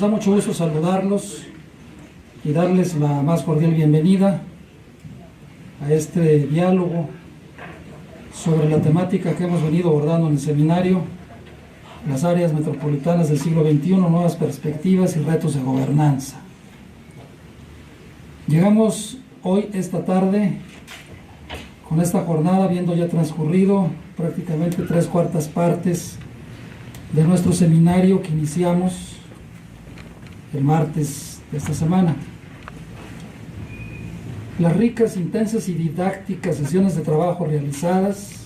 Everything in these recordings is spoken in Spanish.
da mucho gusto saludarlos y darles la más cordial bienvenida a este diálogo sobre la temática que hemos venido abordando en el seminario, las áreas metropolitanas del siglo XXI, nuevas perspectivas y retos de gobernanza. Llegamos hoy, esta tarde, con esta jornada, habiendo ya transcurrido prácticamente 3/4 partes de nuestro seminario que iniciamos el martes de esta semana. Las ricas, intensas y didácticas sesiones de trabajo realizadas,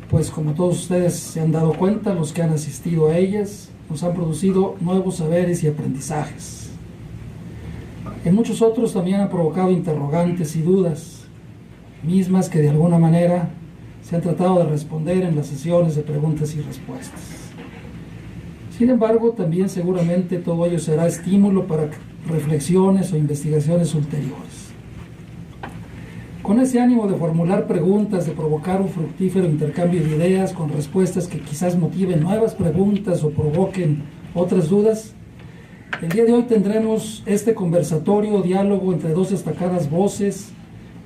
pues como todos ustedes se han dado cuenta, los que han asistido a ellas, nos han producido nuevos saberes y aprendizajes. En muchos otros también han provocado interrogantes y dudas, mismas que de alguna manera se han tratado de responder en las sesiones de preguntas y respuestas. Sin embargo, también seguramente todo ello será estímulo para reflexiones o investigaciones ulteriores. Con ese ánimo de formular preguntas, de provocar un fructífero intercambio de ideas con respuestas que quizás motiven nuevas preguntas o provoquen otras dudas, el día de hoy tendremos este conversatorio o diálogo entre dos destacadas voces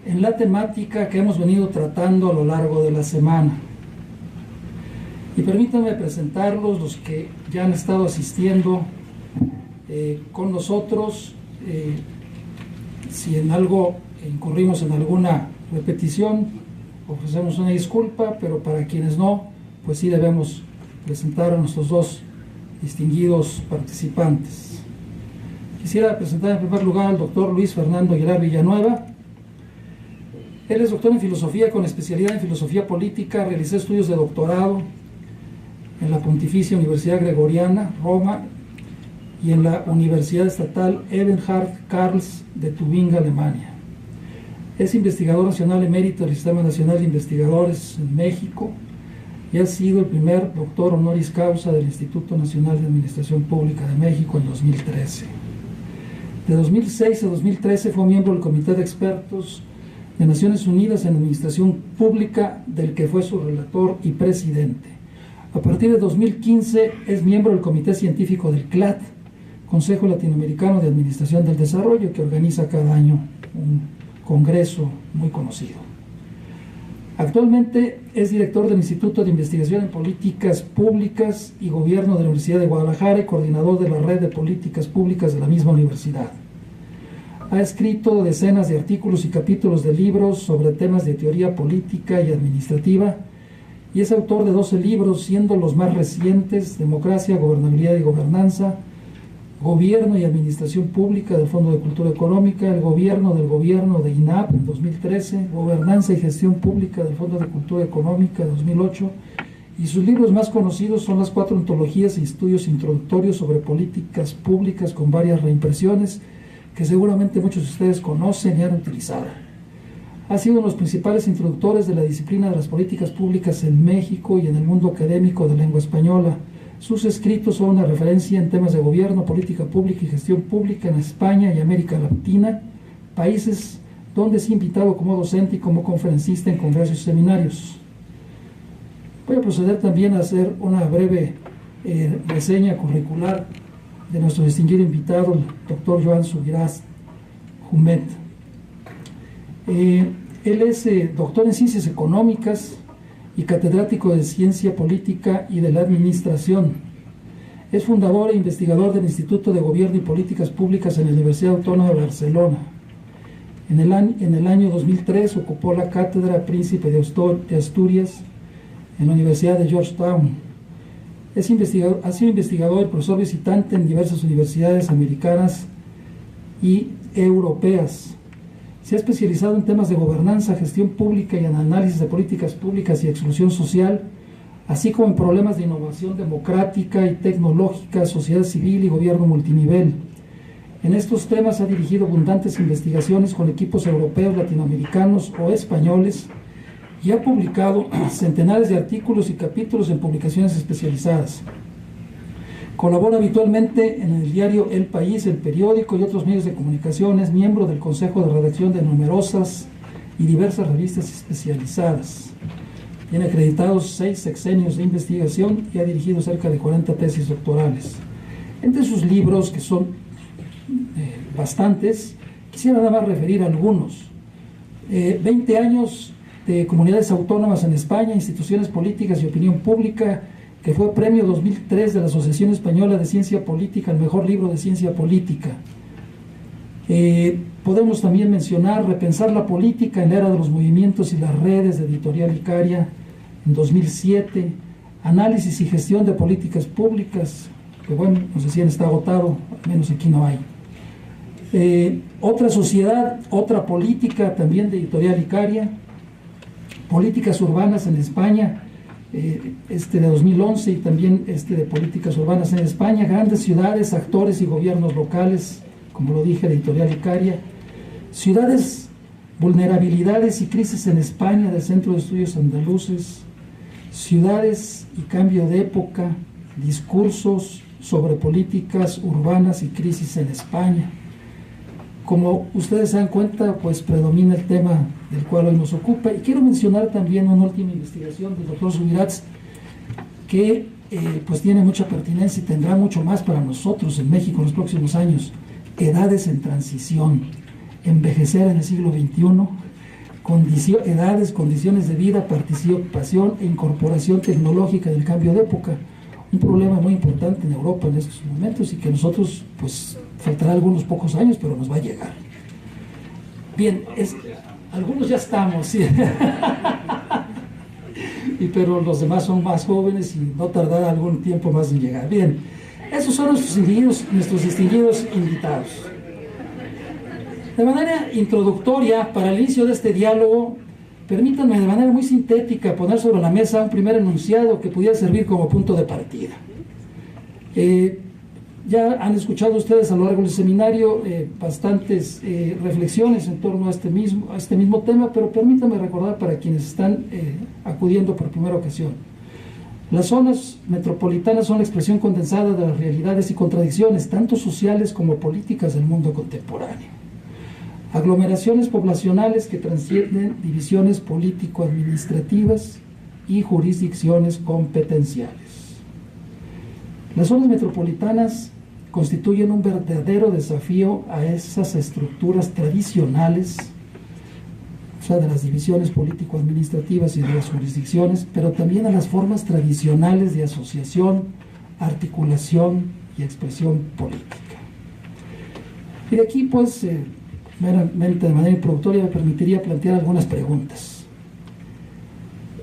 en la temática que hemos venido tratando a lo largo de la semana. Y permítanme presentarlos, los que ya han estado asistiendo con nosotros. Si en algo incurrimos en alguna repetición, ofrecemos una disculpa, pero para quienes no, pues sí debemos presentar a nuestros dos distinguidos participantes. Quisiera presentar en primer lugar al doctor Luis Fernando Aguilar Villanueva. Él es doctor en filosofía con especialidad en filosofía política, realizó estudios de doctorado en la Pontificia Universidad Gregoriana, Roma, y en la Universidad Estatal Eberhard Karls de Tubinga, Alemania. Es investigador nacional emérito del Sistema Nacional de Investigadores en México y ha sido el primer doctor honoris causa del Instituto Nacional de Administración Pública de México en 2013. De 2006 a 2013 fue miembro del Comité de Expertos de Naciones Unidas en Administración Pública, del que fue su relator y presidente. A partir de 2015 es miembro del Comité Científico del CLAD, Consejo Latinoamericano de Administración del Desarrollo, que organiza cada año un congreso muy conocido. Actualmente es director del Instituto de Investigación en Políticas Públicas y Gobierno de la Universidad de Guadalajara y coordinador de la Red de Políticas Públicas de la misma universidad. Ha escrito decenas de artículos y capítulos de libros sobre temas de teoría política y administrativa y es autor de 12 libros, siendo los más recientes Democracia, Gobernabilidad y Gobernanza, Gobierno y Administración Pública del Fondo de Cultura Económica, El Gobierno del Gobierno de INAP en 2013, Gobernanza y Gestión Pública del Fondo de Cultura Económica de 2008, y sus libros más conocidos son las 4 antologías y estudios introductorios sobre políticas públicas con varias reimpresiones que seguramente muchos de ustedes conocen y han utilizado. Ha sido uno de los principales introductores de la disciplina de las políticas públicas en México y en el mundo académico de lengua española. Sus escritos son una referencia en temas de gobierno, política pública y gestión pública en España y América Latina, países donde es invitado como docente y como conferencista en congresos y seminarios. Voy a proceder también a hacer una breve reseña curricular de nuestro distinguido invitado, el doctor Joan Subirás Jumet. Él es doctor en Ciencias Económicas y catedrático de Ciencia Política y de la Administración. Es fundador e investigador del Instituto de Gobierno y Políticas Públicas en la Universidad Autónoma de Barcelona. En el año 2003 ocupó la cátedra Príncipe de Asturias en la Universidad de Georgetown. Ha sido investigador y profesor visitante en diversas universidades americanas y europeas. Se ha especializado en temas de gobernanza, gestión pública y en análisis de políticas públicas y exclusión social, así como en problemas de innovación democrática y tecnológica, sociedad civil y gobierno multinivel. En estos temas ha dirigido abundantes investigaciones con equipos europeos, latinoamericanos o españoles y ha publicado centenares de artículos y capítulos en publicaciones especializadas. Colabora habitualmente en el diario El País, El Periódico y otros medios de comunicación. Es miembro del Consejo de Redacción de numerosas y diversas revistas especializadas. Tiene acreditados 6 sexenios de investigación y ha dirigido cerca de 40 tesis doctorales. Entre sus libros, que son bastantes, quisiera nada más referir algunos. 20 años de comunidades autónomas en España, instituciones políticas y opinión pública, que fue premio 2003 de la Asociación Española de Ciencia Política, el mejor libro de ciencia política. Podemos también mencionar Repensar la política en la era de los movimientos y las redes, de Editorial Icaria, en 2007, Análisis y gestión de políticas públicas, que bueno, nos decían está agotado, al menos aquí no hay. Otra sociedad, otra política, también de Editorial Icaria, Políticas urbanas en España, de 2011, y también de Políticas urbanas en España, Grandes ciudades, actores y gobiernos locales, como lo dije, de Editorial Icaria, Ciudades, vulnerabilidades y crisis en España, del Centro de Estudios Andaluces, Ciudades y cambio de época, discursos sobre políticas urbanas y crisis en España. Como ustedes se dan cuenta, pues predomina el tema del cual hoy nos ocupa. Y quiero mencionar también una última investigación del doctor Subirats, que pues tiene mucha pertinencia y tendrá mucho más para nosotros en México en los próximos años. Edades en transición, envejecer en el siglo XXI, edades, condiciones de vida, participación e incorporación tecnológica del cambio de época. Un problema muy importante en Europa en estos momentos y que nosotros, pues, faltará algunos pocos años, pero nos va a llegar. Bien, algunos ya estamos, sí. Pero los demás son más jóvenes y no tardará algún tiempo más en llegar. Bien, esos son nuestros distinguidos invitados. De manera introductoria, para el inicio de este diálogo, permítanme de manera muy sintética poner sobre la mesa un primer enunciado que pudiera servir como punto de partida. Ya han escuchado ustedes a lo largo del seminario bastantes reflexiones en torno a este mismo tema, pero permítanme recordar para quienes están acudiendo por primera ocasión. Las zonas metropolitanas son la expresión condensada de las realidades y contradicciones, tanto sociales como políticas del mundo contemporáneo. Aglomeraciones poblacionales que trascienden divisiones político-administrativas y jurisdicciones competenciales. Las zonas metropolitanas constituyen un verdadero desafío a esas estructuras tradicionales, o sea, de las divisiones político-administrativas y de las jurisdicciones, pero también a las formas tradicionales de asociación, articulación y expresión política. Y de aquí, pues, meramente de manera introductoria, me permitiría plantear algunas preguntas.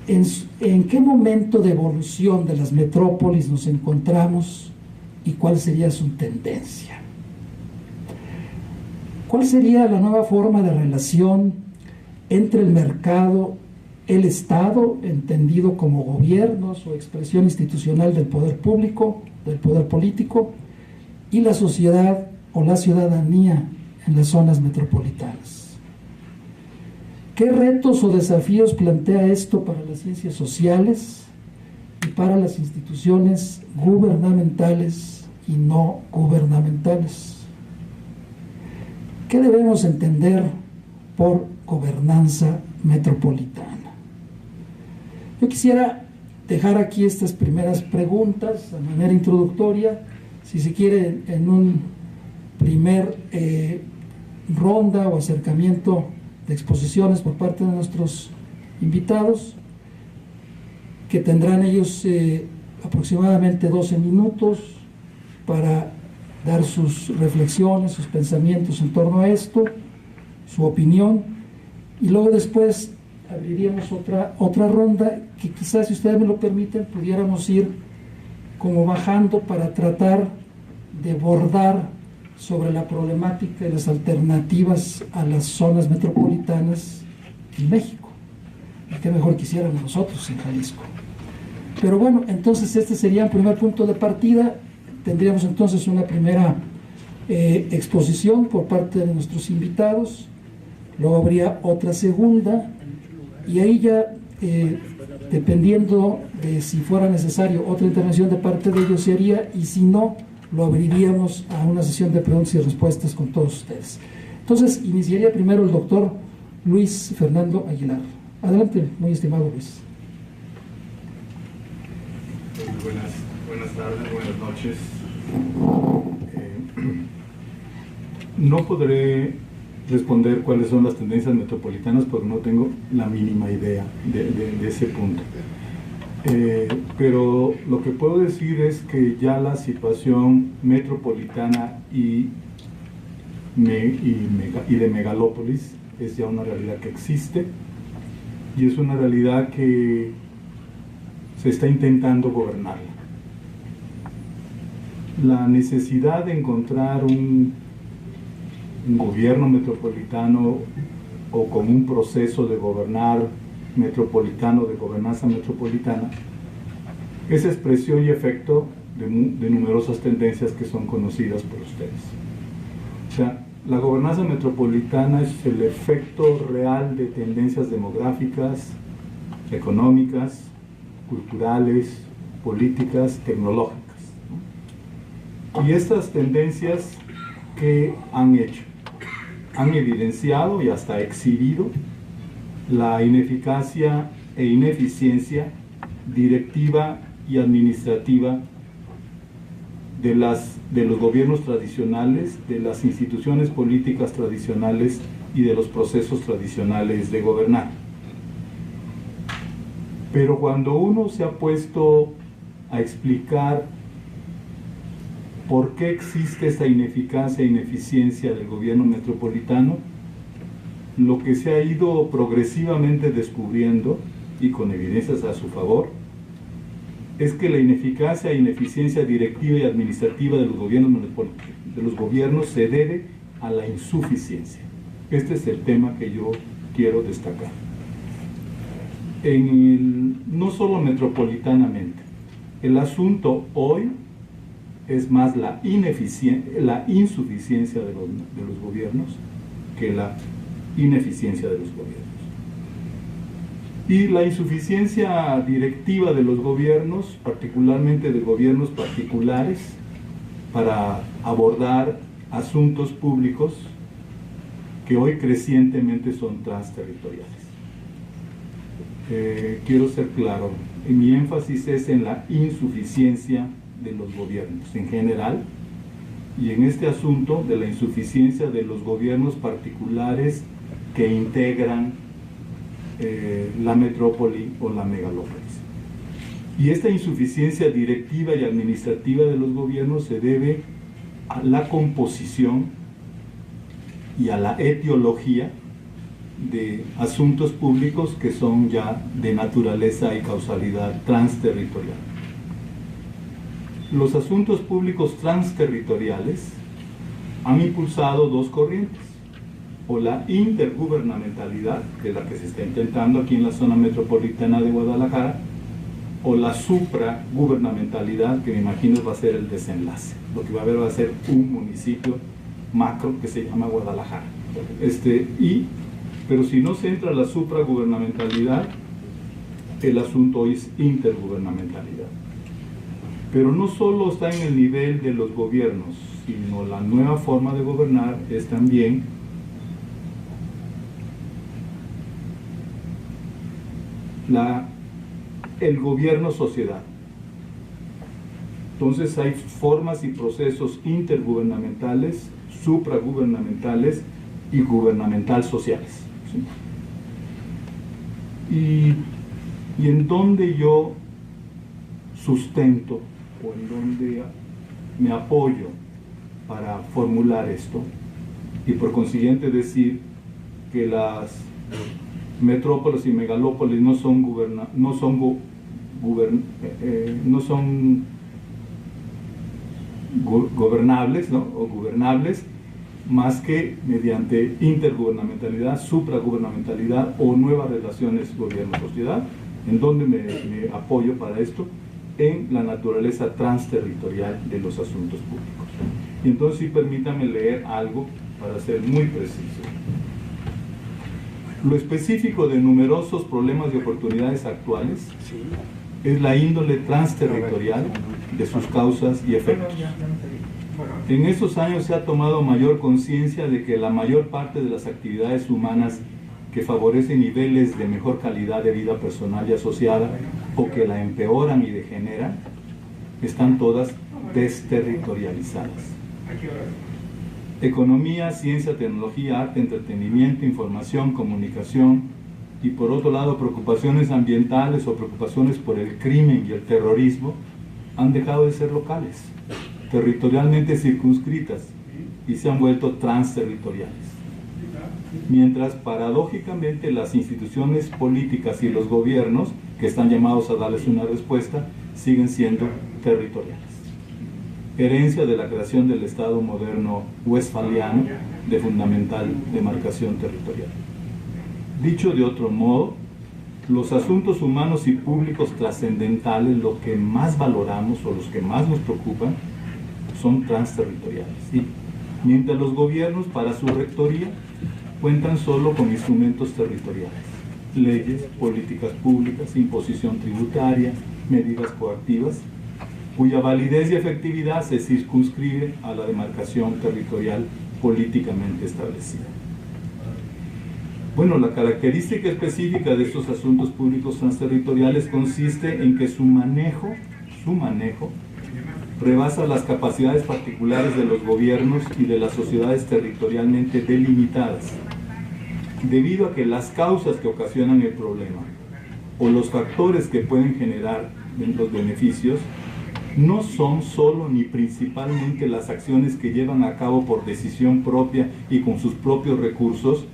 ¿En qué momento de evolución de las metrópolis nos encontramos y cuál sería su tendencia? ¿Cuál sería la nueva forma de relación entre el mercado, el Estado, entendido como gobiernos o expresión institucional del poder público, del poder político, y la sociedad o la ciudadanía en las zonas metropolitanas? ¿Qué retos o desafíos plantea esto para las ciencias sociales y para las instituciones gubernamentales y no gubernamentales? ¿Qué debemos entender por gobernanza metropolitana? Yo quisiera dejar aquí estas primeras preguntas de manera introductoria, si se quiere, en un primer ronda o acercamiento de exposiciones por parte de nuestros invitados, que tendrán ellos aproximadamente 12 minutos para dar sus reflexiones, sus pensamientos en torno a esto, su opinión, y luego después abriríamos otra ronda que quizás, si ustedes me lo permiten, pudiéramos ir como bajando para tratar de bordar sobre la problemática y las alternativas a las zonas metropolitanas en México. Y qué mejor quisiéramos nosotros en Jalisco. Pero bueno, entonces este sería un primer punto de partida. Tendríamos entonces una primera exposición por parte de nuestros invitados, luego habría otra segunda, y ahí ya, dependiendo de si fuera necesario otra intervención de parte de ellos, se haría, y si no, lo abriríamos a una sesión de preguntas y respuestas con todos ustedes. Entonces, iniciaría primero el doctor Luis Fernando Aguilar. Adelante, muy estimado Luis. Buenas tardes, buenas noches. No podré responder cuáles son las tendencias metropolitanas porque no tengo la mínima idea de ese punto. Pero lo que puedo decir es que ya la situación metropolitana y de megalópolis es ya una realidad que existe y es una realidad que se está intentando gobernarla. La necesidad de encontrar un gobierno metropolitano o con un proceso de gobernar metropolitano, de gobernanza metropolitana, es expresión y efecto de numerosas tendencias que son conocidas por ustedes. O sea, la gobernanza metropolitana es el efecto real de tendencias demográficas, económicas, culturales, políticas, tecnológicas, ¿no? Y estas tendencias, ¿qué han hecho? Han evidenciado y hasta exhibido la ineficacia e ineficiencia directiva y administrativa de los gobiernos tradicionales, de las instituciones políticas tradicionales y de los procesos tradicionales de gobernar. Pero cuando uno se ha puesto a explicar por qué existe esta ineficacia e ineficiencia del gobierno metropolitano, lo que se ha ido progresivamente descubriendo, y con evidencias a su favor, es que la ineficacia e ineficiencia directiva y administrativa de los gobiernos se debe a la insuficiencia. Este es el tema que yo quiero destacar. No solo metropolitanamente, el asunto hoy es más la insuficiencia de los gobiernos que la ineficiencia de los gobiernos. Y la insuficiencia directiva de los gobiernos, particularmente de gobiernos particulares, para abordar asuntos públicos que hoy crecientemente son transterritoriales. Quiero ser claro, mi énfasis es en la insuficiencia de los gobiernos en general y en este asunto de la insuficiencia de los gobiernos particulares que integran la metrópoli o la megalópolis. Y esta insuficiencia directiva y administrativa de los gobiernos se debe a la composición y a la etiología de asuntos públicos que son ya de naturaleza y causalidad transterritorial. Los asuntos públicos transterritoriales han impulsado dos corrientes, o la intergubernamentalidad, que es la que se está intentando aquí en la zona metropolitana de Guadalajara, o la supragubernamentalidad, que me imagino va a ser el desenlace. Lo que va a haber va a ser un municipio macro que se llama Guadalajara. Pero si no se entra la supragubernamentalidad, el asunto hoy es intergubernamentalidad. Pero no solo está en el nivel de los gobiernos, sino la nueva forma de gobernar es también el gobierno-sociedad. Entonces hay formas y procesos intergubernamentales, supragubernamentales y gubernamental-sociales. ¿Sí? Y en donde yo sustento o en donde me apoyo para formular esto y por consiguiente decir que las metrópolis y megalópolis no son gobernables, ¿no? O gubernables, más que mediante intergubernamentalidad, supragubernamentalidad o nuevas relaciones gobierno-sociedad. ¿En donde me apoyo para esto? En la naturaleza transterritorial de los asuntos públicos. Y entonces sí, permítanme leer algo para ser muy preciso. Lo específico de numerosos problemas y oportunidades actuales es la índole transterritorial de sus causas y efectos. En estos años se ha tomado mayor conciencia de que la mayor parte de las actividades humanas que favorecen niveles de mejor calidad de vida personal y asociada o que la empeoran y degeneran, están todas desterritorializadas. Economía, ciencia, tecnología, arte, entretenimiento, información, comunicación y por otro lado preocupaciones ambientales o preocupaciones por el crimen y el terrorismo han dejado de ser locales, territorialmente circunscritas y se han vuelto transterritoriales. Mientras paradójicamente las instituciones políticas y los gobiernos que están llamados a darles una respuesta siguen siendo territoriales. Herencia de la creación del Estado moderno westfaliano de fundamental demarcación territorial. Dicho de otro modo, los asuntos humanos y públicos trascendentales, lo que más valoramos o los que más nos preocupan, son transterritoriales. ¿Sí? Mientras los gobiernos para su rectoría cuentan solo con instrumentos territoriales, leyes, políticas públicas, imposición tributaria, medidas coactivas, cuya validez y efectividad se circunscribe a la demarcación territorial políticamente establecida. Bueno, la característica específica de estos asuntos públicos transterritoriales consiste en que su manejo rebasa las capacidades particulares de los gobiernos y de las sociedades territorialmente delimitadas, debido a que las causas que ocasionan el problema o los factores que pueden generar los beneficios no son solo ni principalmente las acciones que llevan a cabo por decisión propia y con sus propios recursos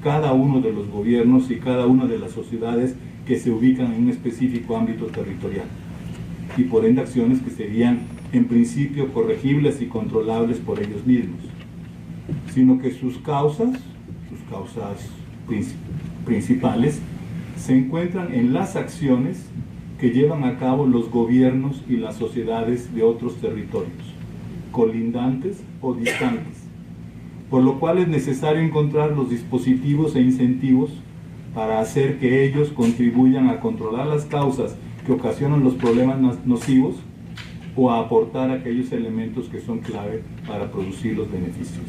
cada uno de los gobiernos y cada una de las sociedades que se ubican en un específico ámbito territorial, y por ende acciones que serían en principio corregibles y controlables por ellos mismos, sino que sus causas principales se encuentran en las acciones que llevan a cabo los gobiernos y las sociedades de otros territorios, colindantes o distantes, por lo cual es necesario encontrar los dispositivos e incentivos para hacer que ellos contribuyan a controlar las causas que ocasionan los problemas nocivos o a aportar aquellos elementos que son clave para producir los beneficios.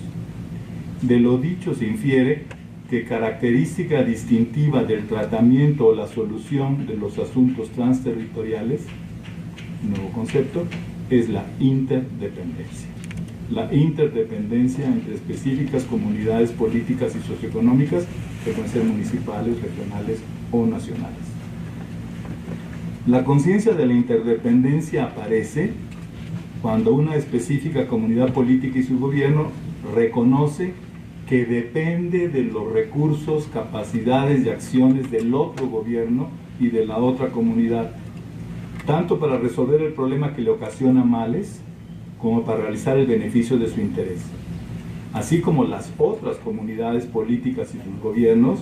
De lo dicho se infiere que característica distintiva del tratamiento o la solución de los asuntos transterritoriales, nuevo concepto, es la interdependencia. La interdependencia entre específicas comunidades políticas y socioeconómicas que pueden ser municipales, regionales o nacionales. La conciencia de la interdependencia aparece cuando una específica comunidad política y su gobierno reconoce que depende de los recursos, capacidades y acciones del otro gobierno y de la otra comunidad, tanto para resolver el problema que le ocasiona males, como para realizar el beneficio de su interés, así como las otras comunidades políticas y sus gobiernos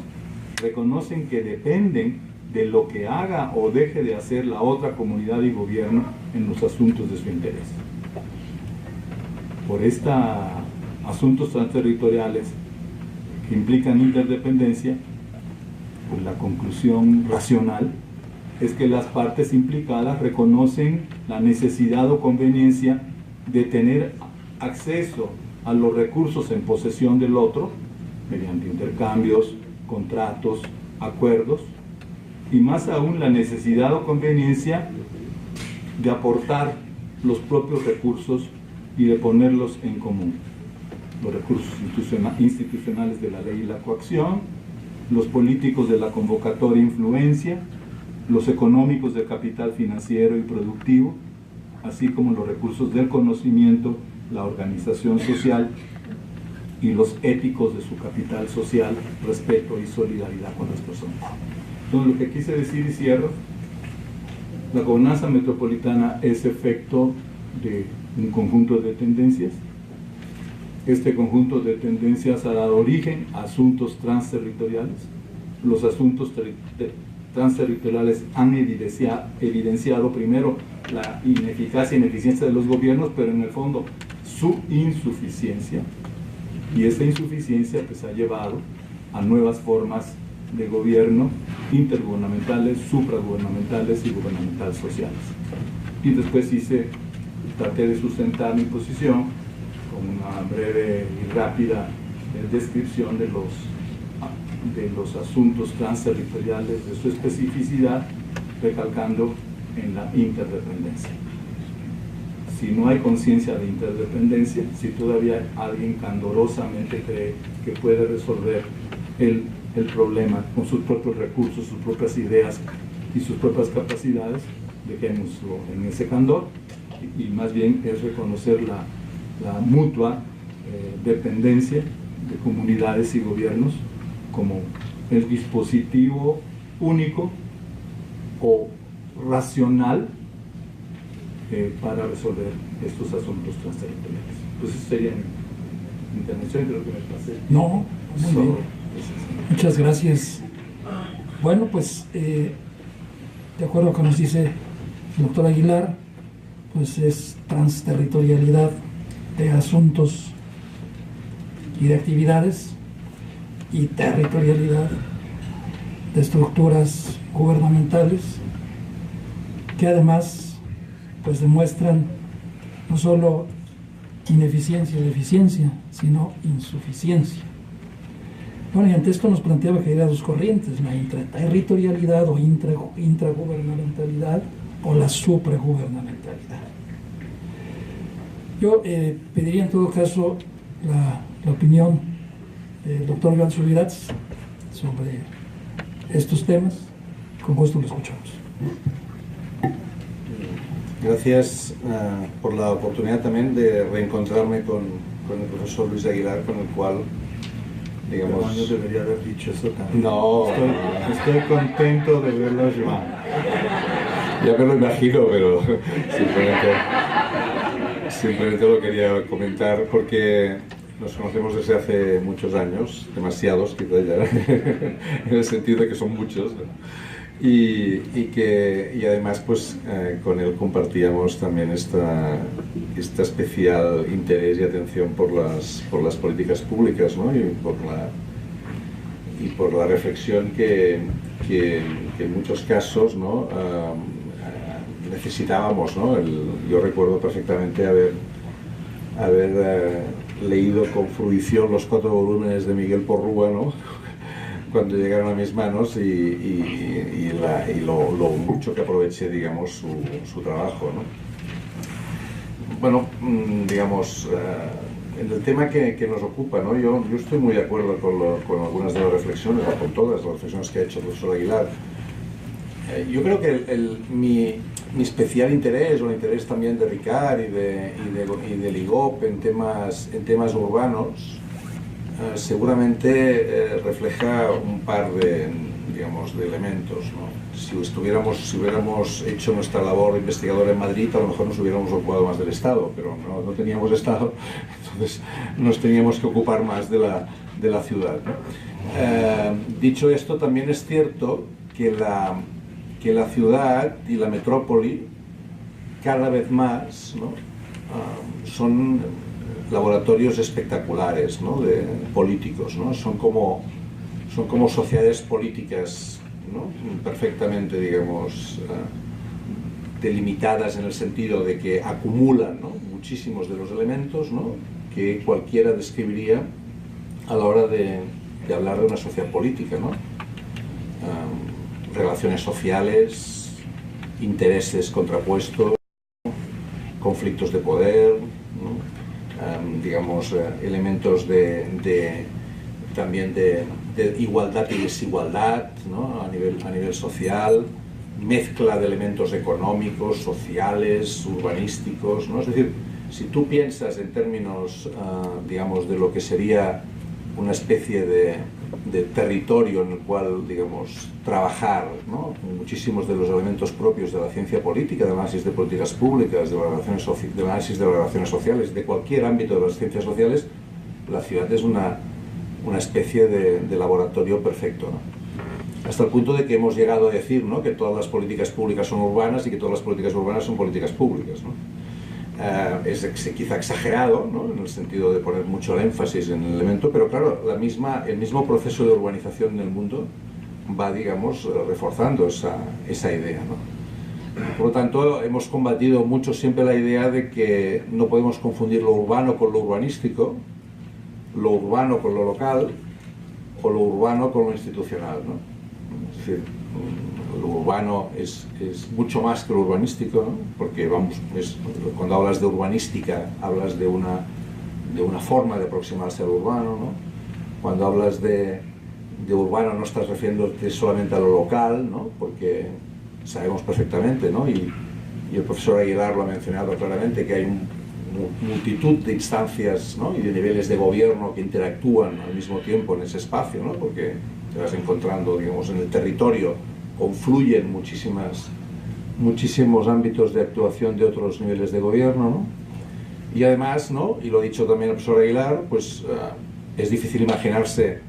reconocen que dependen de lo que haga o deje de hacer la otra comunidad y gobierno en los asuntos de su interés. Por asuntos transterritoriales que implican interdependencia, pues la conclusión racional es que las partes implicadas reconocen la necesidad o conveniencia de tener acceso a los recursos en posesión del otro mediante intercambios, contratos, acuerdos, y más aún la necesidad o conveniencia de aportar los propios recursos y de ponerlos en común. Los recursos institucionales de la ley y la coacción, los políticos de la convocatoria e influencia, los económicos de capital financiero y productivo, así como los recursos del conocimiento, la organización social y los éticos de su capital social, respeto y solidaridad con las personas. Entonces, lo que quise decir y cierro, la gobernanza metropolitana es efecto de un conjunto de tendencias. Este conjunto de tendencias ha dado origen a asuntos transterritoriales. Los asuntos transterritoriales han evidenciado primero la ineficacia e ineficiencia de los gobiernos, pero en el fondo su insuficiencia, y esa insuficiencia pues ha llevado a nuevas formas de gobierno intergubernamentales, supragubernamentales y gubernamentales sociales. Y después traté de sustentar mi posición con una breve y rápida descripción de los asuntos transterritoriales, de su especificidad, recalcando en la interdependencia. si no hay conciencia de interdependencia, si todavía alguien candorosamente cree que puede resolver el problema con sus propios recursos, sus propias ideas y sus propias capacidades, dejémoslo en ese candor, y más bien es reconocer la mutua dependencia de comunidades y gobiernos como el dispositivo único o racional para resolver estos asuntos transterritoriales. Pues eso sería mi intervención, creo que me pasé. No, muy bien. Muchas gracias. Bueno, pues de acuerdo a lo que nos dice el doctor Aguilar, pues es transterritorialidad de asuntos y de actividades y territorialidad de estructuras gubernamentales que además pues demuestran no solo ineficiencia o deficiencia, sino insuficiencia. Bueno, y ante esto nos planteaba que hay dos corrientes, la interterritorialidad o intragubernamentalidad o la supragubernamentalidad. Yo pediría en todo caso la opinión del doctor Joan Subirats sobre estos temas. Con gusto lo escuchamos. Gracias por la oportunidad también de reencontrarme con el profesor Luis Aguilar, con el cual, digamos... Pero yo debería haber dicho eso también. No, estoy contento de verlo, Joan. Ya me lo imagino, pero simplemente lo quería comentar porque nos conocemos desde hace muchos años, demasiados quizás ya, en el sentido de que son muchos, ¿no? Y además pues con él compartíamos también esta especial interés y atención por las políticas públicas, ¿no? y por la reflexión que en muchos casos, ¿no? Necesitábamos, ¿no? Yo recuerdo perfectamente haber leído con fruición los 4 volúmenes de Miguel Porrúa, ¿no? Cuando llegaron a mis manos y lo mucho que aproveché, digamos, su trabajo, ¿no? Bueno, digamos, en el tema que nos ocupa, ¿no? Yo estoy muy de acuerdo con algunas de las reflexiones, o con todas las reflexiones que ha hecho el profesor Aguilar. Yo creo que mi especial interés, o el interés también de Ricard y de Ligop en temas urbanos, seguramente refleja un par de elementos, ¿no? Si hubiéramos hecho nuestra labor investigadora en Madrid, a lo mejor nos hubiéramos ocupado más del Estado, pero no teníamos Estado, entonces nos teníamos que ocupar más de la ciudad, ¿no? Dicho esto, también es cierto que la ciudad y la metrópoli cada vez más, ¿no? Son laboratorios espectaculares, ¿no? De políticos, ¿no? Son como sociedades políticas, ¿no? Perfectamente, digamos, delimitadas en el sentido de que acumulan, ¿no? Muchísimos de los elementos, ¿no? Que cualquiera describiría a la hora de hablar de una sociedad política, ¿no? Relaciones sociales, intereses contrapuestos, conflictos de poder, ¿no? Digamos, elementos también de igualdad y desigualdad, ¿no? a nivel social, mezcla de elementos económicos, sociales, urbanísticos, ¿no? Es decir, si tú piensas en términos, digamos, de lo que sería una especie de territorio en el cual, digamos, trabajar, ¿no? Muchísimos de los elementos propios de la ciencia política, del análisis de políticas públicas, del análisis de las relaciones sociales, de cualquier ámbito de las ciencias sociales, la ciudad es una especie de laboratorio perfecto, ¿no? Hasta el punto de que hemos llegado a decir, ¿no? Que todas las políticas públicas son urbanas y que todas las políticas urbanas son políticas públicas, ¿no? Es quizá exagerado, ¿no? En el sentido de poner mucho énfasis en el elemento, pero claro, el mismo proceso de urbanización en el mundo va, digamos, reforzando esa idea, ¿no? Por lo tanto, hemos combatido mucho siempre la idea de que no podemos confundir lo urbano con lo urbanístico, lo urbano con lo local o lo urbano con lo institucional, ¿no? Es decir, lo urbano es mucho más que lo urbanístico, ¿no? Porque cuando hablas de urbanística hablas de una forma de aproximarse al urbano, ¿no? Cuando hablas de urbano no estás refiriéndote solamente a lo local, ¿no? Porque sabemos perfectamente, ¿no? Y el profesor Aguilar lo ha mencionado claramente, que hay multitud de instancias, ¿no? Y de niveles de gobierno que interactúan al mismo tiempo en ese espacio, ¿no? Porque te vas encontrando, digamos, en el territorio confluyen muchísimos ámbitos de actuación de otros niveles de gobierno, ¿no? Y además, ¿no? Y lo ha dicho también el profesor Aguilar, pues es difícil imaginarse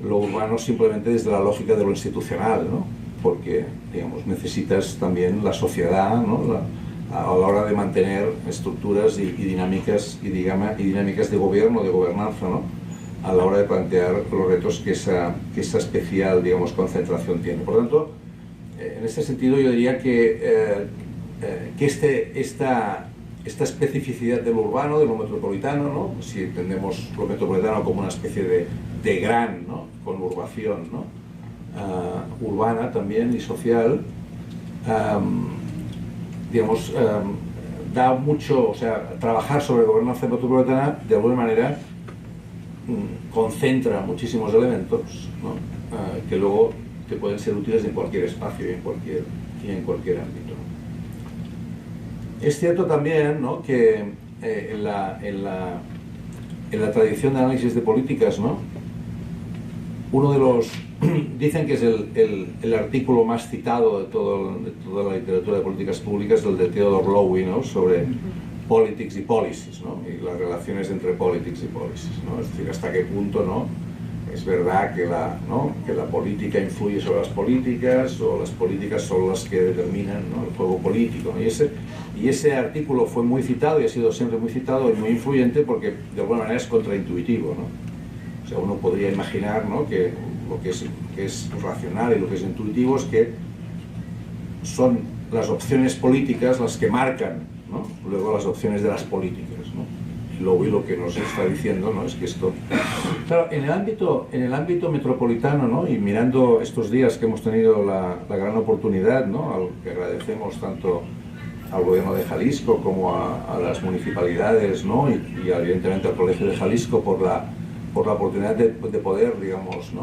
lo urbano simplemente desde la lógica de lo institucional, ¿no? Porque, digamos, necesitas también la sociedad, ¿no? A la hora de mantener estructuras y dinámicas de gobierno, de gobernanza, ¿no? A la hora de plantear los retos que esa especial, digamos, concentración tiene. Por tanto, en este sentido yo diría que esta especificidad de lo urbano, de lo metropolitano, ¿no? Si entendemos lo metropolitano como una especie de gran, ¿no? Conurbación, ¿no? Urbana también y social, digamos, da mucho, o sea, trabajar sobre gobernanza metropolitana de alguna manera concentra muchísimos elementos, ¿no? Que luego te pueden ser útiles en cualquier espacio y en cualquier ámbito. Es cierto también, ¿no? Que en la tradición de análisis de políticas, ¿no? Uno de los dicen que es el artículo más citado de toda la literatura de políticas públicas, el de Theodore Lowy, ¿no? Sobre politics y policies, ¿no? Y las relaciones entre politics y policies, ¿no? Es decir, hasta qué punto, ¿no? Es verdad que la política influye sobre las políticas, o las políticas son las que determinan, ¿no? El juego político, ¿no? Y ese artículo fue muy citado y ha sido siempre muy citado y muy influyente porque de alguna manera es contraintuitivo, ¿no? O sea, uno podría imaginar, ¿no? Que lo que es racional y lo que es intuitivo es que son las opciones políticas las que marcan, ¿no? Luego las opciones de las políticas, ¿no? Y luego lo que nos está diciendo, ¿no? Es que esto... Claro, en el ámbito metropolitano, ¿no? Y mirando estos días que hemos tenido la gran oportunidad, ¿no? Al que agradecemos tanto al gobierno de Jalisco como a las municipalidades, ¿no? Y evidentemente al Colegio de Jalisco por la oportunidad de poder, digamos, ¿no?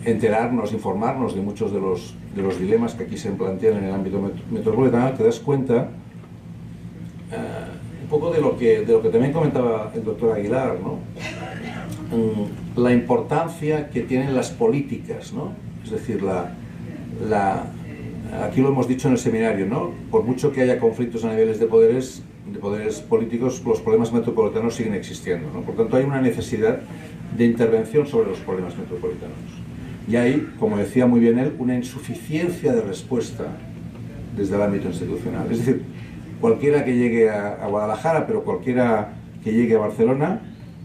Enterarnos, informarnos de muchos de los dilemas que aquí se plantean en el ámbito metropolitano, te das cuenta un poco de lo que también comentaba el doctor Aguilar, ¿no? La importancia que tienen las políticas, ¿no? Es decir, aquí lo hemos dicho en el seminario, ¿no? Por mucho que haya conflictos a niveles de poderes políticos, los problemas metropolitanos siguen existiendo, ¿no? Por tanto, hay una necesidad de intervención sobre los problemas metropolitanos. Y hay, como decía muy bien él, una insuficiencia de respuesta desde el ámbito institucional. Es decir, cualquiera que llegue a Guadalajara, pero cualquiera que llegue a Barcelona,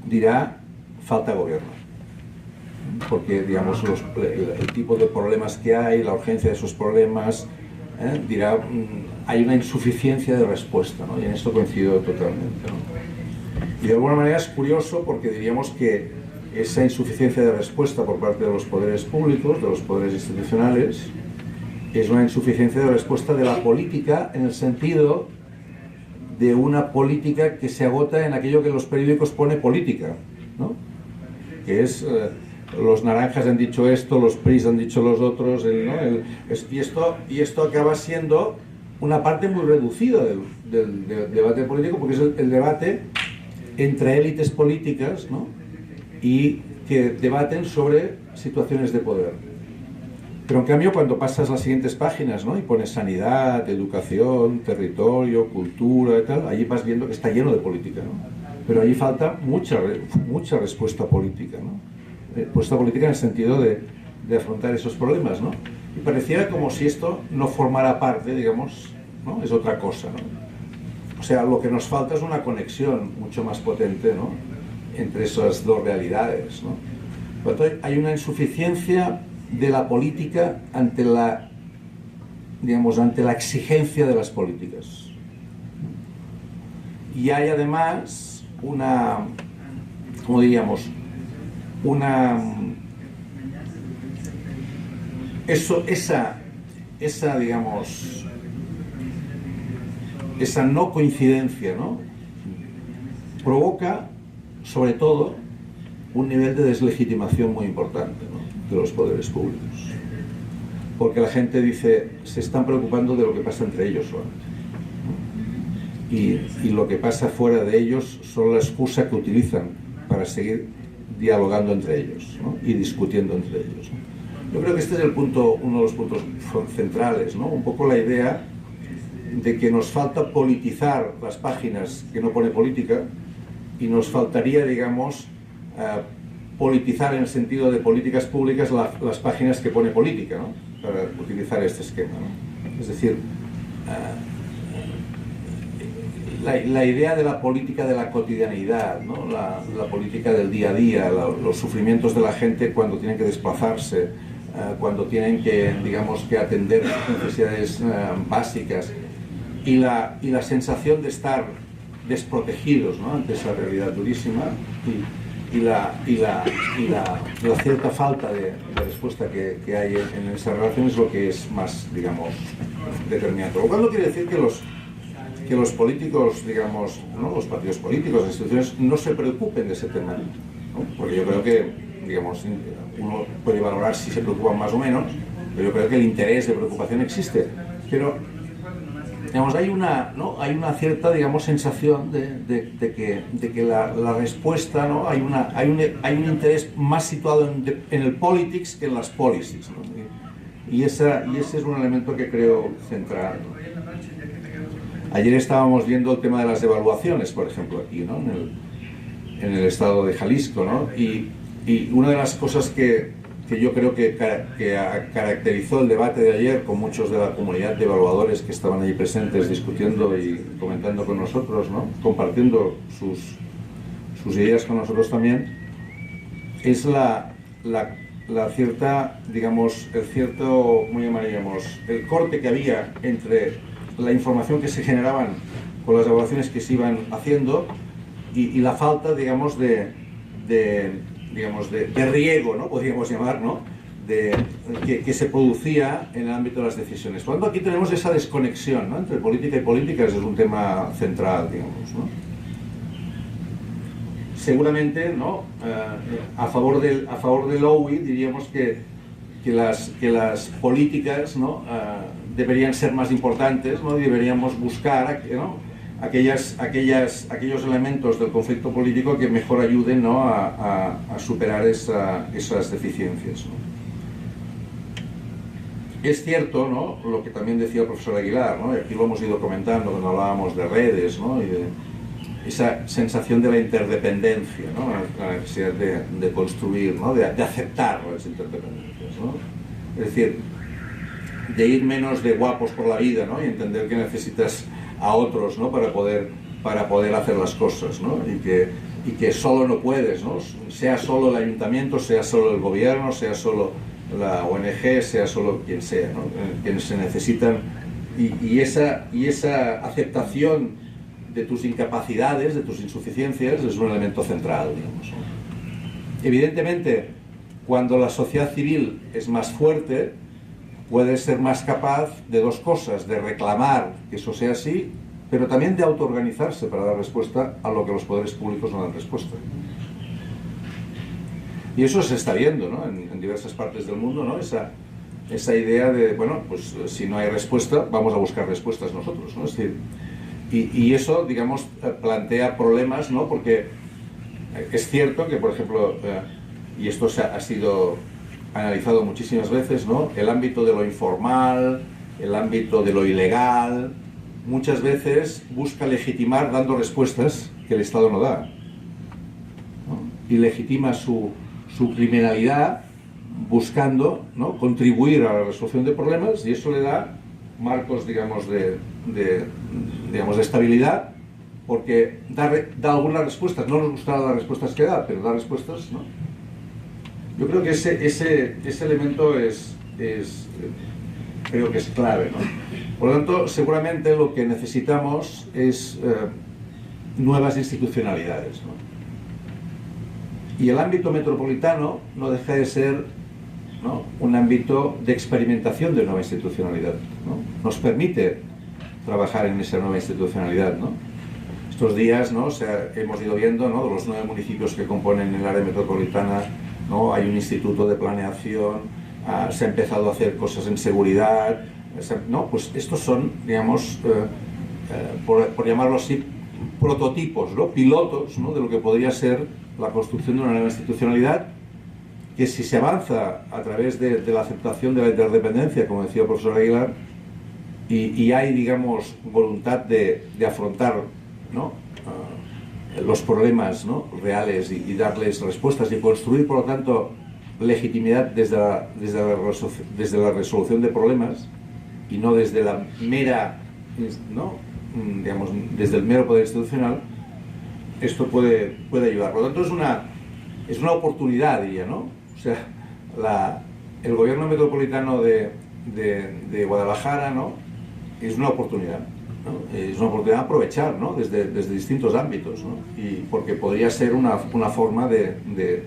dirá falta gobierno. Porque, digamos, el tipo de problemas que hay, la urgencia de esos problemas, dirá, hay una insuficiencia de respuesta, ¿no? Y en esto coincido totalmente, ¿no? Y de alguna manera es curioso porque diríamos que esa insuficiencia de respuesta por parte de los poderes públicos, de los poderes institucionales, es una insuficiencia de respuesta de la política en el sentido de una política que se agota en aquello que en los periódicos pone política, ¿no? Que es... los naranjas han dicho esto, los PRIs han dicho los otros, ¿no? Y esto acaba siendo una parte muy reducida del debate político, porque es el debate entre élites políticas, ¿no? Y que debaten sobre situaciones de poder. Pero en cambio, cuando pasas las siguientes páginas, ¿no? Y pones sanidad, educación, territorio, cultura y tal, allí vas viendo que está lleno de política, ¿no? Pero allí falta mucha respuesta política, ¿no? Respuesta política en el sentido de afrontar esos problemas, ¿no? Y pareciera como si esto no formara parte, digamos, ¿no? Es otra cosa, ¿no? O sea, lo que nos falta es una conexión mucho más potente, ¿no? Entre esas dos realidades, ¿no? Por lo tanto, hay una insuficiencia de la política ante la exigencia de las políticas. Y hay además ¿cómo diríamos? digamos, esa no coincidencia, ¿no?, provoca, sobre todo, un nivel de deslegitimación muy importante, ¿no?, de los poderes públicos. Porque la gente dice, se están preocupando de lo que pasa entre ellos solamente. Y lo que pasa fuera de ellos son la excusa que utilizan para seguir dialogando entre ellos, ¿no?, y discutiendo entre ellos, ¿no? Yo creo que este es uno de los puntos centrales, ¿no? Un poco la idea de que nos falta politizar las páginas que no pone política y nos faltaría, digamos, politizar en el sentido de políticas públicas las páginas que pone política, ¿no?, para utilizar este esquema, ¿no? Es decir, la idea de la política de la cotidianidad, ¿no?, la política del día a día, los sufrimientos de la gente cuando tienen que desplazarse, cuando tienen que, digamos, que atender necesidades básicas, y la sensación de estar desprotegidos, ¿no?, ante esa realidad durísima, y la cierta falta de respuesta que hay en esa relación es lo que es más, digamos, determinante. Lo cual no quiere decir que los políticos, digamos, ¿no?, los partidos políticos, las instituciones, no se preocupen de ese tema, ¿no? Porque yo creo que, digamos, uno puede valorar si se preocupan más o menos, pero yo creo que el interés de preocupación existe. Pero, digamos, hay una cierta, digamos, sensación de que la respuesta, ¿no?, hay un interés más situado en el politics que en las policies, ¿no? Y ese es un elemento que creo central, ¿no? Ayer estábamos viendo el tema de las devaluaciones, por ejemplo, aquí, ¿no?, en el estado de Jalisco, ¿no? Y una de las cosas que yo creo que caracterizó el debate de ayer, con muchos de la comunidad de evaluadores que estaban allí presentes discutiendo y comentando con nosotros, ¿no?, compartiendo sus ideas con nosotros también, es la cierta, digamos, ¿cómo llamaríamos?, el corte que había entre la información que se generaban con las evaluaciones que se iban haciendo y la falta, digamos, de riego, ¿no?, podríamos llamar, ¿no?, que se producía en el ámbito de las decisiones. Por lo tanto, aquí tenemos esa desconexión, ¿no?, entre política y políticas, es un tema central, digamos, ¿no? Seguramente, ¿no?, a favor del OUI diríamos que las políticas, ¿no?, deberían ser más importantes, ¿no?, y deberíamos buscar, ¿no?, aquellos elementos del conflicto político que mejor ayuden, ¿no?, a superar esas deficiencias, ¿no? Es cierto, ¿no?, lo que también decía el profesor Aguilar, ¿no?, y aquí lo hemos ido comentando cuando hablábamos de redes, ¿no?, y de esa sensación de la interdependencia, ¿no?, la necesidad de construir, ¿no?, de aceptar las interdependencias, ¿no? Es decir, de ir menos de guapos por la vida, ¿no?, y entender que necesitas a otros, ¿no?, para poder hacer las cosas, ¿no?, y que solo no puedes, ¿no?, sea solo el ayuntamiento, sea solo el gobierno, sea solo la ONG, sea solo quien sea, ¿no?, quienes se necesitan, y esa aceptación de tus incapacidades, de tus insuficiencias, es un elemento central, digamos, ¿no? Evidentemente, cuando la sociedad civil es más fuerte, puede ser más capaz de dos cosas: de reclamar que eso sea así, pero también de autoorganizarse para dar respuesta a lo que los poderes públicos no dan respuesta. Y eso se está viendo, ¿no?, en diversas partes del mundo, ¿no?, esa idea de, bueno, pues si no hay respuesta, vamos a buscar respuestas nosotros, ¿no? Es decir, y eso, digamos, plantea problemas, ¿no?, porque es cierto que, por ejemplo, y esto ha sido analizado muchísimas veces, ¿no?, el ámbito de lo informal, el ámbito de lo ilegal, muchas veces busca legitimar dando respuestas que el Estado no da, ¿no?, y legitima su criminalidad buscando, ¿no?, contribuir a la resolución de problemas, y eso le da marcos, digamos, de estabilidad, porque da algunas respuestas. No nos gustan las respuestas que da, pero da respuestas, ¿no? Yo creo que ese elemento creo que es clave, ¿no? Por lo tanto, seguramente lo que necesitamos es nuevas institucionalidades, ¿no? Y el ámbito metropolitano no deja de ser ¿no?, un ámbito de experimentación de nueva institucionalidad, ¿no? Nos permite trabajar en esa nueva institucionalidad, ¿no? Estos días, ¿no?, hemos ido viendo, ¿no?, de los 9 municipios que componen el área metropolitana, ¿no?, hay un instituto de planeación, se ha empezado a hacer cosas en seguridad, ¿no? Pues estos son, digamos, por llamarlo así, prototipos, ¿no?, pilotos, ¿no?, de lo que podría ser la construcción de una nueva institucionalidad, que si se avanza a través de la aceptación de la interdependencia, como decía el profesor Aguilar, y hay, digamos, voluntad de afrontar, ¿no?, los problemas, ¿no?, reales y darles respuestas y construir, por lo tanto, legitimidad desde la resolución de problemas y no desde la mera, ¿no?, digamos, desde el mero poder institucional, esto puede ayudar. Por lo tanto, es una oportunidad, diría, ¿no? O sea, el gobierno metropolitano de Guadalajara, ¿no?, es una oportunidad, ¿no? Es una oportunidad de aprovechar, ¿no?, desde distintos ámbitos, ¿no? Y porque podría ser una forma de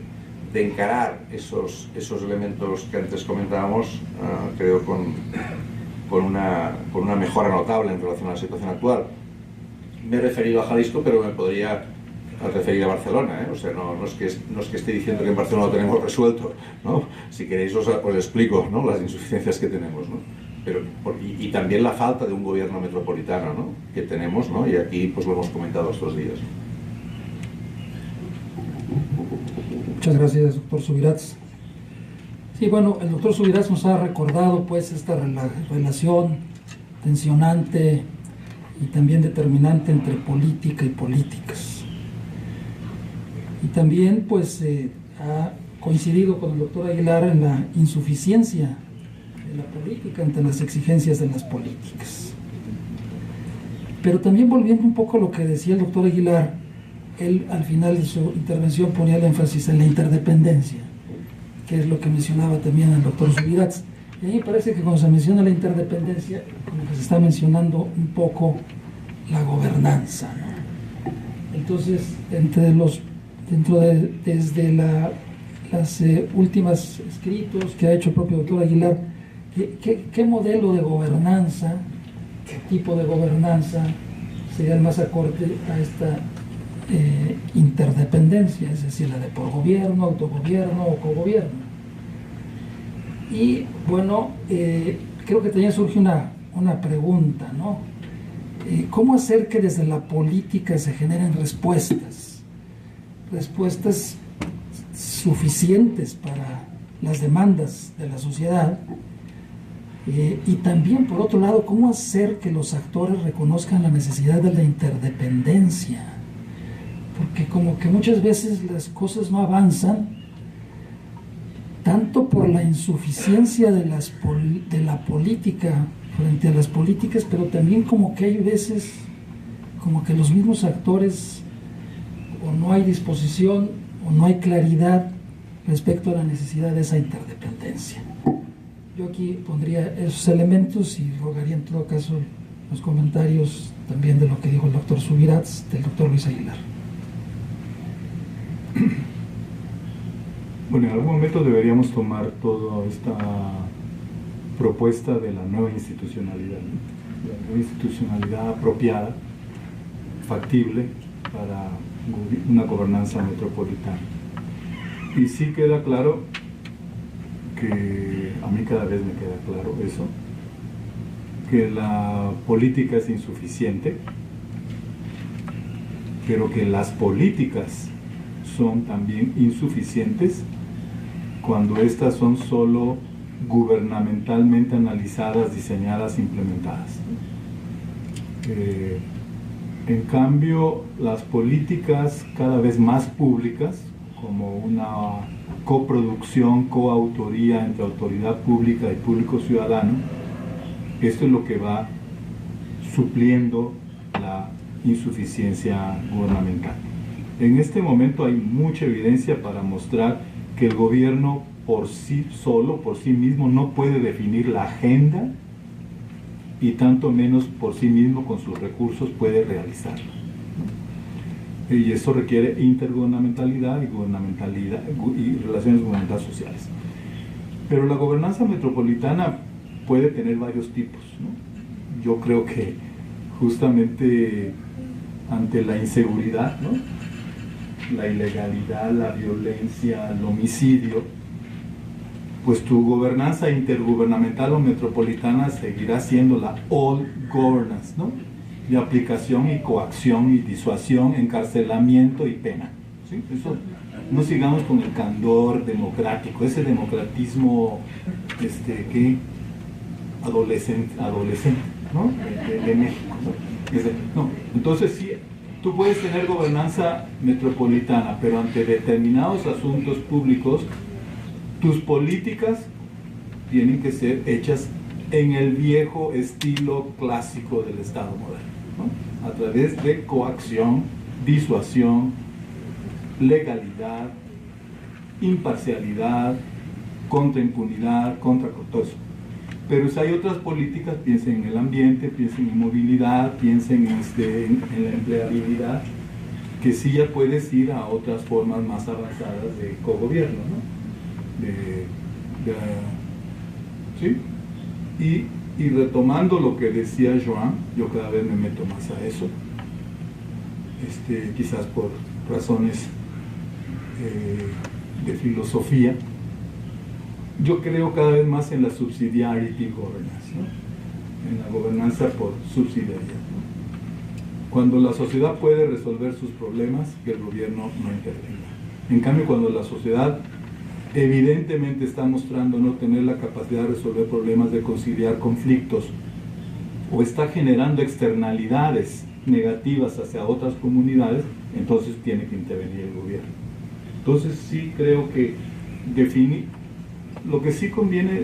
encarar esos elementos que antes comentábamos, creo, con una mejora notable en relación a la situación actual. Me he referido a Jalisco, pero me podría referir a Barcelona, ¿eh? O sea, no es que esté diciendo que en Barcelona lo tenemos resuelto, ¿no? Si queréis os explico, ¿no?, las insuficiencias que tenemos, ¿no? Pero, y también la falta de un gobierno metropolitano, ¿no?, que tenemos, ¿no?, y aquí pues lo hemos comentado estos días. Muchas gracias, doctor Subirats. Sí, bueno, el doctor Subirats nos ha recordado pues esta relación tensionante y también determinante entre política y políticas. Y también pues ha coincidido con el doctor Aguilar en la insuficiencia de la política ante las exigencias de las políticas. Pero también volviendo un poco a lo que decía el doctor Aguilar, él al final de su intervención ponía el énfasis en la interdependencia, que es lo que mencionaba también el doctor Subirats. Y a mí me parece que cuando se menciona la interdependencia, como que se está mencionando un poco la gobernanza, ¿no? Entonces, desde las últimas escritos que ha hecho el propio doctor Aguilar, ¿qué modelo de gobernanza, qué tipo de gobernanza sería el más acorde a esta interdependencia, es decir, la de por gobierno, autogobierno o cogobierno? Y bueno, creo que también surge una pregunta, ¿no? ¿Cómo hacer que desde la política se generen respuestas suficientes para las demandas de la sociedad? Y también, por otro lado, ¿cómo hacer que los actores reconozcan la necesidad de la interdependencia? Porque como que muchas veces las cosas no avanzan, tanto por la insuficiencia de la política frente a las políticas, pero también como que hay veces como que los mismos actores o no hay disposición o no hay claridad respecto a la necesidad de esa interdependencia. Yo aquí pondría esos elementos y rogaría en todo caso los comentarios también de lo que dijo el doctor Subirats, del doctor Luis Aguilar. Bueno, en algún momento deberíamos tomar toda esta propuesta de la nueva institucionalidad, ¿no? La nueva institucionalidad apropiada, factible para una gobernanza metropolitana. Y sí queda claro que, a mí cada vez me queda claro eso, que la política es insuficiente, pero que las políticas son también insuficientes cuando estas son solo gubernamentalmente analizadas, diseñadas, implementadas. En cambio, las políticas cada vez más públicas, como una coproducción, coautoría entre autoridad pública y público ciudadano, esto es lo que va supliendo la insuficiencia gubernamental. En este momento hay mucha evidencia para mostrar que el gobierno por sí solo, por sí mismo, no puede definir la agenda y tanto menos por sí mismo con sus recursos puede realizarlo. Y eso requiere intergubernamentalidad y relaciones gubernamentales sociales. Pero la gobernanza metropolitana puede tener varios tipos, ¿no? Yo creo que justamente ante la inseguridad, ¿no?, la ilegalidad, la violencia, el homicidio, pues tu gobernanza intergubernamental o metropolitana seguirá siendo la all governance, ¿no?, de aplicación y coacción y disuasión, encarcelamiento y pena, ¿sí? Eso, no sigamos con el candor democrático, ese democratismo que adolescente, ¿no?, de México, ¿no? No, entonces sí, tú puedes tener gobernanza metropolitana, pero ante determinados asuntos públicos, tus políticas tienen que ser hechas en el viejo estilo clásico del Estado moderno, ¿no?, a través de coacción, disuasión, legalidad, imparcialidad, contra impunidad, contra todo eso. Pero si hay otras políticas, piensen en el ambiente, piensen en movilidad, piensen en la empleabilidad, que sí ya puedes ir a otras formas más avanzadas de cogobierno, ¿no? ¿Sí? Y retomando lo que decía Joan, yo cada vez me meto más a eso, quizás por razones de filosofía. Yo creo cada vez más en la subsidiarity governance, ¿no?, en la gobernanza por subsidiariedad, ¿no? Cuando la sociedad puede resolver sus problemas, que el gobierno no intervenga. En cambio, cuando la sociedad evidentemente está mostrando no tener la capacidad de resolver problemas, de conciliar conflictos, o está generando externalidades negativas hacia otras comunidades, entonces tiene que intervenir el gobierno. Entonces sí creo que lo que sí conviene,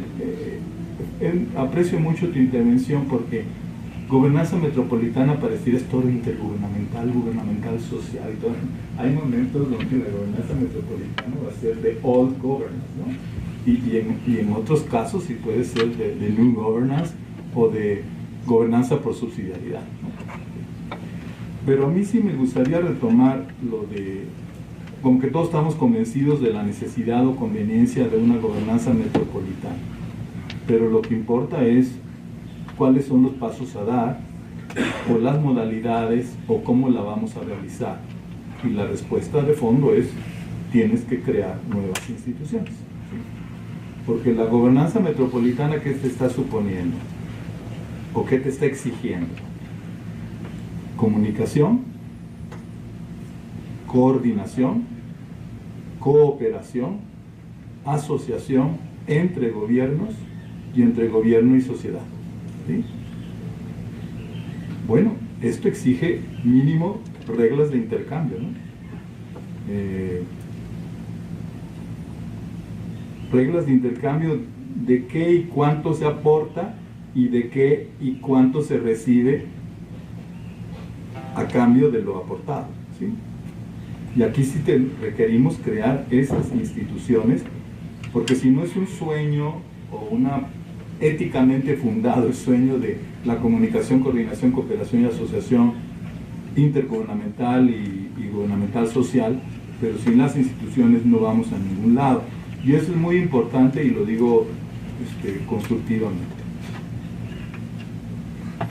aprecio mucho tu intervención, porque gobernanza metropolitana pareciera es todo intergubernamental, gubernamental, social y todo. Hay momentos donde la gobernanza metropolitana va a ser de old governance, ¿no? Y en otros casos sí puede ser de new governance o de gobernanza por subsidiariedad, ¿no? Pero a mí sí me gustaría retomar lo de, como que todos estamos convencidos de la necesidad o conveniencia de una gobernanza metropolitana, pero lo que importa es cuáles son los pasos a dar, o las modalidades, o cómo la vamos a realizar. Y la respuesta de fondo es, tienes que crear nuevas instituciones, ¿sí? Porque la gobernanza metropolitana, ¿qué te está suponiendo? ¿O qué te está exigiendo? Comunicación, coordinación, cooperación, asociación entre gobiernos y entre gobierno y sociedad, ¿sí? Bueno, esto exige mínimo reglas de intercambio, ¿no? Reglas de intercambio de qué y cuánto se aporta y de qué y cuánto se recibe a cambio de lo aportado, ¿sí? Y aquí sí requerimos crear esas instituciones, porque si no es un sueño o una éticamente fundado el sueño de la comunicación, coordinación, cooperación y asociación intergubernamental y gubernamental social, pero sin las instituciones no vamos a ningún lado. Y eso es muy importante y lo digo constructivamente.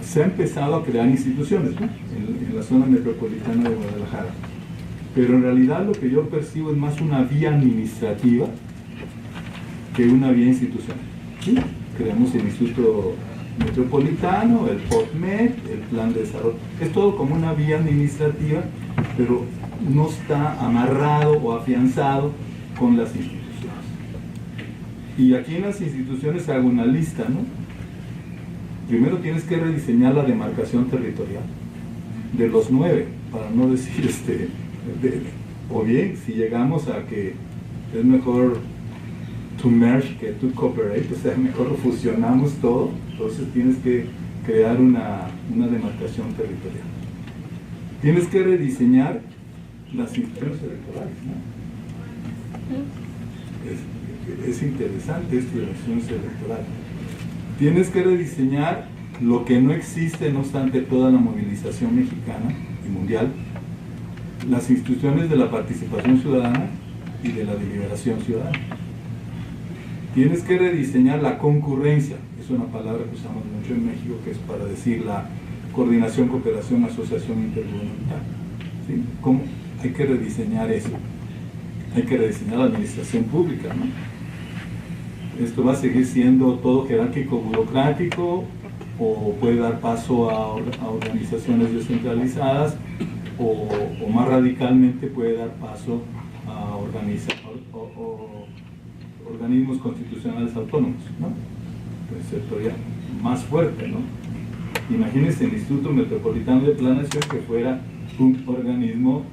Se ha empezado a crear instituciones, ¿no?, en la zona metropolitana de Guadalajara, pero en realidad lo que yo percibo es más una vía administrativa que una vía institucional, ¿sí? Creamos el Instituto Metropolitano, el POPMED, el Plan de Desarrollo. Es todo como una vía administrativa, pero no está amarrado o afianzado con las instituciones. Y aquí en las instituciones hago una lista, ¿no? Primero tienes que rediseñar la demarcación territorial de los 9, para no decir o bien, si llegamos a que es mejor to merge que to cooperate, o sea, mejor fusionamos todo, entonces tienes que crear una demarcación territorial. Tienes que rediseñar las instituciones electorales, ¿no? Es interesante esto de las instituciones electorales. Tienes que rediseñar lo que no existe, no obstante toda la movilización mexicana y mundial, las instituciones de la participación ciudadana y de la deliberación ciudadana. Tienes que rediseñar la concurrencia, es una palabra que usamos mucho en México, que es para decir la coordinación, cooperación, asociación intergubernamental. ¿Sí? ¿Cómo? Hay que rediseñar eso. Hay que rediseñar la administración pública, ¿no? Esto va a seguir siendo todo jerárquico, burocrático, o puede dar paso a organizaciones descentralizadas, o más radicalmente puede dar paso a organismos constitucionales autónomos, ¿no? Puede ser todavía más fuerte, ¿no? Imagínense el Instituto Metropolitano de Planeación que fuera un organismo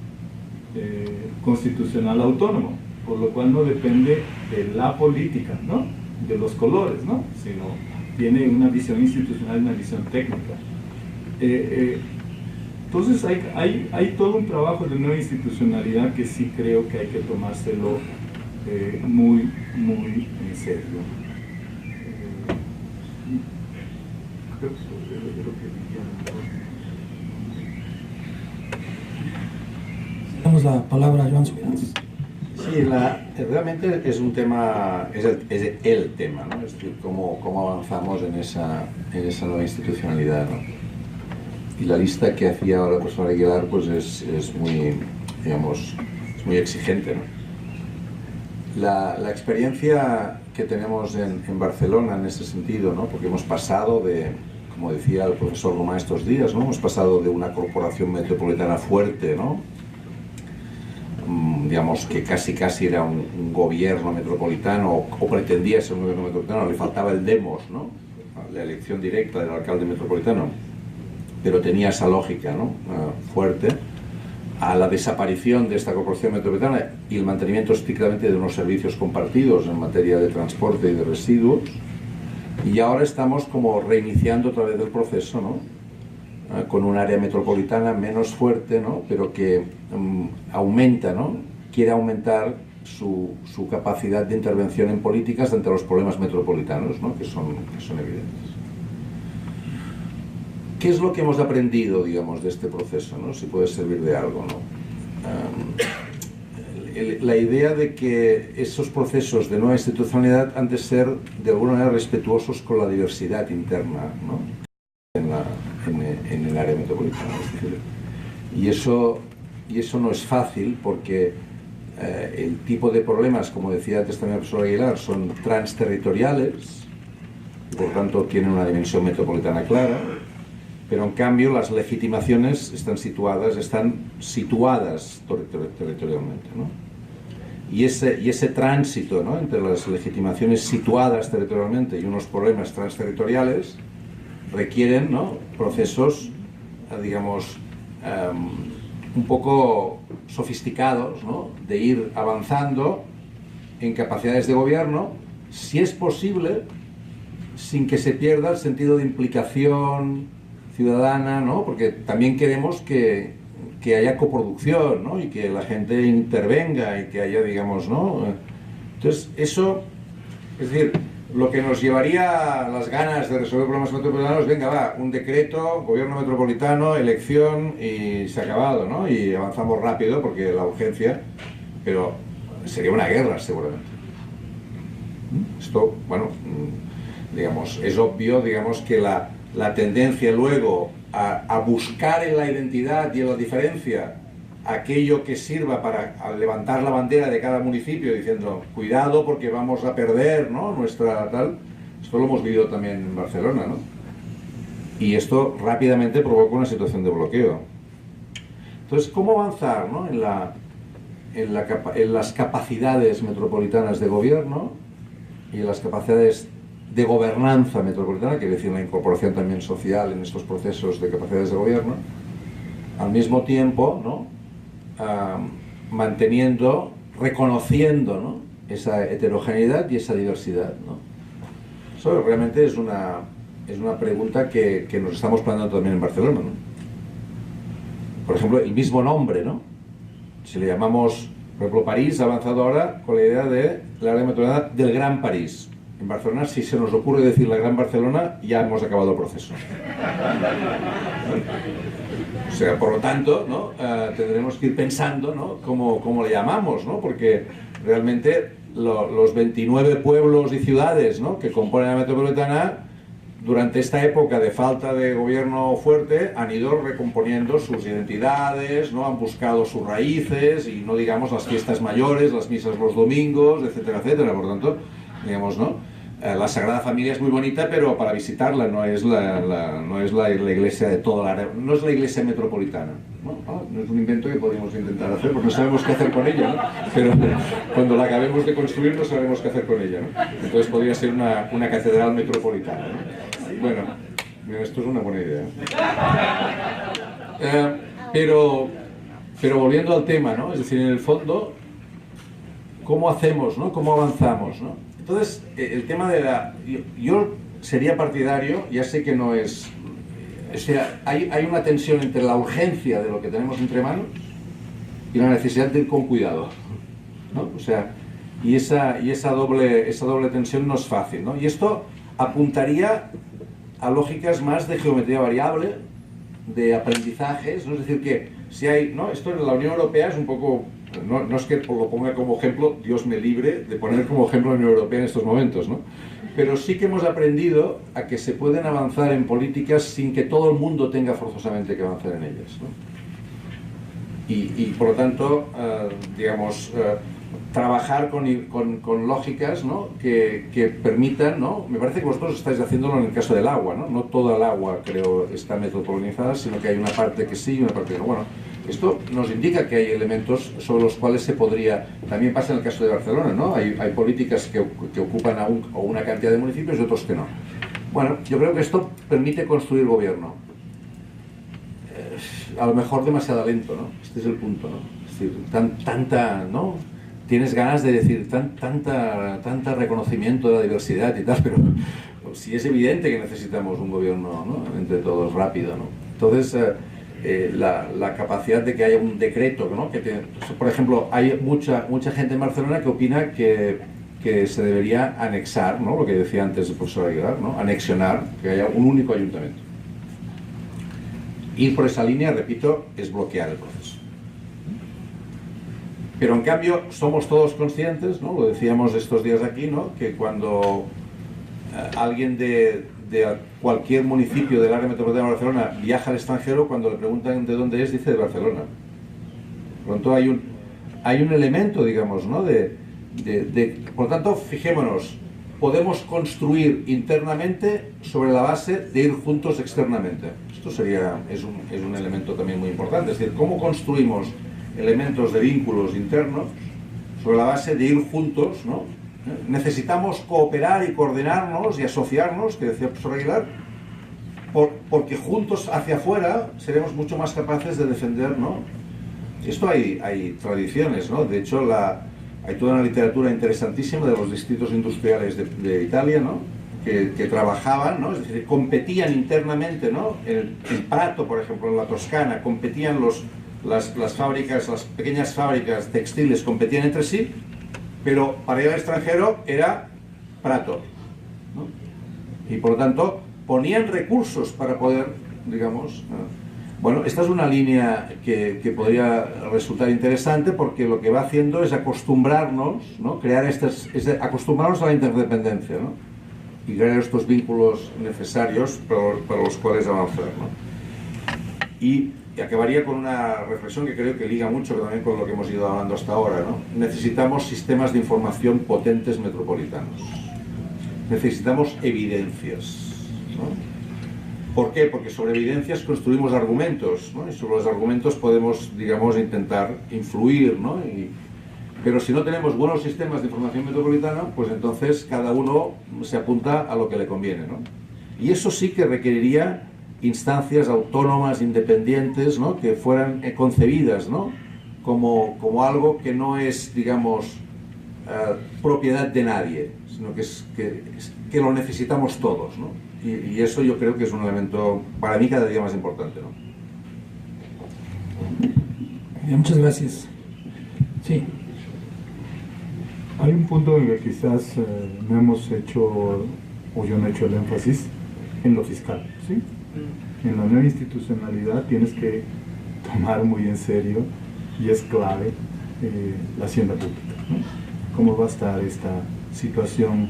constitucional autónomo, por lo cual no depende de la política, ¿no? De los colores, ¿no? Sino tiene una visión institucional y una visión técnica. Entonces hay todo un trabajo de nueva institucionalidad que sí creo que hay que tomárselo muy en serio. Creo que Damos la palabra a Joan Subirats. Sí, realmente es un tema, es el tema, ¿no? Es decir, cómo avanzamos en esa nueva institucionalidad, ¿no? Y la lista que hacía ahora el profesor Aguilar pues es muy, digamos, es muy exigente, ¿no? La experiencia que tenemos en Barcelona en ese sentido, ¿no? Porque hemos pasado de, como decía el profesor Román estos días, ¿no? Hemos pasado de una corporación metropolitana fuerte, ¿no? Digamos que casi era un gobierno metropolitano o pretendía ser un gobierno metropolitano, le faltaba el demos, ¿no? La elección directa del alcalde metropolitano, pero tenía esa lógica, ¿no? Fuerte, a la desaparición de esta corporación metropolitana y el mantenimiento estrictamente de unos servicios compartidos en materia de transporte y de residuos, y ahora estamos como reiniciando otra vez el proceso, ¿no? Con un área metropolitana menos fuerte, ¿no? Pero que aumenta, ¿no? Quiere aumentar su capacidad de intervención en políticas ante los problemas metropolitanos, ¿no? que son evidentes. ¿Qué es lo que hemos aprendido, digamos, de este proceso, ¿no? Si puede servir de algo, ¿no? La idea de que esos procesos de nueva institucionalidad han de ser de alguna manera respetuosos con la diversidad interna, ¿no? en el área metropolitana. Y eso no es fácil porque el tipo de problemas, como decía antes también el profesor Aguilar, son transterritoriales, y por tanto tienen una dimensión metropolitana clara, pero en cambio las legitimaciones están situadas territorialmente, ¿no? Y ese tránsito, ¿no? Entre las legitimaciones situadas territorialmente y unos problemas transterritoriales requieren, ¿no? Procesos, digamos, un poco sofisticados, ¿no? De ir avanzando en capacidades de gobierno, si es posible, sin que se pierda el sentido de implicación ciudadana, ¿no? Porque también queremos que haya coproducción, ¿no? Y que la gente intervenga y que haya, digamos, ¿no? Entonces, eso, es decir, lo que nos llevaría las ganas de resolver problemas metropolitanos, venga, va, un decreto, gobierno metropolitano, elección y se ha acabado, ¿no? Y avanzamos rápido porque la urgencia, pero sería una guerra seguramente. Esto, bueno, digamos, es obvio, digamos, que la tendencia luego a buscar en la identidad y en la diferencia aquello que sirva para levantar la bandera de cada municipio diciendo cuidado porque vamos a perder, ¿no? Nuestra tal, esto lo hemos vivido también en Barcelona, ¿no? Y esto rápidamente provoca una situación de bloqueo. Entonces, ¿cómo avanzar, ¿no? en las capacidades metropolitanas de gobierno y en las capacidades de gobernanza metropolitana, quiere decir la incorporación también social en estos procesos de capacidades de gobierno, al mismo tiempo, ¿no? Manteniendo, reconociendo, ¿no? Esa heterogeneidad y esa diversidad, ¿no? Eso realmente es una pregunta que nos estamos planteando también en Barcelona, ¿no? Por ejemplo, el mismo nombre, ¿no? Si le llamamos, por ejemplo, París ha avanzado ahora con la idea de la área metropolitana del Gran París. En Barcelona, si se nos ocurre decir la Gran Barcelona, ya hemos acabado el proceso. O sea, por lo tanto, ¿no? Tendremos que ir pensando, ¿no? cómo le llamamos, ¿no? Porque realmente los 29 pueblos y ciudades, ¿no?, que componen la metropolitana, durante esta época de falta de gobierno fuerte, han ido recomponiendo sus identidades, ¿no?, han buscado sus raíces, y no digamos las fiestas mayores, las misas los domingos, etcétera, etcétera. Por tanto, digamos, ¿no?, la Sagrada Familia es muy bonita, pero para visitarla no es la iglesia de toda la área, no es la iglesia metropolitana, ¿no? No es un invento que podríamos intentar hacer, porque no sabemos qué hacer con ella, ¿no? Pero cuando la acabemos de construir no sabemos qué hacer con ella, ¿no? Entonces podría ser una catedral metropolitana, ¿no? Bueno, esto es una buena idea. Pero volviendo al tema, ¿no?, es decir, en el fondo, ¿cómo hacemos, ¿no?, cómo avanzamos, ¿no? Entonces, el tema de yo sería partidario, ya sé que no es... O sea, hay una tensión entre la urgencia de lo que tenemos entre manos y la necesidad de ir con cuidado, ¿no? O sea, y esa doble tensión no es fácil, ¿no? Y esto apuntaría a lógicas más de geometría variable, de aprendizajes, ¿no? Es decir, que si hay... ¿no? Esto en la Unión Europea es un poco... No es que lo ponga como ejemplo, Dios me libre de poner como ejemplo la Unión Europea en estos momentos, ¿no? Pero sí que hemos aprendido a que se pueden avanzar en políticas sin que todo el mundo tenga forzosamente que avanzar en ellas, ¿no? Y por lo tanto, digamos, trabajar con lógicas, ¿no?, que permitan, ¿no? Me parece que vosotros estáis haciéndolo en el caso del agua, ¿no? No toda el agua, creo, está metropolizada, sino que hay una parte que sí y una parte que no. Bueno, esto nos indica que hay elementos sobre los cuales se podría... También pasa en el caso de Barcelona, ¿no? Hay políticas que ocupan a una cantidad de municipios y otros que no. Bueno, yo creo que esto permite construir gobierno. A lo mejor demasiado lento, ¿no? Este es el punto, ¿no? Es decir, ¿no? Tienes ganas de decir tanta reconocimiento de la diversidad y tal, pero sí es evidente que necesitamos un gobierno, ¿no?, entre todos rápido, ¿no? Entonces, la capacidad de que haya un decreto, ¿no?, por ejemplo, hay mucha gente en Barcelona que opina que se debería anexar, ¿no?, lo que decía antes el profesor Aguilar, ¿no?, anexionar, que haya un único ayuntamiento. Ir por esa línea, repito, es bloquear el proceso. Pero en cambio somos todos conscientes, ¿no?, lo decíamos estos días aquí, ¿no?, que cuando alguien de cualquier municipio del área metropolitana de Barcelona viaja al extranjero, cuando le preguntan de dónde es, dice de Barcelona. Por lo tanto, hay un elemento, digamos, ¿no?, por lo tanto, fijémonos, podemos construir internamente sobre la base de ir juntos externamente. Esto es un elemento también muy importante, es decir, cómo construimos elementos de vínculos internos sobre la base de ir juntos, ¿no? Necesitamos cooperar y coordinarnos y asociarnos, que decía el profesor Aguilar, porque juntos hacia afuera seremos mucho más capaces de defender, ¿no? Esto hay tradiciones, ¿no? De hecho, hay toda una literatura interesantísima de los distritos industriales de Italia, ¿no?, que trabajaban, ¿no?, es decir, competían internamente, ¿no? En Prato, por ejemplo, en la Toscana, competían las fábricas, las pequeñas fábricas textiles competían entre sí, pero para ir al extranjero era Prato, ¿no? Y por lo tanto ponían recursos para poder, digamos... Bueno, esta es una línea que podría resultar interesante, porque lo que va haciendo es acostumbrarnos, ¿no?, acostumbrarnos a la interdependencia, ¿no?, y crear estos vínculos necesarios para los cuales avanzar, ¿no? Y acabaría con una reflexión que creo que liga mucho también con lo que hemos ido hablando hasta ahora, ¿no? Necesitamos sistemas de información potentes metropolitanos. Necesitamos evidencias, ¿no? ¿Por qué? Porque sobre evidencias construimos argumentos, ¿no? Y sobre los argumentos podemos, digamos, intentar influir, ¿no? Pero si no tenemos buenos sistemas de información metropolitana, pues entonces cada uno se apunta a lo que le conviene, ¿no? Y eso sí que requeriría instancias autónomas, independientes, ¿no?, que fueran concebidas, ¿no?, como algo que no es, digamos, propiedad de nadie, sino que lo necesitamos todos, ¿no? Y eso yo creo que es un elemento, para mí, cada día más importante, ¿no? Bien, muchas gracias. Sí. Hay un punto en el que quizás no hemos hecho, o yo no he hecho el énfasis, en lo fiscal, ¿sí? En la nueva institucionalidad tienes que tomar muy en serio, y es clave, la hacienda pública, ¿no? cómo va a estar esta situación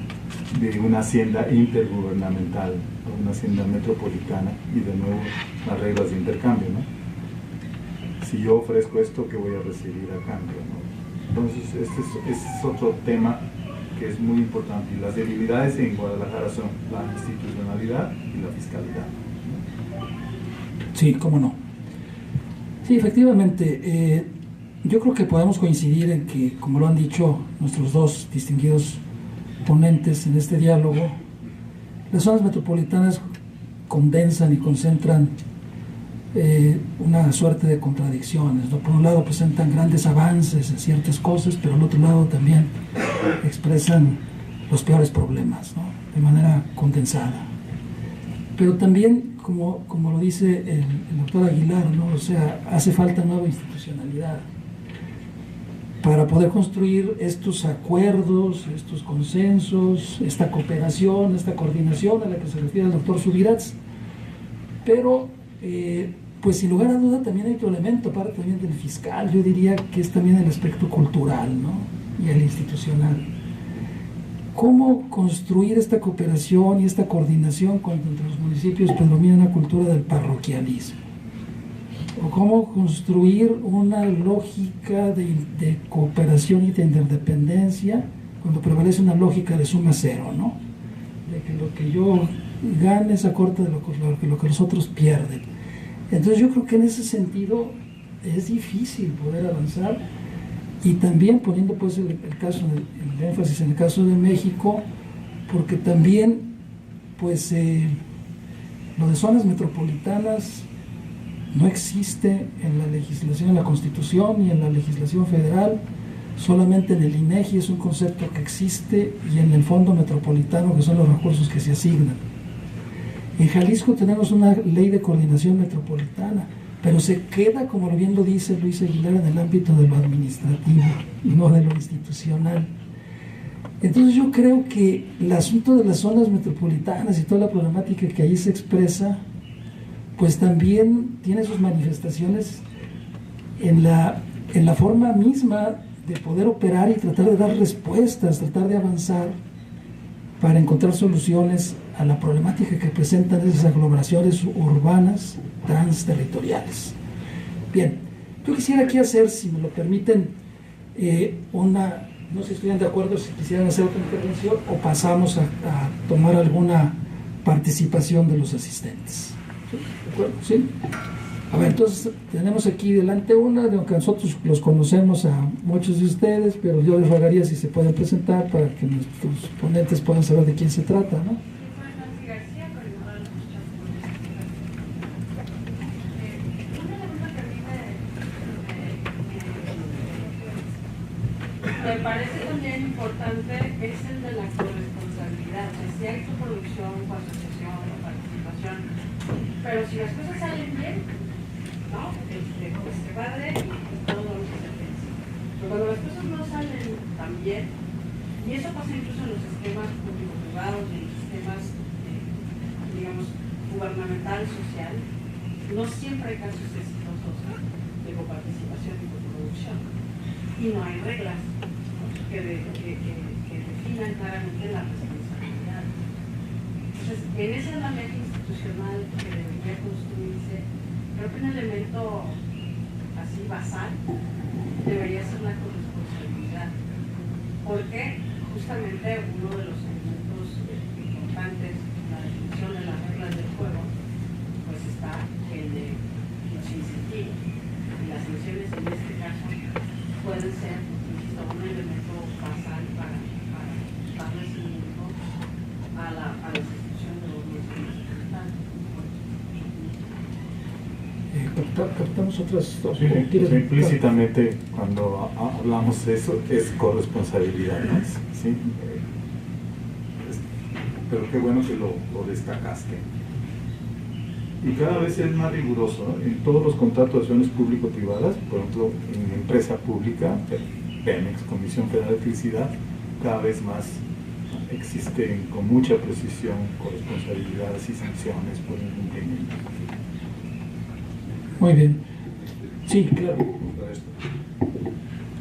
de una hacienda intergubernamental, una hacienda metropolitana, y de nuevo las reglas de intercambio, ¿no? Si yo ofrezco esto, ¿qué voy a recibir a cambio, ¿no? Entonces, este es otro tema que es muy importante, y las debilidades en Guadalajara son la institucionalidad y la fiscalidad. Sí, cómo no. Sí, efectivamente, yo creo que podemos coincidir en que, como lo han dicho nuestros dos distinguidos ponentes en este diálogo, las zonas metropolitanas condensan y concentran una suerte de contradicciones, ¿no? Por un lado presentan grandes avances en ciertas cosas, pero al otro lado también expresan los peores problemas, ¿no? De manera condensada. Pero también, como lo dice el doctor Aguilar, ¿no? O sea, hace falta nueva institucionalidad para poder construir estos acuerdos, estos consensos, esta cooperación, esta coordinación a la que se refiere el doctor Subirats. Pero, pues sin lugar a duda también hay otro elemento, aparte también del fiscal, yo diría que es también el aspecto cultural, ¿no? Y el institucional. ¿Cómo construir esta cooperación y esta coordinación cuando entre los municipios predomina una cultura del parroquialismo? ¿O cómo construir una lógica de cooperación y de interdependencia cuando prevalece una lógica de suma cero, ¿no? De que lo que yo gane es a corte de lo que los otros pierden. Entonces yo creo que en ese sentido es difícil poder avanzar, y también poniendo pues el énfasis en el caso de México, porque también pues lo de zonas metropolitanas no existe en la legislación, en la Constitución y en la legislación federal, solamente en el INEGI es un concepto que existe, y en el Fondo Metropolitano, que son los recursos que se asignan. En Jalisco tenemos una ley de coordinación metropolitana, pero se queda, como bien lo dice Luis Aguilar, en el ámbito de lo administrativo y no de lo institucional. Entonces yo creo que el asunto de las zonas metropolitanas y toda la problemática que ahí se expresa, pues también tiene sus manifestaciones en la forma misma de poder operar y tratar de dar respuestas, tratar de avanzar para encontrar soluciones a la problemática que presentan esas aglomeraciones urbanas transterritoriales. Bien, yo quisiera aquí hacer, si me lo permiten, no sé si estuvieran de acuerdo, si quisieran hacer otra intervención, o pasamos a tomar alguna participación de los asistentes. ¿Sí? ¿De acuerdo? ¿Sí? A ver, entonces tenemos aquí delante una, de aunque nosotros los conocemos a muchos de ustedes, pero yo les rogaría si se pueden presentar para que nuestros ponentes puedan saber de quién se trata, ¿no? Me parece también importante es el de la corresponsabilidad, o sea, si hay su producción, o asociación, o participación, pero si las cosas salen bien, ¿no? Pues se padre y todo lo que se piensa. Pero cuando las cosas no salen tan bien, y eso pasa incluso en los sistemas público-privados y en los sistemas, digamos, gubernamental, social, no siempre hay casos exitosos de coparticipación y coproducción. Y no hay reglas que definan claramente la responsabilidad. Entonces, en ese elemento institucional que debería construirse, creo que un elemento así basal debería ser la corresponsabilidad. Porque justamente uno de los elementos importantes en la definición de las reglas del juego, pues está el de los incentivos. Y las sanciones en este caso pueden ser, insisto, un elemento basal para darle seguimiento a la institución de los medios Captamos otras dos. Sí, implícitamente, cuando hablamos de eso, es corresponsabilidad, ¿no? Sí. Pero qué bueno que lo destacaste. Y cada vez es más riguroso, ¿no? En todos los contratos de acciones público-privadas, por ejemplo, en empresa pública, Pemex, Comisión Federal de Electricidad, cada vez más existen con mucha precisión corresponsabilidades y sanciones por incumplimiento. Muy bien. Sí, claro.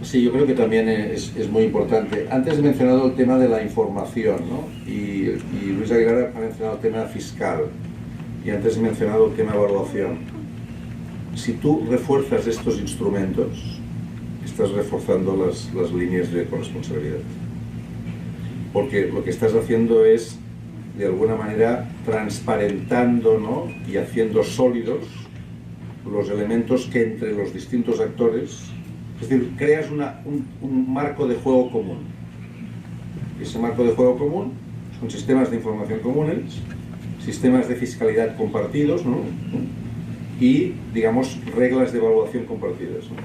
Sí, yo creo que también es muy importante. Antes he mencionado el tema de la información, ¿no? Y Luis Aguilar ha mencionado el tema fiscal, y antes he mencionado el tema de evaluación. Si tú refuerzas estos instrumentos, estás reforzando las líneas de corresponsabilidad. Porque lo que estás haciendo es, de alguna manera, transparentando, ¿no? Y haciendo sólidos los elementos que entre los distintos actores, es decir, creas un marco de juego común. Y ese marco de juego común son sistemas de información comunes, sistemas de fiscalidad compartidos, ¿no? Y, digamos, reglas de evaluación compartidas, ¿no?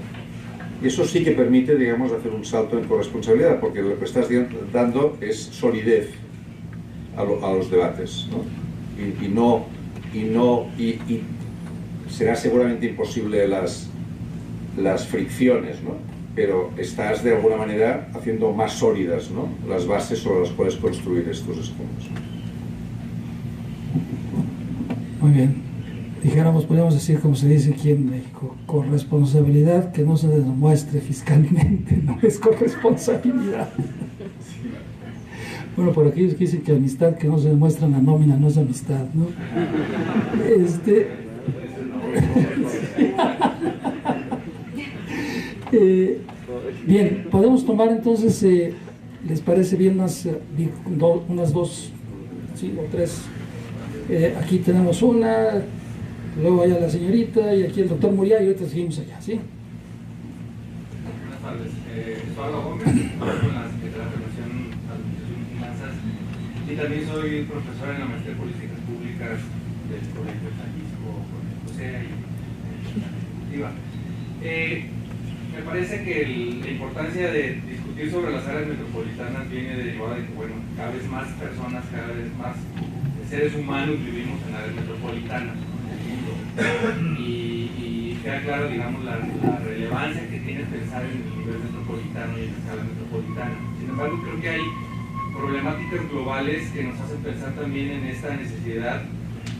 Y eso sí que permite, digamos, hacer un salto en corresponsabilidad, porque lo que estás dando es solidez a los debates, ¿no? Y será seguramente imposible las fricciones, ¿no? Pero estás de alguna manera haciendo más sólidas, ¿no? Las bases sobre las cuales construir estos esquemas. Muy bien. Dijéramos, podríamos decir, como se dice aquí en México, corresponsabilidad que no se demuestre fiscalmente, no es corresponsabilidad. Bueno, por aquí dicen que amistad que no se demuestra en la nómina no es amistad, ¿no? Bien, podemos tomar entonces, ¿les parece bien unas dos, sí, o tres? Aquí tenemos una, luego allá la señorita, y aquí el doctor Muriá, y ahorita seguimos allá, ¿sí? Buenas tardes. Eduardo Gómez, trabajo en la Secretaría de Relación, Administración y Finanzas, y también soy profesor en la Maestría en Políticas Públicas del Colegio de Jalisco, con el José y la Ejecutiva. Me parece que la importancia de discutir sobre las áreas metropolitanas viene derivada de que, bueno, cada vez más personas, cada vez más seres humanos vivimos en áreas metropolitanas, ¿no? En el mundo. Y queda claro, digamos, la relevancia que tiene pensar en el nivel metropolitano y en la escala metropolitana. Sin embargo, creo que hay problemáticas globales que nos hacen pensar también en esta necesidad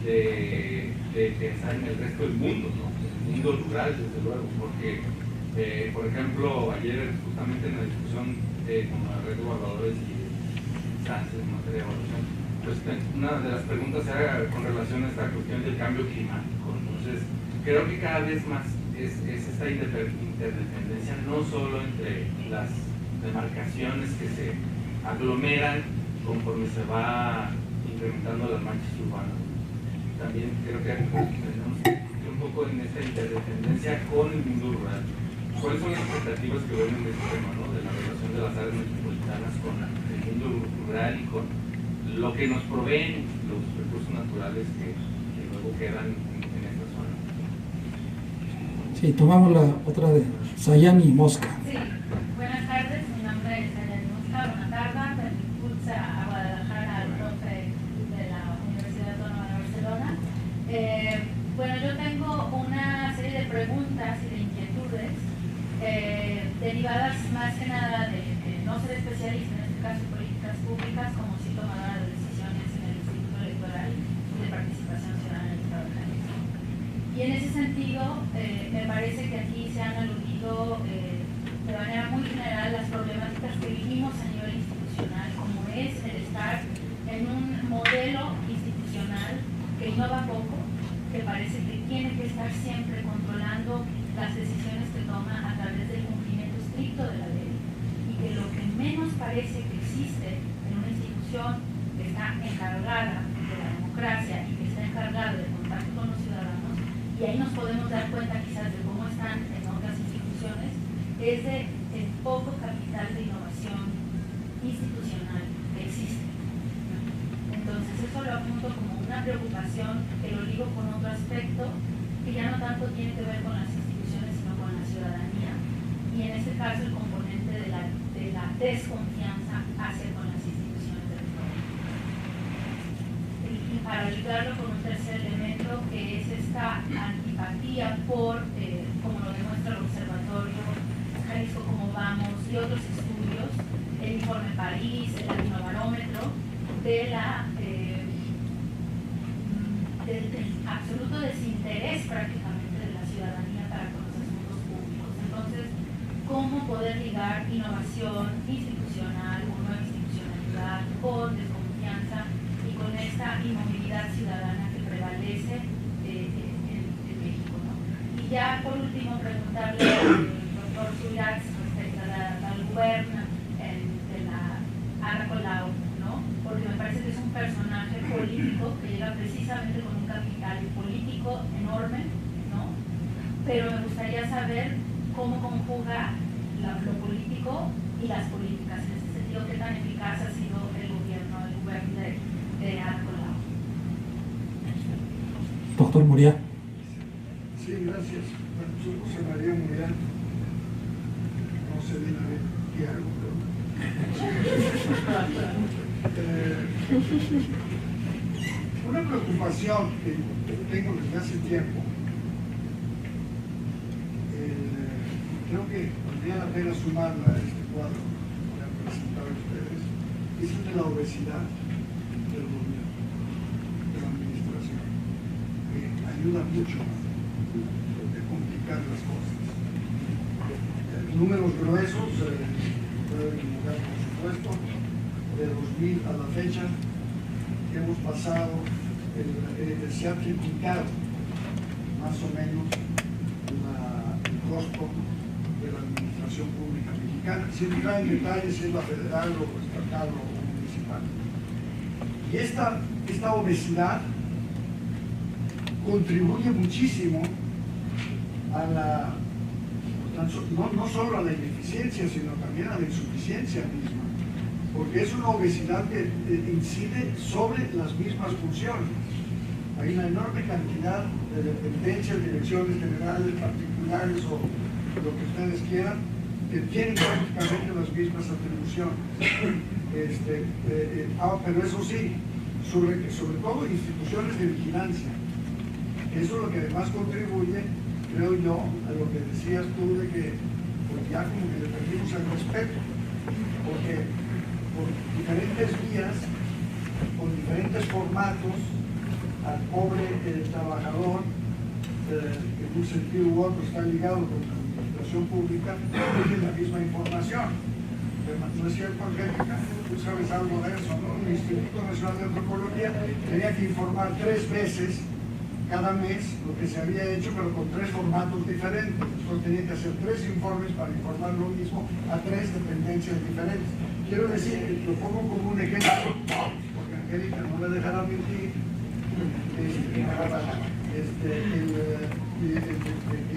de pensar en el resto del mundo, ¿no? En el mundo rural, desde luego, porque por ejemplo, ayer justamente en la discusión con la red de evaluadores y instancias en materia de evaluación, pues una de las preguntas era con relación a esta cuestión del cambio climático. Entonces, creo que cada vez más es esta interdependencia, no solo entre las demarcaciones que se aglomeran conforme se va incrementando las manchas urbanas. También creo que tenemos que ir un poco en esta interdependencia con el mundo rural. ¿Cuáles son las expectativas que ven en este tema, ¿no? De la relación de las áreas metropolitanas con el mundo rural y con lo que nos proveen los recursos naturales que luego quedan en esta zona? Sí, tomamos la otra de Sayani Mosca. Sí, buenas tardes, mi nombre es Sayani Mosca, buenas tardes, me impulsa a Guadalajara, al profe de la Universidad Autónoma de Barcelona. Bueno, yo tengo una serie de preguntas y de inquietudes derivadas más que nada de no ser especialista, en este caso políticas públicas, como sí tomadora de decisiones en el Instituto Electoral y de Participación Ciudadana del Estado de Jalisco. Y en ese sentido, me parece que aquí se han aludido de manera muy general las problemáticas que vivimos a nivel institucional, como es el estar en un modelo institucional que innova poco, que parece que tiene que estar siempre controlando las decisiones que toma a través del cumplimiento estricto de la ley, y que lo que menos parece que existe en una institución que está encargada de la democracia y que está encargada del contacto con los ciudadanos, y ahí nos podemos dar cuenta quizás de cómo están en otras instituciones, es de el poco capital de innovación institucional que existe. Entonces eso lo apunto como una preocupación, que lo ligo con otro aspecto que ya no tanto tiene que ver con las instituciones sino con la ciudadanía, y en este caso el componente de la desconfianza hacia con las instituciones del Estado. Y para ligarlo con un tercer elemento, que es esta antipatía por, como lo demuestra el Observatorio Jalisco Cómo Vamos y otros estudios, el Informe París, el Latinobarómetro, del absoluto desinterés prácticamente de la ciudadanía para con los asuntos públicos. Entonces, cómo poder ligar innovación institucional o nueva institucionalidad con desconfianza y con esta inmovilidad ciudadana que prevalece en México, ¿no? Y ya por último preguntarle al doctor Subirats respecto al gobierno de la Ada Colau, ¿no? Porque me parece que es un personaje político que llega precisamente con un capital político enorme, ¿no? Pero me gustaría saber cómo conjuga lo político y las políticas. En ese sentido, ¿qué tan eficaz ha sido el gobierno de Ada Colau? Doctor Muriá. Sí, gracias. Bueno, soy José María Muriá. No sé bien a ver qué hago, pero... una preocupación que tengo desde hace tiempo, creo que valdría la pena sumarla a este cuadro que han presentado ustedes, es el de la obesidad del gobierno, de la administración, que ayuda mucho a complicar las cosas. Números gruesos, pueden divulgar por supuesto, de 2000 a la fecha, hemos pasado, se ha triplicado más o menos el costo de la administración pública mexicana, sin entrar en detalles si es la federal o estatal o municipal. Y esta obesidad contribuye muchísimo a la, no solo a la ineficiencia, sino también a la insuficiencia misma, porque es una obesidad que incide sobre las mismas funciones. Hay una enorme cantidad de dependencias, direcciones generales, particulares o lo que ustedes quieran, que tienen prácticamente las mismas atribuciones. Pero eso sí, sobre todo instituciones de vigilancia. Eso es lo que además contribuye, creo yo, a lo que decías tú de que pues ya como que le perdimos el respeto, porque por diferentes vías, con diferentes formatos, al pobre trabajador, que en un sentido u otro está ligado con la administración pública, tiene la misma información. ¿No es cierto, Angélica? Tú sabes algo de eso, ¿no? El Instituto Nacional de Antropología tenía que informar 3 veces cada mes lo que se había hecho, pero con 3 formatos diferentes. Entonces tenía que hacer 3 informes para informar lo mismo a 3 dependencias diferentes. Quiero decir, lo pongo como un ejemplo, porque Angélica no me dejará mentir,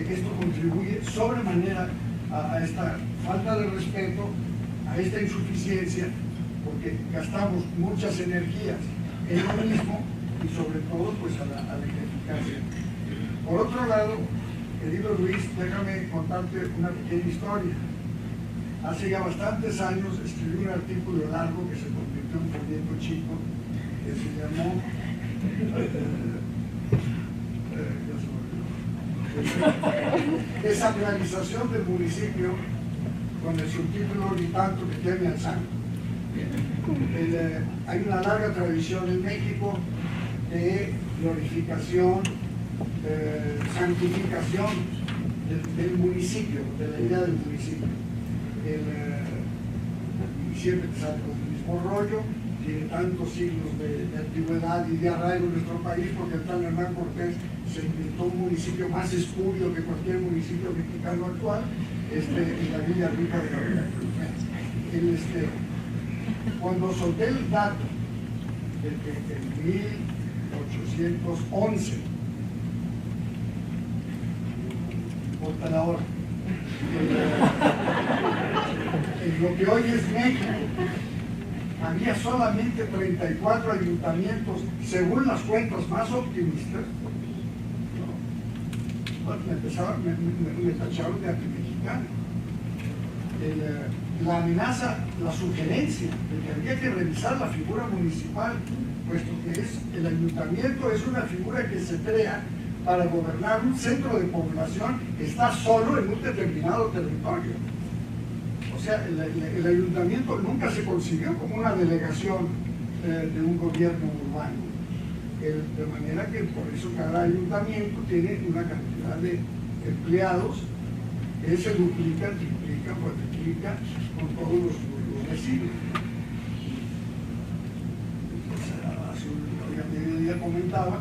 que esto contribuye sobremanera a esta falta de respeto, a esta insuficiencia, porque gastamos muchas energías en lo mismo y sobre todo pues a la ineficacia. Por otro lado, querido Luis, déjame contarte una pequeña historia. Hace ya bastantes años escribí un artículo largo que se convirtió en un folleto chico que se llamó Desacralización del municipio, con el subtítulo Ni tanto que teme al santo. Hay una larga tradición en México de glorificación, santificación del municipio, de la idea del municipio. Y siempre te sale con el mismo rollo, tiene tantos siglos de antigüedad y de arraigo en nuestro país, porque el tal Hernán Cortés se inventó un municipio más espurio que cualquier municipio mexicano actual, en la Villa Rica de la Vida. Cuando solté el dato de que en 1811, importa la hora, en lo que hoy es México, había solamente 34 ayuntamientos, según las cuentas más optimistas, me tacharon de antimexicano. La amenaza, la sugerencia de que había que revisar la figura municipal, puesto que el ayuntamiento es una figura que se crea para gobernar un centro de población que está solo en un determinado territorio. O sea, el ayuntamiento nunca se concibió como una delegación de un gobierno urbano. De manera que por eso cada ayuntamiento tiene una cantidad de empleados que se duplica, triplica, cuadruplica con todos los vecinos. Hace un mediodía comentaba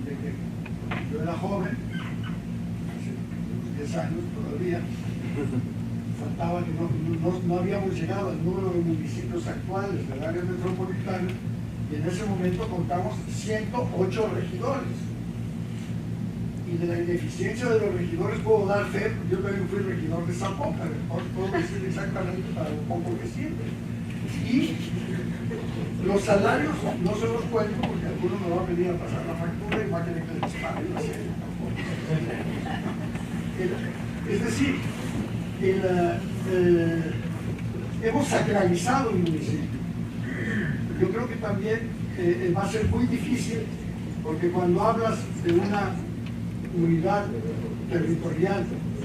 de que yo era joven, hace unos 10 años todavía, faltaba que no habíamos llegado al número de municipios actuales del área metropolitana, y en ese momento contamos 108 regidores. Y de la ineficiencia de los regidores puedo dar fe, yo también fui regidor de Zapopan, puedo decir exactamente para lo poco que siempre. Y los salarios no se los cuento porque alguno me va a venir a pasar la factura y va a querer que les pague la serie. Es decir, hemos sacralizado el municipio. Yo creo que también va a ser muy difícil, porque cuando hablas de una unidad territorial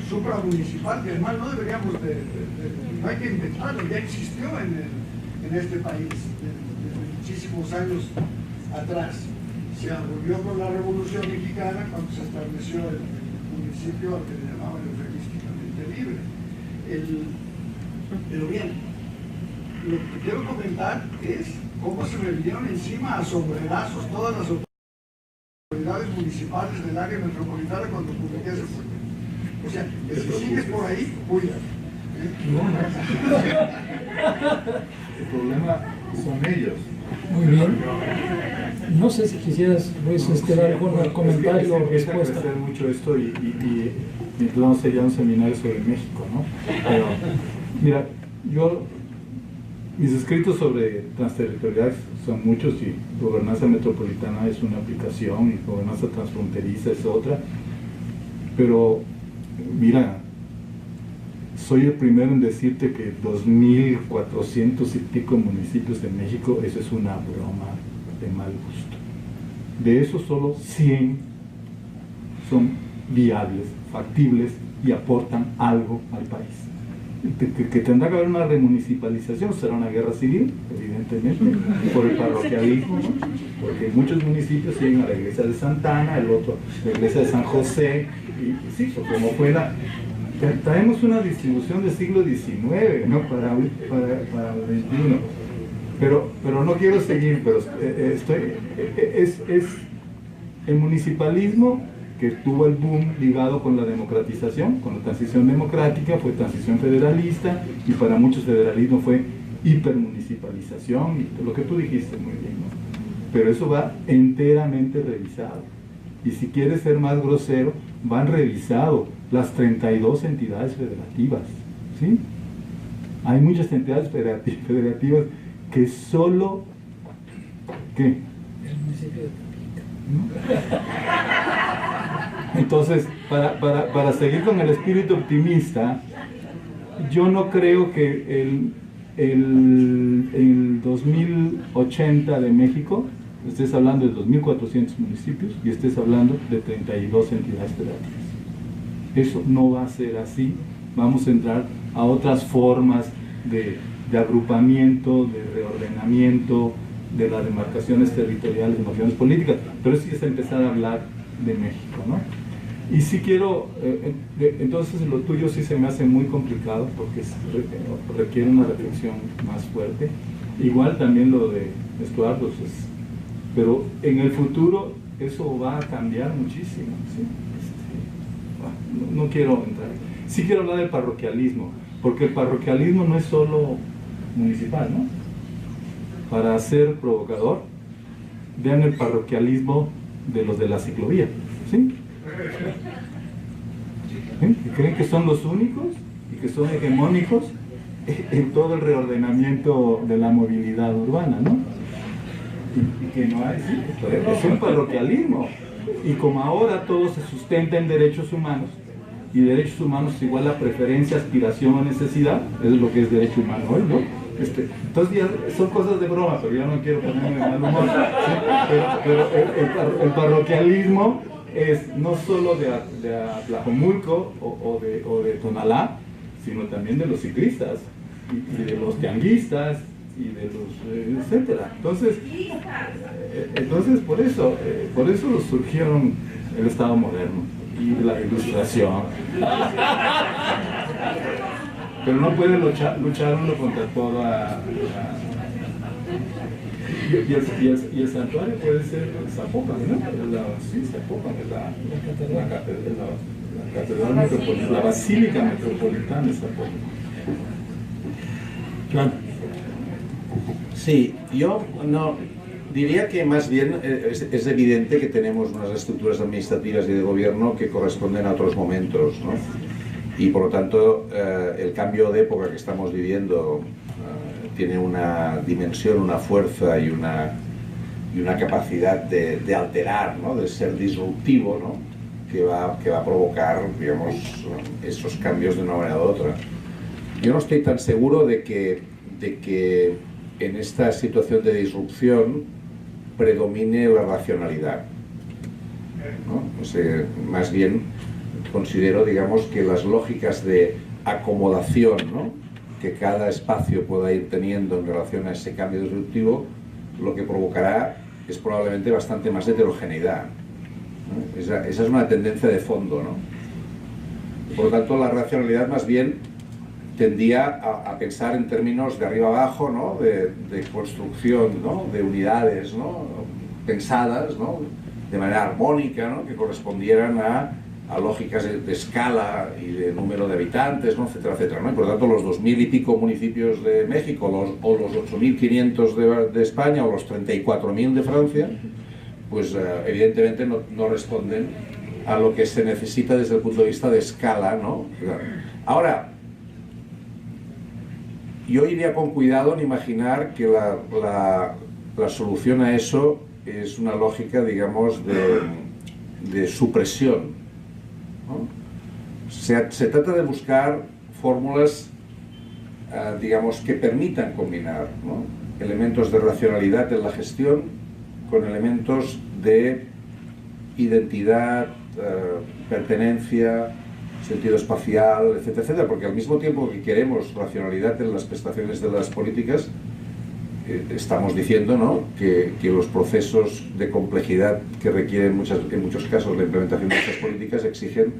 supramunicipal, que además no deberíamos no hay que inventarlo, ya existió en este país desde muchísimos años atrás. Se abolió con la Revolución Mexicana cuando se estableció el municipio al que le llamaban eufemísticamente libre. Pero bien, lo que quiero comentar es cómo se me vinieron encima a sombrerazos todas las autoridades municipales del área metropolitana cuando publiqué ese folleto. O sea, que si sigues por ahí, cuida. El problema son ellos. Muy bien. No sé si quisieras, Luis, dar algún comentario o Empieza a respuesta. crecer mucho esto y vamos a hacer ya un seminario sobre México, ¿no? Pero, mira, mis escritos sobre transterritorial son muchos y gobernanza metropolitana es una aplicación y gobernanza transfronteriza es otra. Pero, mira, soy el primero en decirte que 2.400 y pico municipios en México, eso es una broma de mal gusto. De esos solo 100 son viables, factibles y aportan algo al país. Que tendrá que haber una remunicipalización, será una guerra civil, evidentemente, por el parroquialismo, ¿no? Porque muchos municipios siguen a la iglesia de Santa Ana, el otro la iglesia de San José, y sí, como fuera. Traemos una distribución del siglo XIX, ¿no? para el XXI. Pero no quiero seguir, pero es el municipalismo que tuvo el boom ligado con la democratización, con la transición democrática, fue transición federalista, y para muchos federalismo fue hipermunicipalización, y lo que tú dijiste muy bien, ¿no? Pero eso va enteramente revisado. Y si quieres ser más grosero, van revisado las 32 entidades federativas, ¿sí? Hay muchas entidades federativas que solo... ¿Qué? El municipio de Tampico. ¿No? Entonces, para seguir con el espíritu optimista, yo no creo que el 2080 de México estés hablando de 2.400 municipios y estés hablando de 32 entidades federativas. Eso no va a ser así. Vamos a entrar a otras formas de agrupamiento, de reordenamiento, de las demarcaciones territoriales, demarcaciones políticas, pero sí es empezar a hablar de México, ¿no? Y si quiero, entonces lo tuyo sí se me hace muy complicado porque requiere una reflexión más fuerte. Igual también lo de Estuardo, pues, pero en el futuro eso va a cambiar muchísimo, ¿sí? No quiero entrar. Sí quiero hablar del parroquialismo, porque el parroquialismo no es solo municipal, ¿no? Para ser provocador, vean el parroquialismo de los de la ciclovía, ¿sí? ¿Sí? Que creen que son los únicos y que son hegemónicos en todo el reordenamiento de la movilidad urbana, ¿no? Y que no hay, sí, es un parroquialismo. Y como ahora todo se sustenta en derechos humanos, y derechos humanos es igual a preferencia, aspiración o necesidad, eso es lo que es derecho humano hoy, ¿no? Entonces ya son cosas de broma, pero yo no quiero ponerme de mal humor, ¿sí? Pero el parroquialismo es no solo de Tlajomulco o de Tonalá, sino también de los ciclistas y de los tianguistas y de los etcétera. Entonces por eso surgieron el Estado moderno y la ilustración. Pero no puede luchar uno contra toda... Y el santuario puede ser Zapopan, ¿no? Sí, Zapopan, la catedral metropolitana, la basílica metropolitana de Zapopan. Joan. Sí, yo no diría que más bien es evidente que tenemos unas estructuras administrativas y de gobierno que corresponden a otros momentos, ¿no? Y por lo tanto el cambio de época que estamos viviendo tiene una dimensión, una fuerza y una capacidad de alterar, ¿no? De ser disruptivo, ¿no? que va a provocar, digamos, esos cambios de una manera u otra. Yo no estoy tan seguro de que en esta situación de disrupción predomine la racionalidad, ¿no? O sea, más bien considero, digamos, que las lógicas de acomodación, ¿no? que cada espacio pueda ir teniendo en relación a ese cambio disruptivo, lo que provocará es probablemente bastante más heterogeneidad, ¿no? Esa es una tendencia de fondo, ¿no? Por lo tanto, la racionalidad más bien tendía a pensar en términos de arriba abajo, ¿no? de construcción, ¿no? de unidades, ¿no? pensadas, ¿no? de manera armónica, ¿no? que correspondieran a lógicas de escala y de número de habitantes, ¿no? etcétera, etcétera, ¿no? Y por lo tanto, los 2000 y pico municipios de México, o los 8500 de España, o los 34.000 de Francia, pues evidentemente no responden a lo que se necesita desde el punto de vista de escala, ¿no? Ahora, yo iría con cuidado en imaginar que la solución a eso es una lógica, digamos, de supresión, ¿no? Se trata de buscar fórmulas, digamos, que permitan combinar, ¿no? elementos de racionalidad en la gestión con elementos de identidad, pertenencia, sentido espacial, etcétera, etcétera, porque al mismo tiempo que queremos racionalidad en las prestaciones de las políticas, estamos diciendo, ¿no? que los procesos de complejidad que requieren en muchos casos la implementación de estas políticas exigen,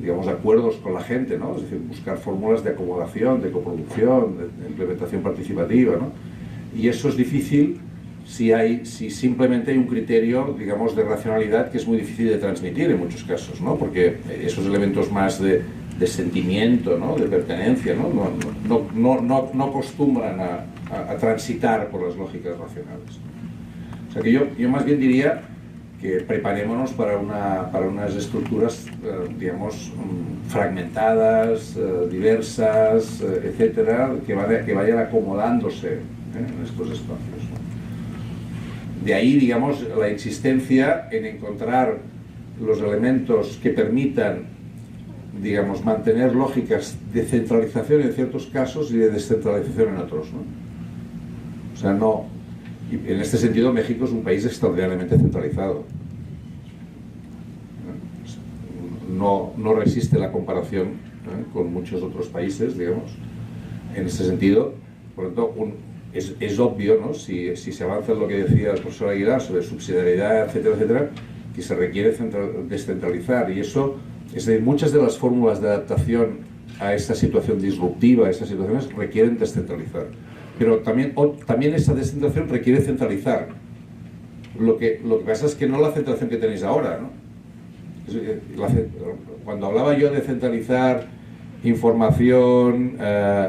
digamos, acuerdos con la gente, ¿no? Es decir, buscar fórmulas de acomodación, de coproducción, de implementación participativa, ¿no? Y eso es difícil si simplemente hay un criterio, digamos, de racionalidad que es muy difícil de transmitir en muchos casos, ¿no? Porque esos elementos más de sentimiento, ¿no? de pertenencia, no acostumbran a transitar por las lógicas racionales. O sea que yo más bien diría que preparémonos para unas estructuras, digamos, fragmentadas, diversas, etcétera, que vayan acomodándose en estos espacios, ¿no? De ahí, digamos, la insistencia en encontrar los elementos que permitan, digamos, mantener lógicas de centralización en ciertos casos y de descentralización en otros, ¿no? O sea, y en este sentido México es un país extraordinariamente centralizado. No resiste la comparación con muchos otros países, digamos, en este sentido. Por lo tanto, es obvio, ¿no? Si se avanza en lo que decía el profesor Aguilar sobre subsidiariedad, etcétera, etcétera, que se requiere descentralizar, y eso, es decir, muchas de las fórmulas de adaptación a esta situación disruptiva, a estas situaciones, requieren descentralizar. Pero también esa descentralización requiere centralizar. Lo que pasa es que no la centralización que tenéis ahora, ¿no? Cuando hablaba yo de centralizar información,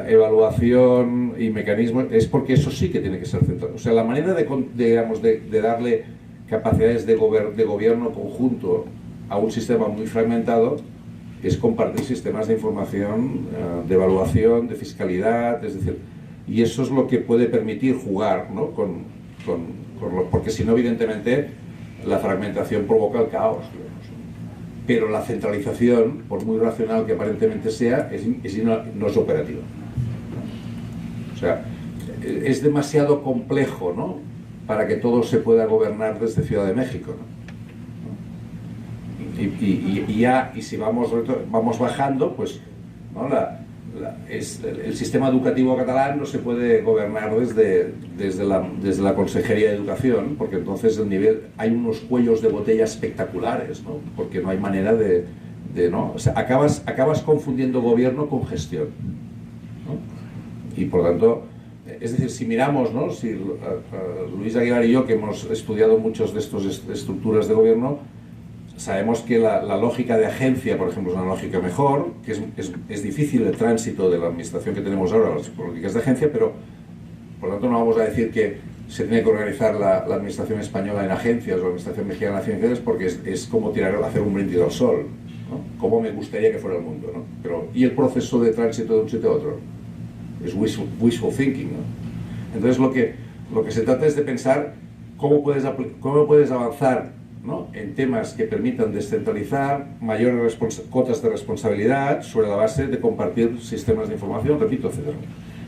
evaluación y mecanismos, es porque eso sí que tiene que ser central. O sea, la manera de darle capacidades de gobierno conjunto a un sistema muy fragmentado es compartir sistemas de información, de evaluación, de fiscalidad, es decir, y eso es lo que puede permitir jugar, ¿no? Porque si no, evidentemente, la fragmentación provoca el caos, digamos. Pero la centralización, por muy racional que aparentemente sea, no es operativa. O sea, es demasiado complejo, ¿no? Para que todo se pueda gobernar desde Ciudad de México, ¿no? Y si vamos bajando, pues, ¿no? El sistema educativo catalán no se puede gobernar desde desde la Consejería de Educación, porque entonces hay unos cuellos de botella espectaculares, ¿no? Porque no hay manera de ¿no? O sea, acabas confundiendo gobierno con gestión, ¿no? Y por lo tanto, es decir, si miramos, ¿no? Si Luis Aguilar y yo, que hemos estudiado muchas de estas estructuras de gobierno, sabemos que la lógica de agencia, por ejemplo, es una lógica mejor, que es difícil el tránsito de la administración que tenemos ahora, las políticas de agencia, pero por lo tanto no vamos a decir que se tiene que organizar la administración española en agencias o la administración mexicana en agencias, porque es como hacer un brindis al sol, ¿no? Como me gustaría que fuera el mundo, ¿no? Pero, ¿y el proceso de tránsito de un sitio a otro? Es wishful thinking, ¿no? Entonces lo que se trata es de pensar cómo puedes avanzar, ¿no? En temas que permitan descentralizar, mayores cotas de responsabilidad sobre la base de compartir sistemas de información, repito, etc.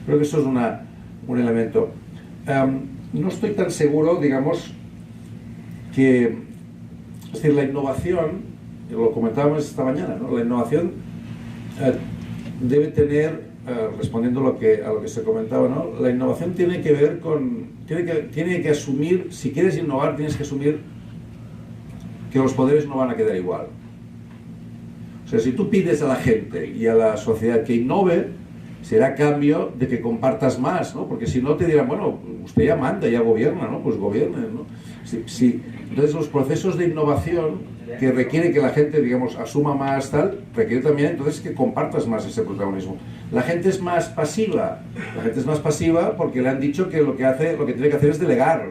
Creo que eso es un elemento. No estoy tan seguro, digamos, es decir, la innovación, lo comentábamos esta mañana, ¿no? La innovación debe tener, respondiendo a lo que se comentaba, ¿no? La innovación tiene que ver tiene que asumir, si quieres innovar, tienes que asumir que los poderes no van a quedar igual. O sea, si tú pides a la gente y a la sociedad que innove, será a cambio de que compartas más, ¿no? Porque si no te dirán, bueno, usted ya manda, ya gobierna, ¿no? Pues gobierne, ¿no? Entonces los procesos de innovación que requiere que la gente, digamos, asuma más tal, requiere también entonces que compartas más ese protagonismo. La gente es más pasiva porque le han dicho que lo que tiene que hacer es delegar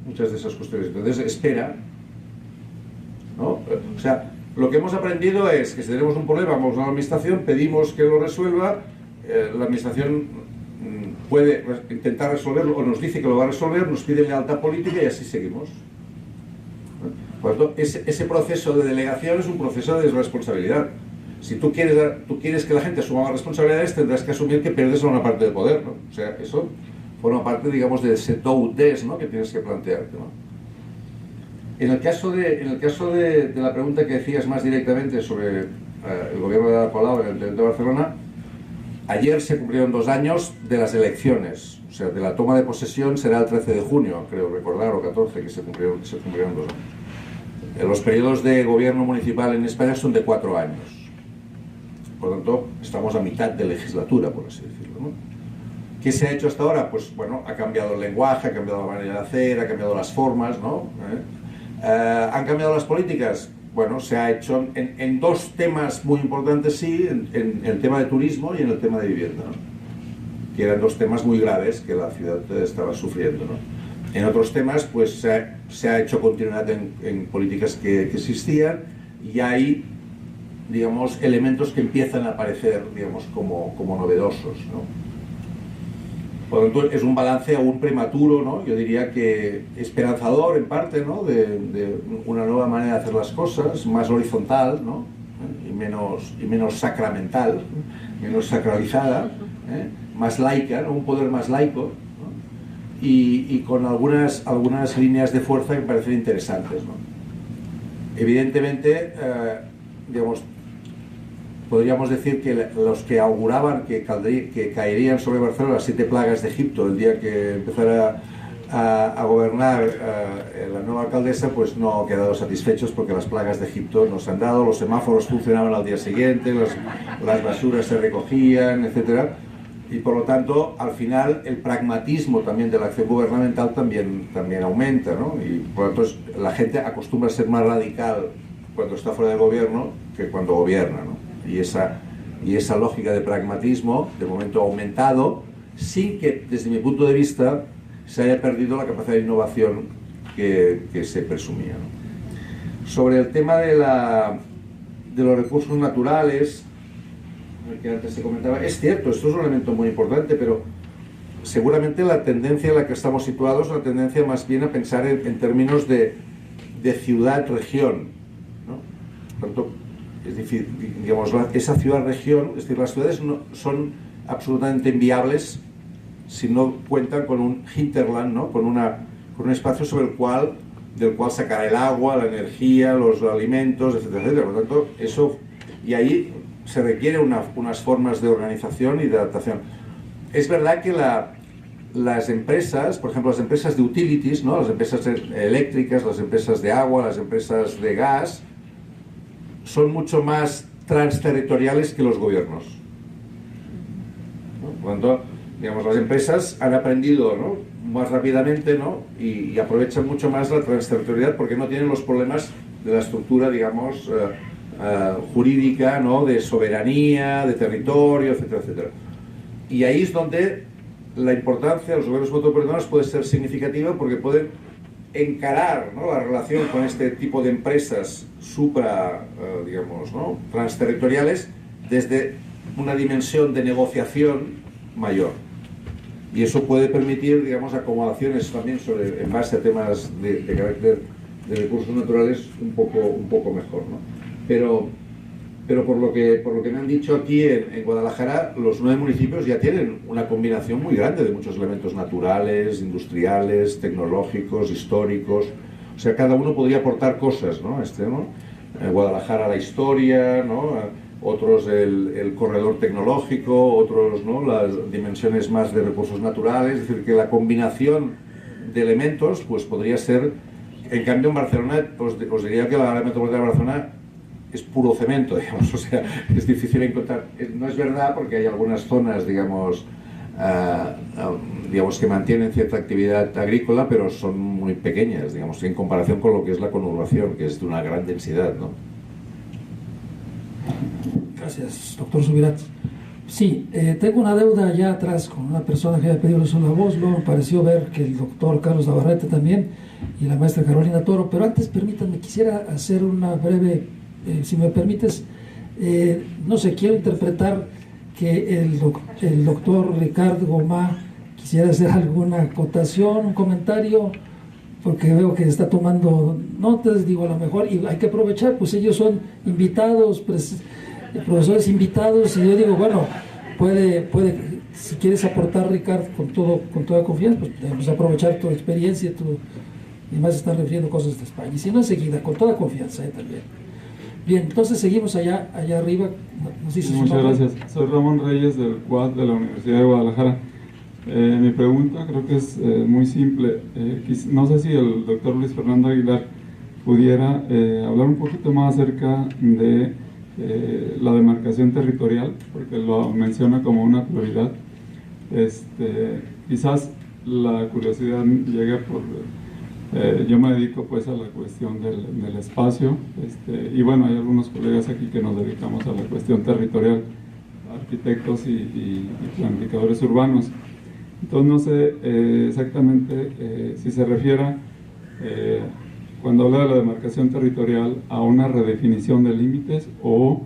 muchas de esas cuestiones. Entonces espera, ¿no? O sea, lo que hemos aprendido es que si tenemos un problema, vamos a la administración, pedimos que lo resuelva, la administración puede intentar resolverlo o nos dice que lo va a resolver, nos pide lealtad política y así seguimos. Por lo tanto, ese proceso de delegación es un proceso de responsabilidad. Si tú quieres que la gente asuma más responsabilidades, tendrás que asumir que pierdes una parte del poder, ¿no? O sea, eso forma parte, digamos, de ese do-des, ¿no? Que tienes que plantearte, ¿no? En el caso de la pregunta que decías más directamente sobre el gobierno de Ada Colau en el Ayuntamiento de Barcelona, ayer se cumplieron 2 años de las elecciones, o sea, de la toma de posesión será el 13 de junio, creo recordar, o 14, que se cumplieron 2 años. Los periodos de gobierno municipal en España son de 4 años. Por lo tanto, estamos a mitad de legislatura, por así decirlo, ¿no? ¿Qué se ha hecho hasta ahora? Pues bueno, ha cambiado el lenguaje, ha cambiado la manera de hacer, ha cambiado las formas, ¿no? ¿Han cambiado las políticas? Bueno, se ha hecho en 2 temas muy importantes, sí, en el tema de turismo y en el tema de vivienda, ¿no? Que eran 2 temas muy graves que la ciudad estaba sufriendo, ¿no? En otros temas, pues se ha hecho continuidad en políticas que existían y hay, digamos, elementos que empiezan a aparecer, digamos, como novedosos, ¿no? Por lo tanto, es un balance aún prematuro, ¿no? Yo diría que esperanzador en parte, ¿no? De una nueva manera de hacer las cosas, más horizontal, ¿no? Y menos sacramental, menos sacralizada, más laica, ¿no? Un poder más laico, ¿no? Y con algunas líneas de fuerza que me parecen interesantes, ¿no? Evidentemente, digamos, podríamos decir que los que auguraban que caerían sobre Barcelona las 7 plagas de Egipto el día que empezara a gobernar la nueva alcaldesa, pues no han quedado satisfechos porque las plagas de Egipto nos han dado, los semáforos funcionaban al día siguiente, las basuras se recogían, etc. Y por lo tanto, al final, el pragmatismo también de la acción gubernamental también aumenta, ¿no? Y por lo tanto, la gente acostumbra a ser más radical cuando está fuera del gobierno que cuando gobierna, ¿no? Y esa lógica de pragmatismo, de momento, ha aumentado, sin que, desde mi punto de vista, se haya perdido la capacidad de innovación que se presumía, ¿no? Sobre el tema de los recursos naturales, que antes se comentaba, es cierto, esto es un elemento muy importante, pero seguramente la tendencia en la que estamos situados es una tendencia más bien a pensar en términos de ciudad-región, ¿no? Por tanto, es decir, digamos, esa ciudad-región, es decir, las ciudades son absolutamente inviables si no cuentan con un hinterland, ¿no? Con un espacio del cual sacar el agua, la energía, los alimentos, etcétera, etcétera. Por lo tanto, eso, y ahí se requiere unas formas de organización y de adaptación. Es verdad que las empresas, por ejemplo, las empresas de utilities, ¿no? Las empresas eléctricas, las empresas de agua, las empresas de gas, son mucho más transterritoriales que los gobiernos, ¿no? Cuando, digamos, las empresas han aprendido, ¿no?, más rápidamente, ¿no?, y aprovechan mucho más la transterritorialidad porque no tienen los problemas de la estructura, digamos, jurídica, ¿no?, de soberanía, de territorio, etcétera, etcétera. Y ahí es donde la importancia de los gobiernos metropolitanos puede ser significativa, porque pueden encarar, ¿no?, la relación con este tipo de empresas digamos, ¿no?, transterritoriales desde una dimensión de negociación mayor. Y eso puede permitir, digamos, acomodaciones también en base a temas de carácter de recursos naturales un poco mejor, ¿no? Pero por lo que me han dicho aquí en Guadalajara, los 9 municipios ya tienen una combinación muy grande de muchos elementos naturales, industriales, tecnológicos, históricos. O sea, cada uno podría aportar cosas, ¿no? ¿no? Guadalajara la historia, ¿no? Otros el corredor tecnológico, otros, ¿no?, las dimensiones más de recursos naturales. Es decir, que la combinación de elementos pues podría ser. En cambio, en Barcelona, pues, os diría que la área metropolitana de Barcelona es puro cemento, digamos, o sea, es difícil encontrar. No es verdad, porque hay algunas zonas, digamos, digamos, que mantienen cierta actividad agrícola, pero son muy pequeñas, digamos, en comparación con lo que es la conurbación, que es de una gran densidad, ¿no? Gracias, doctor Subirats. Sí, tengo una deuda ya atrás con una persona que había pedido la voz. Luego me pareció ver que el doctor Carlos Navarrete también y la maestra Carolina Toro. Pero antes, permítanme, quisiera hacer una breve, si me permites, no sé, quiero interpretar que el doctor Ricardo Gomá quisiera hacer alguna acotación, un comentario, porque veo que está tomando notas, digo, a lo mejor, y hay que aprovechar, pues ellos son invitados, profesores invitados, y yo digo, bueno, puede, si quieres aportar, Ricardo, con toda confianza, pues debemos aprovechar tu experiencia, y además están refiriendo cosas de España, y si no, enseguida, con toda confianza, también. Bien, entonces seguimos allá arriba. Nos dice Muchas gracias. Soy Ramón Reyes del CUAD de la Universidad de Guadalajara. Mi pregunta creo que es muy simple. No sé si el doctor Luis Fernando Aguilar pudiera hablar un poquito más acerca de la demarcación territorial, porque lo menciona como una prioridad. Quizás la curiosidad llegue por... yo me dedico pues a la cuestión del espacio, y bueno, hay algunos colegas aquí que nos dedicamos a la cuestión territorial, arquitectos y planificadores urbanos. Entonces no sé exactamente si se refiere, cuando habla de la demarcación territorial, a una redefinición de límites, o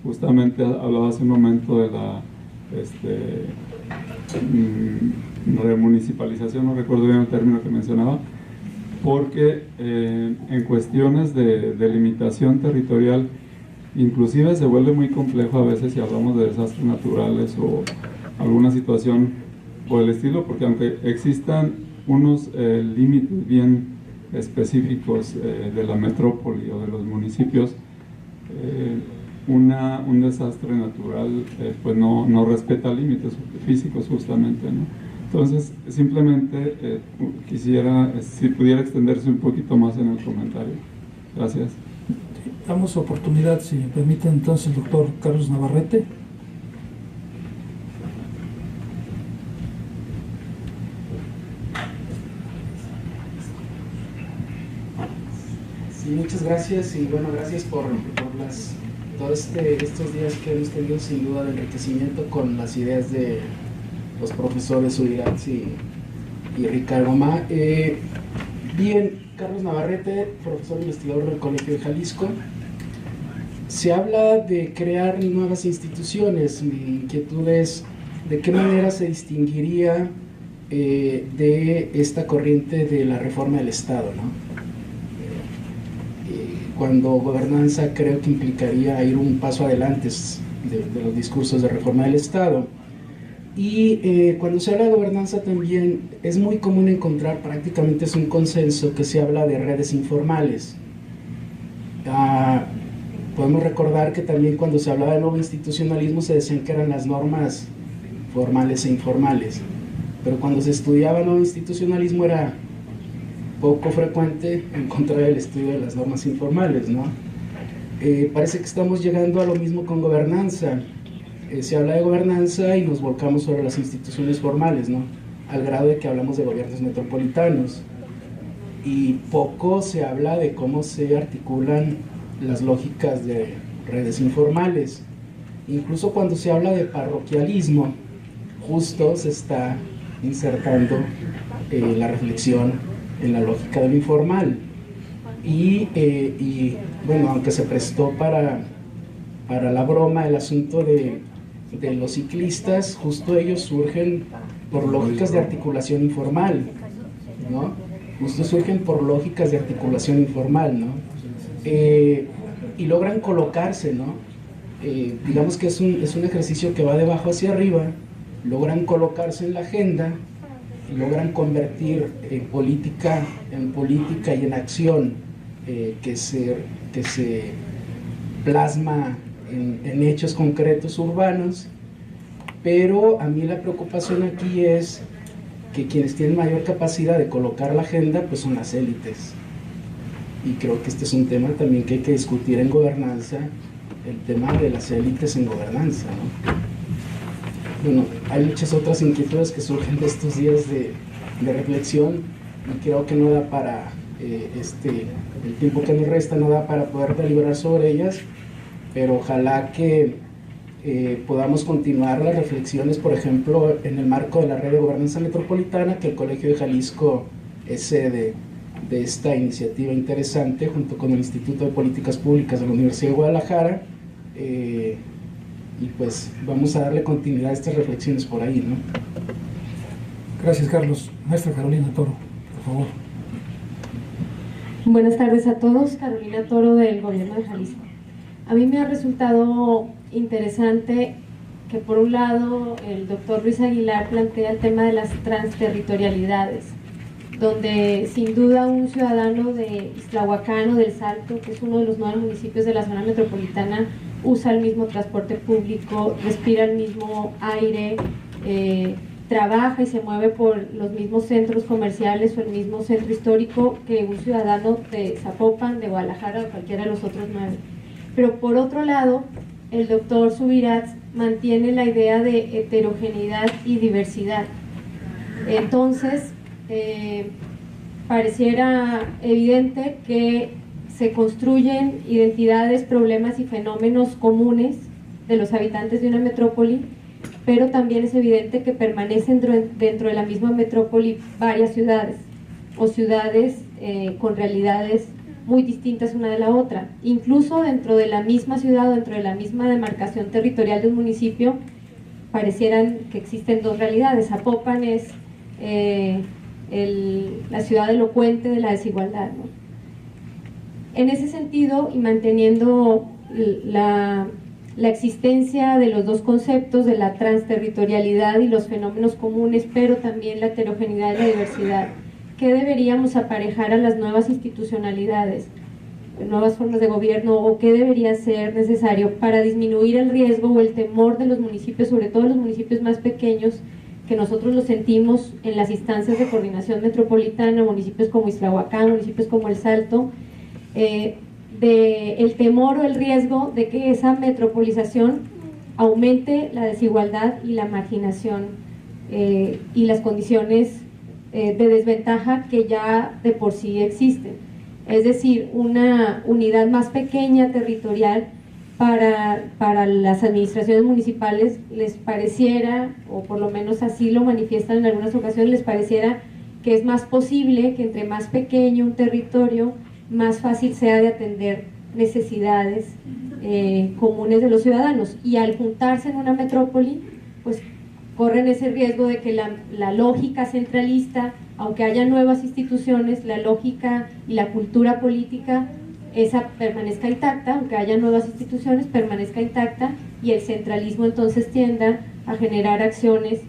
justamente hablaba hace un momento de la remunicipalización, no recuerdo bien el término que mencionaba, porque en cuestiones de delimitación territorial inclusive se vuelve muy complejo a veces si hablamos de desastres naturales o alguna situación por el estilo, porque aunque existan unos límites bien específicos de la metrópoli o de los municipios, un desastre natural pues no respeta límites físicos justamente, ¿no? Entonces, simplemente quisiera, si pudiera extenderse un poquito más en el comentario. Gracias. Damos oportunidad, si me permite, entonces, el doctor Carlos Navarrete. Sí, muchas gracias, y bueno, gracias por todos estos días que hemos tenido, sin duda, de enriquecimiento con las ideas de los profesores Subirats y Ricardo Gomá. Bien, Carlos Navarrete, profesor investigador del Colegio de Jalisco. Se habla de crear nuevas instituciones. Mi inquietud es de qué manera se distinguiría de esta corriente de la reforma del Estado, ¿no? Cuando gobernanza, creo que implicaría ir un paso adelante de los discursos de reforma del Estado. Y cuando se habla de gobernanza también es muy común encontrar, prácticamente es un consenso, que se habla de redes informales. Podemos recordar que también cuando se hablaba de nuevo institucionalismo se decían que eran las normas formales e informales. pero cuando se estudiaba nuevo institucionalismo era poco frecuente encontrar el estudio de las normas informales, ¿no? Parece que estamos llegando a lo mismo con gobernanza. Se habla de gobernanza y nos volcamos sobre las instituciones formales, ¿no? Al grado de que hablamos de gobiernos metropolitanos. Y poco se habla de cómo se articulan las lógicas de redes informales. Incluso cuando se habla de parroquialismo, justo se está insertando la reflexión en la lógica de lo informal. Y bueno, aunque se prestó para la broma el asunto de los ciclistas, justo ellos surgen por lógicas de articulación informal, ¿no? Justo surgen por lógicas de articulación informal, ¿no? Y logran colocarse, ¿no? Digamos que es un ejercicio que va de abajo hacia arriba, logran colocarse en la agenda, y logran convertir política y en acción que se plasma en hechos concretos urbanos. Pero a mí la preocupación aquí es que quienes tienen mayor capacidad de colocar la agenda pues son las élites, y creo que este es un tema también que hay que discutir en gobernanza, el tema de las élites en gobernanza, ¿no? Bueno, hay muchas otras inquietudes que surgen de estos días de reflexión, y creo que no da para el tiempo que nos resta no da para poder deliberar sobre ellas, pero ojalá que podamos continuar las reflexiones, por ejemplo, en el marco de la red de gobernanza metropolitana, que el Colegio de Jalisco es sede de esta iniciativa interesante, junto con el Instituto de Políticas Públicas de la Universidad de Guadalajara, y pues vamos a darle continuidad a estas reflexiones por ahí, ¿no? Gracias, Carlos. Maestra Carolina Toro, por favor. Buenas tardes a todos. Carolina Toro, del Gobierno de Jalisco. A mí me ha resultado interesante que, por un lado, el doctor Ruiz Aguilar plantea el tema de las transterritorialidades, donde sin duda un ciudadano de Ixtlahuacán o del Salto, que es uno de los 9 municipios de la zona metropolitana, usa el mismo transporte público, respira el mismo aire, trabaja y se mueve por los mismos centros comerciales o el mismo centro histórico que un ciudadano de Zapopan, de Guadalajara o cualquiera de los otros 9. Pero por otro lado, el doctor Subirats mantiene la idea de heterogeneidad y diversidad. Entonces, pareciera evidente que se construyen identidades, problemas y fenómenos comunes de los habitantes de una metrópoli, pero también es evidente que permanecen dentro de la misma metrópoli varias ciudades, o ciudades con realidades muy distintas una de la otra. Incluso dentro de la misma ciudad o dentro de la misma demarcación territorial de un municipio, parecieran que existen 2 realidades. Zapopan es la ciudad elocuente de la desigualdad, ¿no? En ese sentido, y manteniendo la existencia de los 2 conceptos de la transterritorialidad y los fenómenos comunes, pero también la heterogeneidad y la diversidad, ¿qué deberíamos aparejar a las nuevas institucionalidades, nuevas formas de gobierno, o qué debería ser necesario para disminuir el riesgo o el temor de los municipios, sobre todo los municipios más pequeños, que nosotros lo sentimos en las instancias de coordinación metropolitana, municipios como Ixtlahuacán, municipios como El Salto, el temor o el riesgo de que esa metropolización aumente la desigualdad y la marginación y las condiciones de desventaja que ya de por sí existen. Es decir, una unidad más pequeña territorial para las administraciones municipales les pareciera, o por lo menos así lo manifiestan en algunas ocasiones, les pareciera que es más posible que entre más pequeño un territorio, más fácil sea de atender necesidades comunes de los ciudadanos, y al juntarse en una metrópoli pues corren ese riesgo de que la lógica centralista, aunque haya nuevas instituciones, la lógica y la cultura política esa permanezca intacta, aunque haya nuevas instituciones permanezca intacta, y el centralismo entonces tienda a generar acciones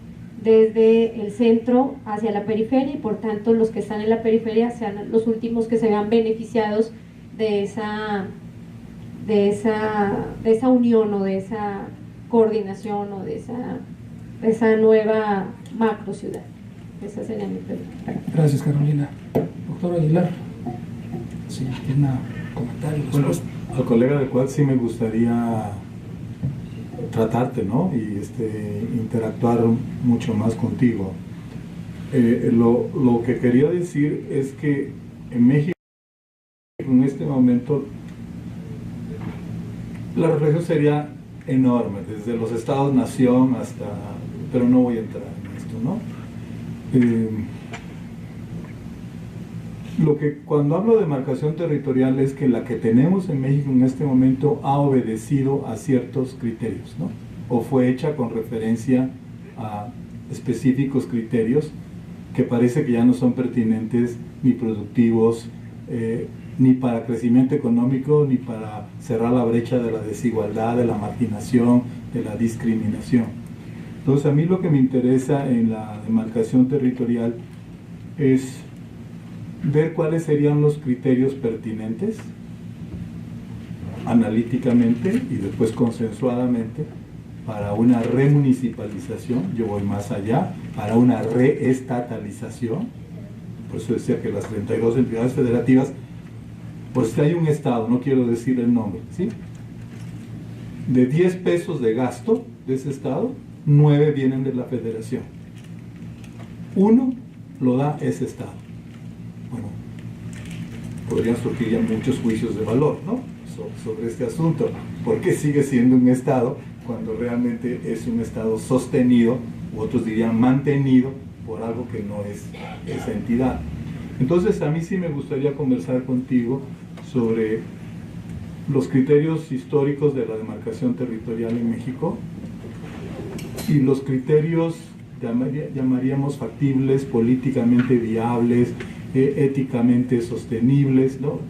desde el centro hacia la periferia, y por tanto los que están en la periferia sean los últimos que se vean beneficiados de esa unión o de esa coordinación o de esa nueva macro ciudad. Esa sería mi pregunta. Gracias, Carolina. Doctor Aguilar, si tiene un comentario. Bueno, al colega del cual sí me gustaría tratarte, ¿no? Y interactuar mucho más contigo. Lo que quería decir es que en México, en este momento, la reflexión sería enorme, desde los estados-nación hasta... pero no voy a entrar en esto, ¿no? Lo que cuando hablo de demarcación territorial es que la que tenemos en México en este momento ha obedecido a ciertos criterios, ¿no? O fue hecha con referencia a específicos criterios que parece que ya no son pertinentes ni productivos, ni para crecimiento económico, ni para cerrar la brecha de la desigualdad, de la marginación, de la discriminación. Entonces, a mí lo que me interesa en la demarcación territorial es ver cuáles serían los criterios pertinentes, analíticamente y después consensuadamente, para una remunicipalización, yo voy más allá, para una reestatalización. Por eso decía que las 32 entidades federativas, pues que hay un estado, no quiero decir el nombre, ¿sí? De 10 pesos de gasto de ese estado, 9 vienen de la federación. 1 lo da ese estado. Bueno, podrían surgir ya muchos juicios de valor, ¿no? Sobre este asunto. ¿Por qué sigue siendo un estado cuando realmente es un estado sostenido, u otros dirían mantenido, por algo que no es esa entidad? Entonces, a mí sí me gustaría conversar contigo sobre los criterios históricos de la demarcación territorial en México y los criterios, llamaríamos factibles, políticamente viables, éticamente sostenibles, ¿no?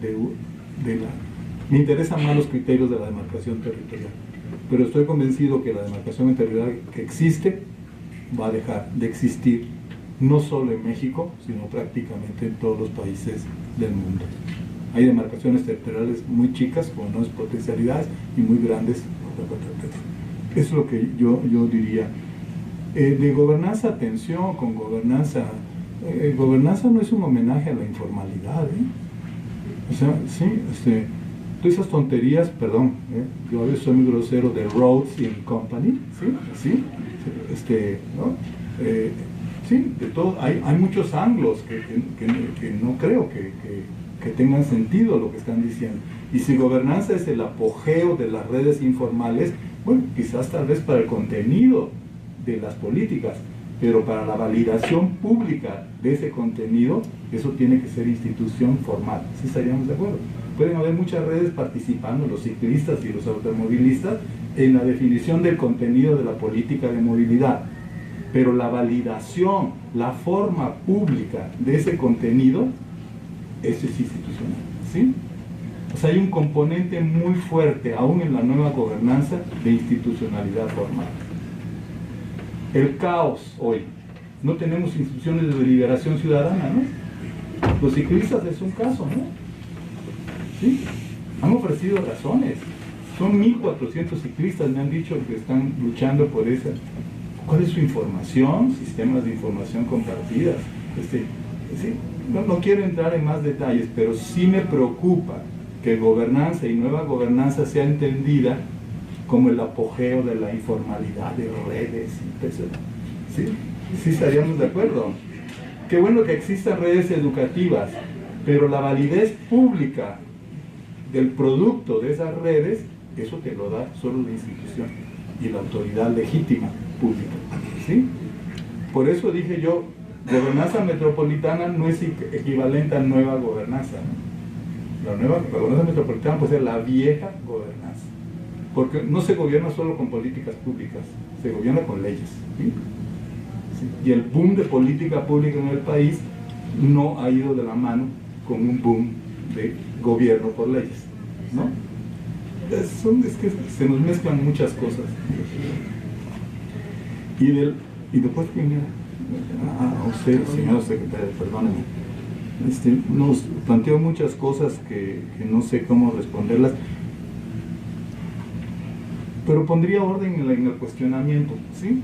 Me interesan más los criterios de la demarcación territorial, pero estoy convencido que la demarcación territorial que existe va a dejar de existir, no solo en México, sino prácticamente en todos los países del mundo. Hay demarcaciones territoriales muy chicas, con enormes potencialidades, y muy grandes. Eso es lo que yo diría. De gobernanza, atención con gobernanza. Gobernanza no es un homenaje a la informalidad, ¿eh? O sea, sí, todas esas tonterías, perdón, yo a veces soy muy grosero, de Rhodes and Company, ¿sí? ¿No? Sí, de todo, hay muchos ángulos que no creo que tengan sentido lo que están diciendo. Y si gobernanza es el apogeo de las redes informales, bueno, quizás tal vez para el contenido de las políticas, pero para la validación pública de ese contenido, eso tiene que ser institución formal. ¿Sí estaríamos de acuerdo? Pueden haber muchas redes participando, los ciclistas y los automovilistas, en la definición del contenido de la política de movilidad, pero la validación, la forma pública de ese contenido, eso es institucional, ¿sí? O sea, hay un componente muy fuerte, aún en la nueva gobernanza, de institucionalidad formal. El caos hoy, no tenemos instituciones de deliberación ciudadana, ¿no? Los ciclistas es un caso, ¿no? ¿Sí? Han ofrecido razones. Son 1.400 ciclistas, me han dicho que están luchando por esa. ¿Cuál es su información? Sistemas de información compartidas. ¿Sí? No quiero entrar en más detalles, pero sí me preocupa que gobernanza y nueva gobernanza sea entendida como el apogeo de la informalidad de redes. ¿Sí? Sí estaríamos de acuerdo. Qué bueno que existan redes educativas, pero la validez pública del producto de esas redes, eso te lo da solo la institución y la autoridad legítima pública. ¿Sí? Por eso dije yo, gobernanza metropolitana no es equivalente a nueva gobernanza, ¿no? La nueva gobernanza metropolitana puede ser la vieja gobernanza, porque no se gobierna solo con políticas públicas, se gobierna con leyes, ¿sí? ¿Sí? Y el boom de política pública en el país no ha ido de la mano con un boom de gobierno por leyes, ¿no? Es que se nos mezclan muchas cosas. Y después, a usted, señor secretario, perdóneme, nos planteó muchas cosas que no sé cómo responderlas, pero pondría orden en el cuestionamiento, ¿sí?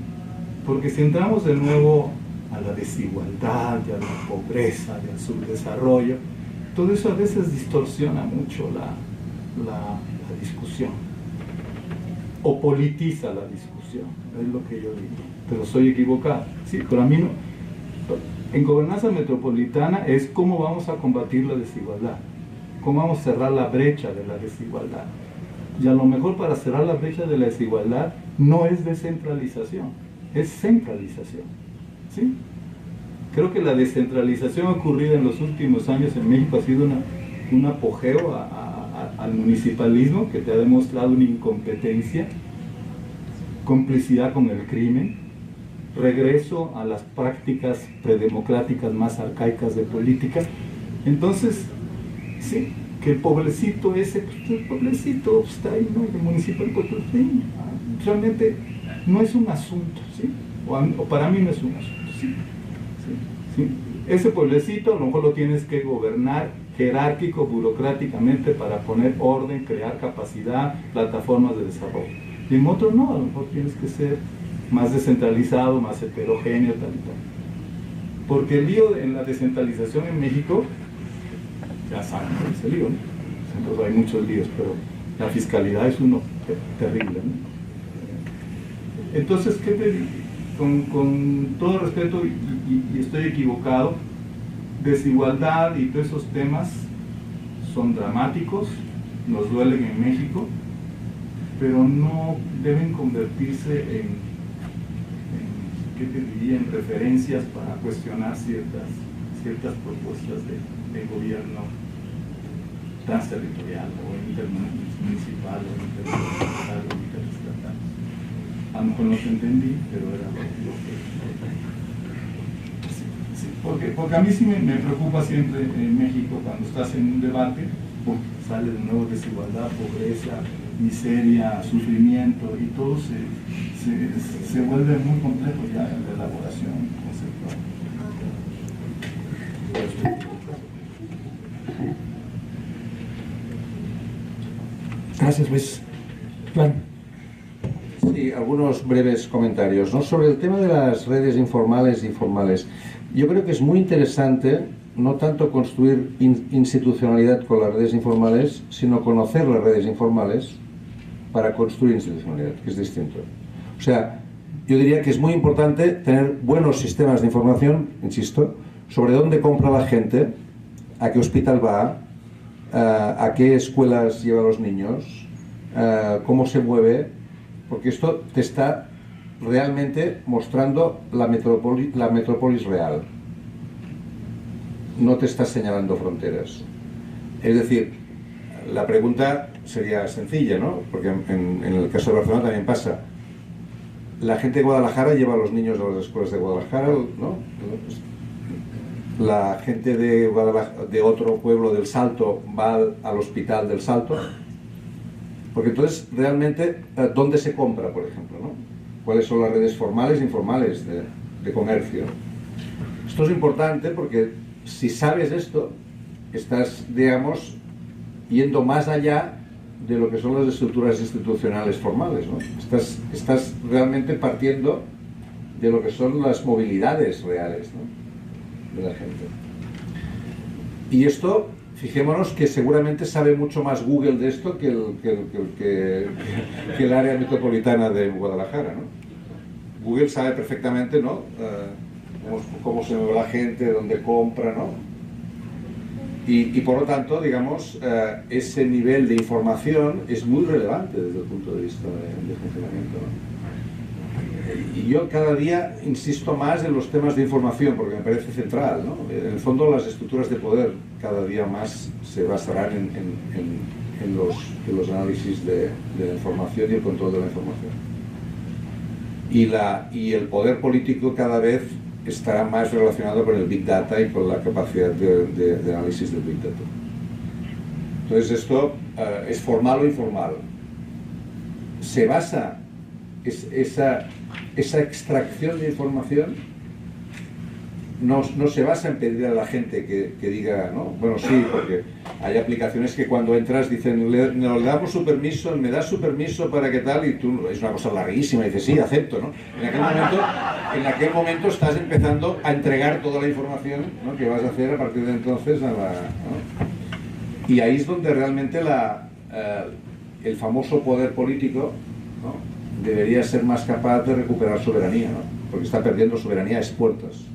Porque si entramos de nuevo a la desigualdad, y a la pobreza, y al subdesarrollo. Todo eso a veces distorsiona mucho la discusión, o politiza la discusión, es lo que yo digo, pero soy equivocado. Sí, pero a mí no. En gobernanza metropolitana es cómo vamos a combatir la desigualdad, cómo vamos a cerrar la brecha de la desigualdad. Y a lo mejor para cerrar la brecha de la desigualdad no es descentralización, es centralización. ¿Sí? Creo que la descentralización ocurrida en los últimos años en México ha sido un apogeo al municipalismo que te ha demostrado una incompetencia, complicidad con el crimen, regreso a las prácticas predemocráticas más arcaicas de política. Entonces, sí, que el pueblecito ese, pues, el pueblecito está ahí, ¿no? El municipio, pues, sí, realmente no es un asunto, ¿sí? O para mí no es un asunto, ¿sí? Sí. Ese pueblecito a lo mejor lo tienes que gobernar jerárquico, burocráticamente, para poner orden, crear capacidad, plataformas de desarrollo. Y en otro no, a lo mejor tienes que ser más descentralizado, más heterogéneo, tal y tal. Porque el lío en la descentralización en México, ya saben cuál es el lío, ¿no? Entonces hay muchos líos, pero la fiscalidad es uno terrible, ¿no? Entonces, ¿qué te digo? Con todo respeto, y estoy equivocado, desigualdad y todos esos temas son dramáticos, nos duelen en México, pero no deben convertirse en ¿qué te diría?, en referencias para cuestionar ciertas propuestas de gobierno transterritorial o intermunicipal o intermunicipal o interestatal. A lo mejor no te entendí, pero era lo que... Sí, porque a mí sí me preocupa siempre en México cuando estás en un debate, sale de nuevo desigualdad, pobreza, miseria, sufrimiento, y todo se vuelve muy complejo ya en la elaboración conceptual. Gracias, Luis. Claro. Sí, algunos breves comentarios, ¿no? Sobre el tema de las redes informales y formales. Yo creo que es muy interesante no tanto construir institucionalidad con las redes informales, sino conocer las redes informales para construir institucionalidad, que es distinto. O sea, yo diría que es muy importante tener buenos sistemas de información, insisto, sobre dónde compra la gente, a qué hospital va, a qué escuelas lleva a los niños, cómo se mueve, porque esto te está realmente mostrando la metrópolis real. No te está señalando fronteras. Es decir, la pregunta sería sencilla, ¿no? Porque en el caso de Barcelona también pasa. La gente de Guadalajara lleva a los niños a las escuelas de Guadalajara, ¿no? La gente de otro pueblo del Salto va al hospital del Salto. Porque entonces, realmente, ¿dónde se compra, por ejemplo, ¿no? ¿Cuáles son las redes formales e informales de comercio? Esto es importante porque si sabes esto, estás, digamos, yendo más allá de lo que son las estructuras institucionales formales, ¿no? Estás realmente partiendo de lo que son las movilidades reales, ¿no?, de la gente. Y esto, fijémonos que seguramente sabe mucho más Google de esto que el área metropolitana de Guadalajara, ¿no? Google sabe perfectamente, ¿no?, cómo se mueve la gente, dónde compra, ¿no? Y por lo tanto, digamos, ese nivel de información es muy relevante desde el punto de vista de funcionamiento, ¿no? Y yo cada día insisto más en los temas de información porque me parece central, ¿no? En el fondo las estructuras de poder cada día más se basarán en los análisis de la información y el control de la información. Y el poder político cada vez estará más relacionado con el Big Data y con la capacidad de análisis del Big Data. Entonces esto es formal o informal. Se basa esa extracción de información no se basa en pedir a la gente que diga, ¿no? Bueno, sí, porque hay aplicaciones que cuando entras dicen, le damos su permiso, me das su permiso para que tal, y tú, es una cosa larguísima, y dices, sí, acepto, ¿no? En aquel momento estás empezando a entregar toda la información, ¿no?, que vas a hacer a partir de entonces a la, ¿no? Y ahí es donde realmente el famoso poder político, ¿no?, debería ser más capaz de recuperar soberanía, ¿no?, porque está perdiendo soberanía a expuertas.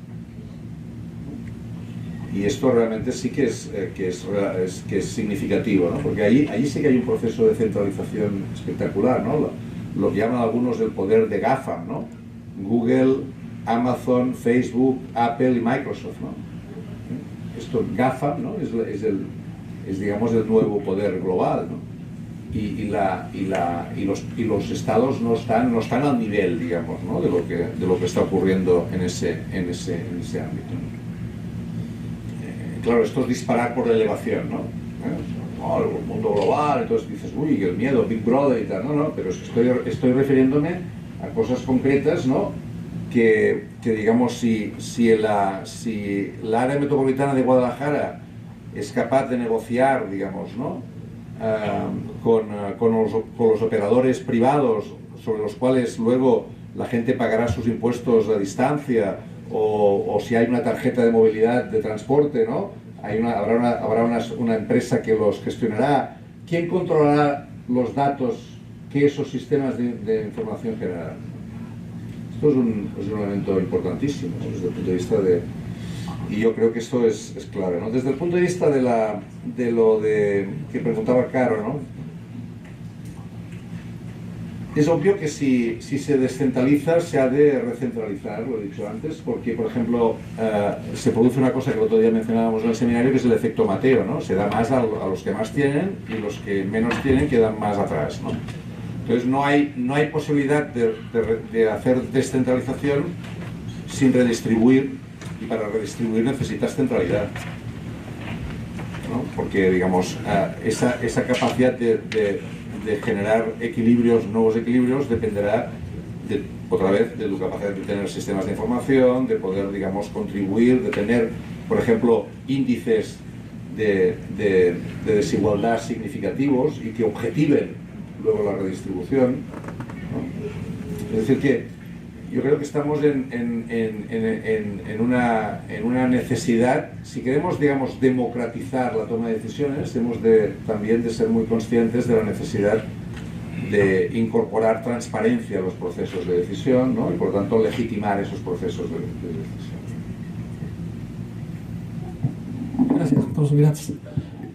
Y esto realmente sí que es significativo, ¿no?, porque allí sí que hay un proceso de centralización espectacular, ¿no? Lo que llaman algunos el poder de GAFA, ¿no? Google, Amazon, Facebook, Apple y Microsoft, ¿no? Esto GAFA, ¿no?, es digamos el nuevo poder global, ¿no? Y los estados no están al nivel, digamos, ¿no?, de lo que está ocurriendo en ese ámbito, ¿no? Claro, esto es disparar por la elevación, ¿no? El mundo global, entonces dices, uy, el miedo, Big Brother y tal. No, pero es que estoy refiriéndome a cosas concretas, ¿no?, que digamos, si el área metropolitana de Guadalajara es capaz de negociar, digamos, ¿no?, con los operadores privados sobre los cuales luego la gente pagará sus impuestos a distancia, o si hay una tarjeta de movilidad de transporte, ¿no?, habrá una empresa que los gestionará. ¿Quién controlará los datos que esos sistemas de información generarán? Esto es un elemento importantísimo, ¿no?, desde el punto de vista de... Y yo creo que esto es clave, ¿no? Desde el punto de vista de lo que preguntaba Caro, ¿no?, es obvio que si se descentraliza se ha de recentralizar, lo he dicho antes, porque, por ejemplo, se produce una cosa que el otro día mencionábamos en el seminario, que es el efecto Mateo, ¿no? Se da más a los que más tienen y los que menos tienen quedan más atrás, ¿no? Entonces no hay posibilidad de hacer descentralización sin redistribuir, y para redistribuir necesitas centralidad, ¿no? Porque, digamos, esa capacidad de generar nuevos equilibrios, dependerá otra vez de tu capacidad de tener sistemas de información, de poder, digamos, contribuir, de tener, por ejemplo, índices de desigualdad significativos y que objetiven luego la redistribución, ¿no? Es decir, que yo creo que estamos en una necesidad, si queremos, digamos, democratizar la toma de decisiones, hemos también de ser muy conscientes de la necesidad de incorporar transparencia a los procesos de decisión, ¿no?, y por tanto legitimar esos procesos de decisión. Gracias, doctor Subirats.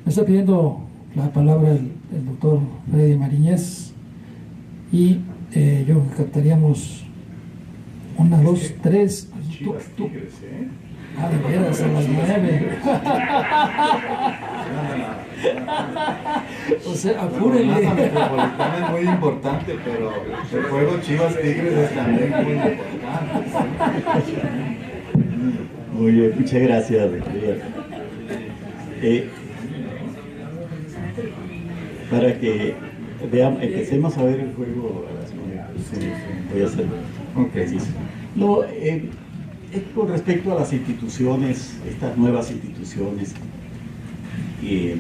Me está pidiendo la palabra el doctor Freddy Mariñez, y yo creo que captaríamos 1, 2, 3. Tú. Ah, de veras, a las 9. O sea, apúrenle. La metropolitana es muy importante, pero el juego Chivas Tigres es también muy importante. Muy bien, muchas gracias. Para que empecemos a ver el juego a las 9. Sí, voy a hacerlo preciso. No, es con respecto a las instituciones, estas nuevas instituciones que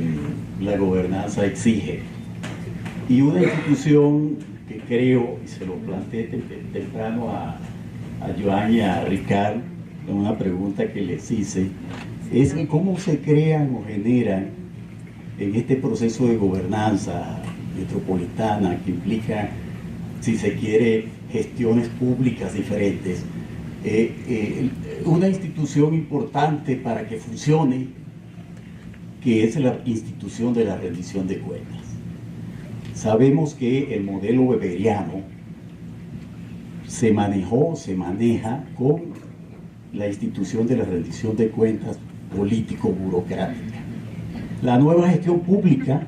la gobernanza exige. Y una institución que creo, y se lo planteé temprano a Joan y a Ricardo, en una pregunta que les hice, es cómo se crean o generan en este proceso de gobernanza metropolitana que implica, si se quiere, gestiones públicas diferentes, una institución importante para que funcione, que es la institución de la rendición de cuentas. Sabemos que el modelo weberiano se maneja con la institución de la rendición de cuentas político-burocrática. La nueva gestión pública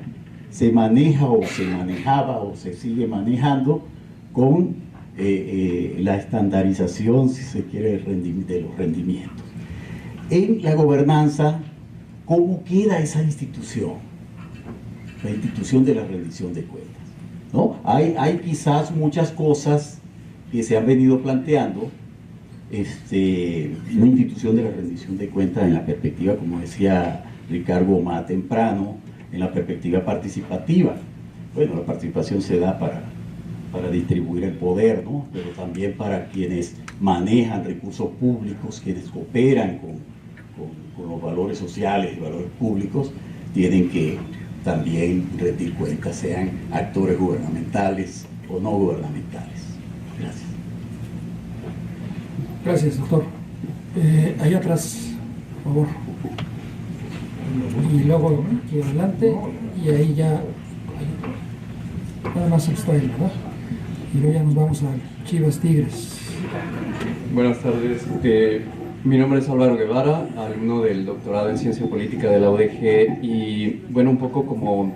se maneja o se manejaba o se sigue manejando con la estandarización, si se quiere, de los rendimientos. En la gobernanza, ¿cómo queda esa institución? La institución de la rendición de cuentas, ¿no? Hay quizás muchas cosas que se han venido planteando, una institución de la rendición de cuentas en la perspectiva, como decía Ricardo más temprano, en la perspectiva participativa. Bueno, la participación se da para distribuir el poder, ¿no? Pero también para quienes manejan recursos públicos, quienes cooperan con los valores sociales y valores públicos, tienen que también rendir cuentas, sean actores gubernamentales o no gubernamentales. Gracias. Gracias, doctor. Allá atrás, por favor. Y luego aquí adelante, y ahí ya nada más está él, ¿verdad? Y luego ya nos vamos a Chivas Tigres. Buenas tardes. Mi nombre es Álvaro Guevara, alumno del doctorado en Ciencia Política de la UDG, y bueno, un poco como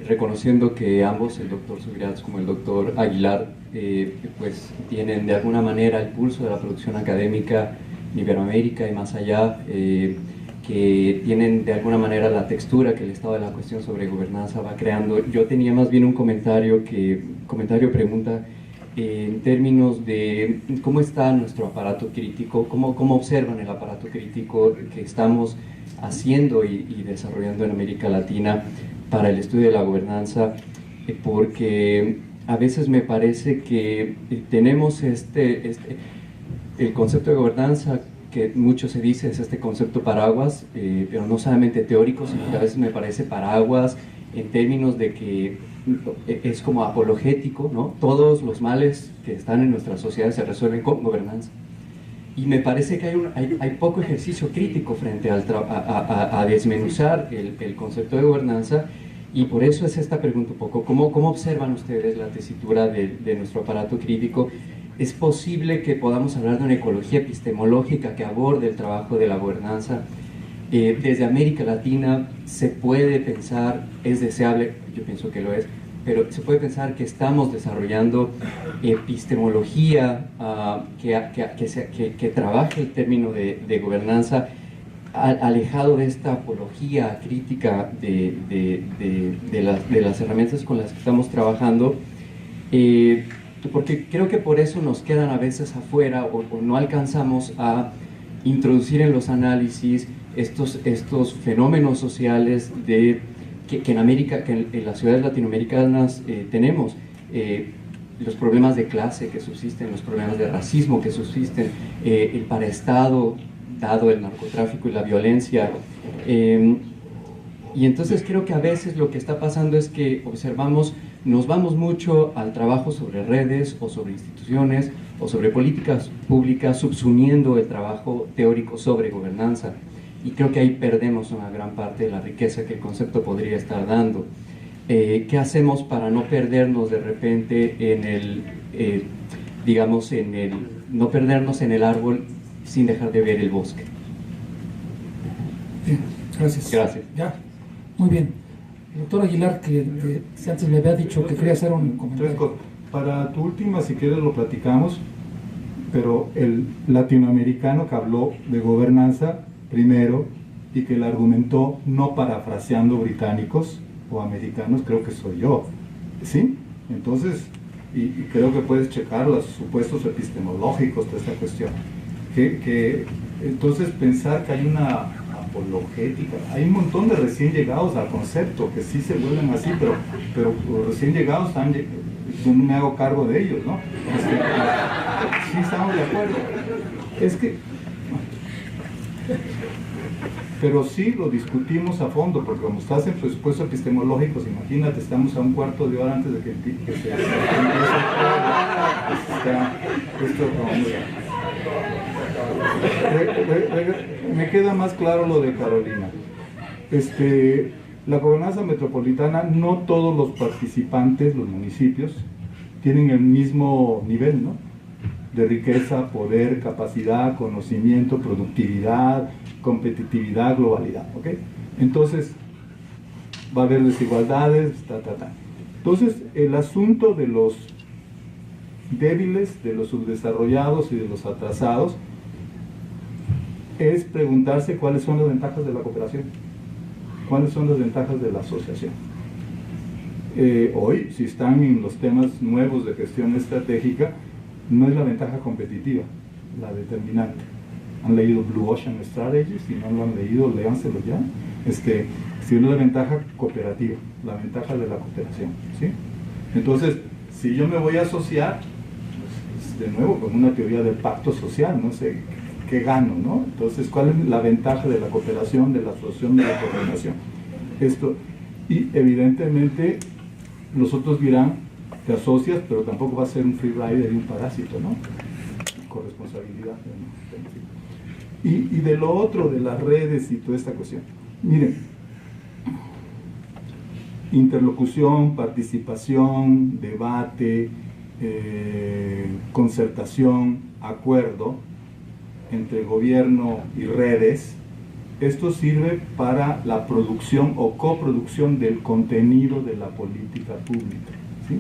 reconociendo que ambos, el doctor Subirats como el doctor Aguilar, pues tienen de alguna manera el pulso de la producción académica en Iberoamérica y más allá, que tienen de alguna manera la textura que el estado de la cuestión sobre gobernanza va creando. Yo tenía más bien un comentario-pregunta en términos de cómo está nuestro aparato crítico, cómo observan el aparato crítico que estamos haciendo y desarrollando en América Latina para el estudio de la gobernanza, porque a veces me parece que tenemos el concepto de gobernanza, que mucho se dice es este concepto paraguas, pero no solamente teórico, sino que a veces me parece paraguas en términos de que es como apologético, ¿no? Todos los males que están en nuestra sociedad se resuelven con gobernanza. Y me parece que hay poco ejercicio crítico frente a desmenuzar el concepto de gobernanza, y por eso es esta pregunta un poco, ¿cómo observan ustedes la tesitura de nuestro aparato crítico? ¿Es posible que podamos hablar de una ecología epistemológica que aborde el trabajo de la gobernanza? Desde América Latina se puede pensar, es deseable, yo pienso que lo es, pero se puede pensar que estamos desarrollando epistemología que trabaje el término de gobernanza alejado de esta apología crítica de las herramientas con las que estamos trabajando, porque creo que por eso nos quedan a veces afuera o no alcanzamos a introducir en los análisis estos fenómenos sociales que en las ciudades latinoamericanas tenemos, los problemas de clase que subsisten, los problemas de racismo que subsisten, el paraestado dado el narcotráfico y la violencia, y entonces creo que a veces lo que está pasando es que nos vamos mucho al trabajo sobre redes o sobre instituciones o sobre políticas públicas, subsumiendo el trabajo teórico sobre gobernanza, y creo que ahí perdemos una gran parte de la riqueza que el concepto podría estar dando. ¿Qué hacemos para no perdernos de repente no perdernos en el árbol sin dejar de ver el bosque? Bien, gracias. Gracias. Ya, muy bien. El doctor Aguilar, que antes me había dicho que quería hacer un comentario. Para tu última, si quieres lo platicamos, pero el latinoamericano que habló de gobernanza primero y que la argumentó no parafraseando británicos o americanos, creo que soy yo, ¿sí? Entonces, y creo que puedes checar los supuestos epistemológicos de esta cuestión, entonces pensar que hay una apologética, hay un montón de recién llegados al concepto que sí se vuelven así, pero los recién llegados yo no me hago cargo de ellos, ¿no? Sí estamos de acuerdo, pero sí lo discutimos a fondo, porque como estás en presupuestos epistemológicos, imagínate, estamos a un cuarto de hora antes de que se empiece me queda más claro lo de Carolina. La gobernanza metropolitana, no todos los participantes, los municipios, tienen el mismo nivel, ¿no? De riqueza, poder, capacidad, conocimiento, productividad, competitividad, globalidad, ¿ok? Entonces, va a haber desigualdades, Entonces, el asunto de los débiles, de los subdesarrollados y de los atrasados, es preguntarse cuáles son las ventajas de la cooperación, cuáles son las ventajas de la asociación. Hoy, si están en los temas nuevos de gestión estratégica, no es la ventaja competitiva la determinante. ¿Han leído Blue Ocean Strategy? Si no lo han leído, léanselo ya. sino la ventaja cooperativa, la ventaja de la cooperación, ¿sí? Entonces, si yo me voy a asociar, pues, de nuevo, con una teoría del pacto social, no sé, ¿qué gano, no? Entonces, ¿cuál es la ventaja de la cooperación, de la asociación, de la coordinación? Esto, y evidentemente, los otros dirán, te asocias, pero tampoco va a ser un free rider y un parásito, ¿no? Corresponsabilidad. Y de lo otro, de las redes y toda esta cuestión. Miren, interlocución, participación, debate, concertación, acuerdo entre gobierno y redes, esto sirve para la producción o coproducción del contenido de la política pública, ¿sí?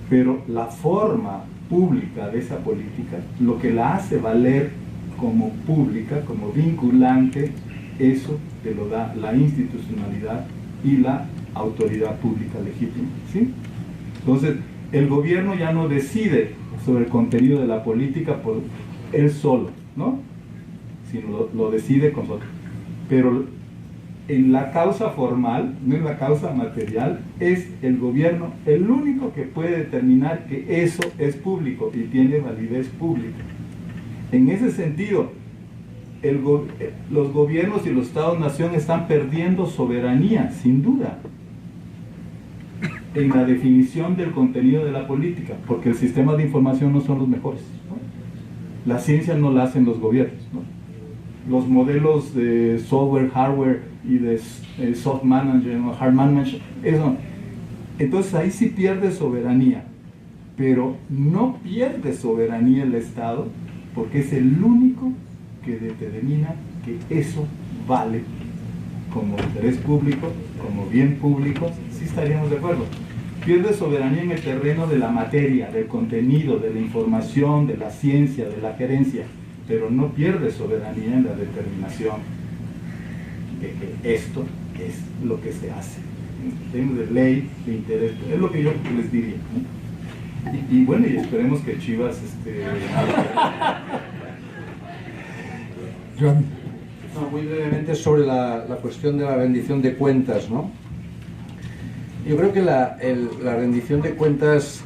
Pero la forma pública de esa política, lo que la hace valer como pública, como vinculante, eso te lo da la institucionalidad y la autoridad pública legítima, ¿sí? Entonces, el gobierno ya no decide sobre el contenido de la política por él solo, ¿no? Sino lo decide con nosotros. Pero en la causa formal, no en la causa material, es el gobierno el único que puede determinar que eso es público y tiene validez pública. En ese sentido, los gobiernos y los estados-nación están perdiendo soberanía, sin duda, en la definición del contenido de la política, porque el sistema de información no son los mejores, ¿no? La ciencia no la hacen los gobiernos, ¿no? Los modelos de software, hardware y de soft management o hard management, eso. Entonces ahí sí pierde soberanía, pero no pierde soberanía el Estado, porque es el único que determina que eso vale como interés público, como bien público. Sí estaríamos de acuerdo. Pierde soberanía en el terreno de la materia, del contenido, de la información, de la ciencia, de la gerencia, pero no pierde soberanía en la determinación de que esto es lo que se hace en términos de ley, de interés. Es lo que yo les diría, ¿no? Y bueno, y esperemos que Chivas John. No, muy brevemente sobre la cuestión de la rendición de cuentas, ¿no? Yo creo que la rendición de cuentas,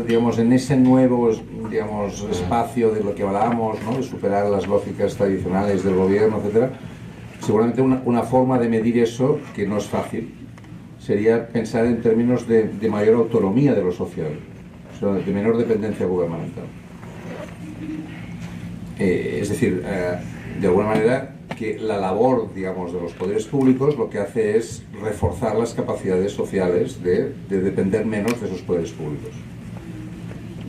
digamos, en ese nuevo, digamos, espacio de lo que hablábamos, ¿no? De superar las lógicas tradicionales del gobierno, etcétera, seguramente una forma de medir eso, que no es fácil, sería pensar en términos de mayor autonomía de lo social, o sea, de menor dependencia gubernamental. Es decir, de alguna manera, que la labor, digamos, de los poderes públicos lo que hace es reforzar las capacidades sociales de depender menos de esos poderes públicos.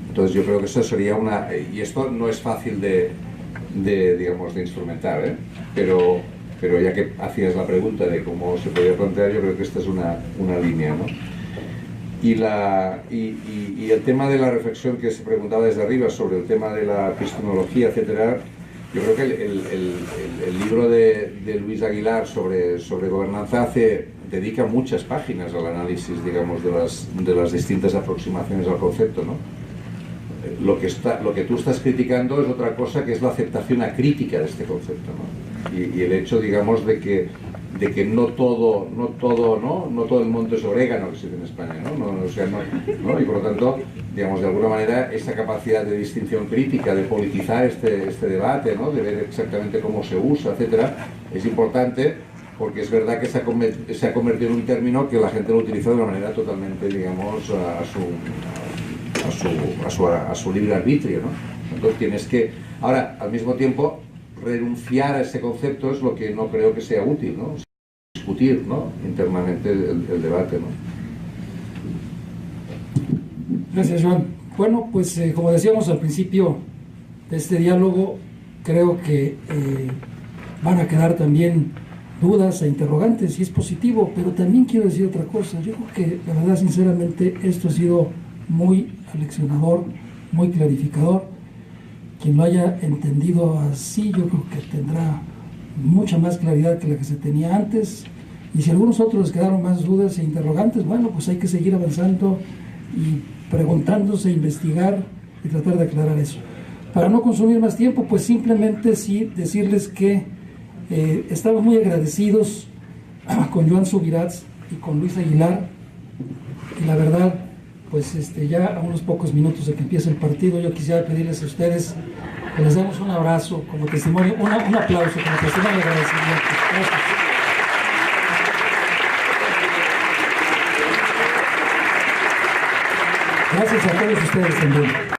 Entonces yo creo que eso sería una... Y esto no es fácil digamos, de instrumentar, ¿eh? Pero ya que hacías la pregunta de cómo se podía plantear, yo creo que esta es una línea, ¿no? Y el tema de la reflexión que se preguntaba desde arriba sobre el tema de la epistemología, etcétera, yo creo que el libro de Luis Aguilar sobre gobernanza dedica muchas páginas al análisis, digamos, de las distintas aproximaciones al concepto, ¿no? Lo que tú estás criticando es otra cosa, que es la aceptación acrítica de este concepto, ¿no? Y el hecho, digamos, de que no todo el monte es orégano, que se dice en España, ¿no? Y por lo tanto, digamos, de alguna manera, esa capacidad de distinción crítica, de politizar este debate, ¿no? De ver exactamente cómo se usa, etcétera, es importante, porque es verdad que se ha convertido en un término que la gente lo utiliza de una manera totalmente, digamos, a su libre arbitrio, ¿no? Entonces tienes que, ahora, al mismo tiempo, renunciar a ese concepto es lo que no creo que sea útil, ¿no? Discutir, ¿no? Internamente el debate, ¿no? Gracias, Joan. Bueno, pues como decíamos al principio de este diálogo, creo que van a quedar también dudas e interrogantes, y es positivo, pero también quiero decir otra cosa. Yo creo que, la verdad, sinceramente, esto ha sido muy aleccionador, muy clarificador. Quien lo haya entendido así, yo creo que tendrá mucha más claridad que la que se tenía antes. Y si algunos otros les quedaron más dudas e interrogantes, bueno, pues hay que seguir avanzando y preguntándose, investigar y tratar de aclarar eso. Para no consumir más tiempo, pues simplemente sí decirles que estamos muy agradecidos con Joan Subirats y con Luis Aguilar, y la verdad, pues ya a unos pocos minutos de que empiece el partido, yo quisiera pedirles a ustedes que les demos un abrazo como testimonio, un aplauso como testimonio de agradecimiento. Gracias. Gracias a todos ustedes también.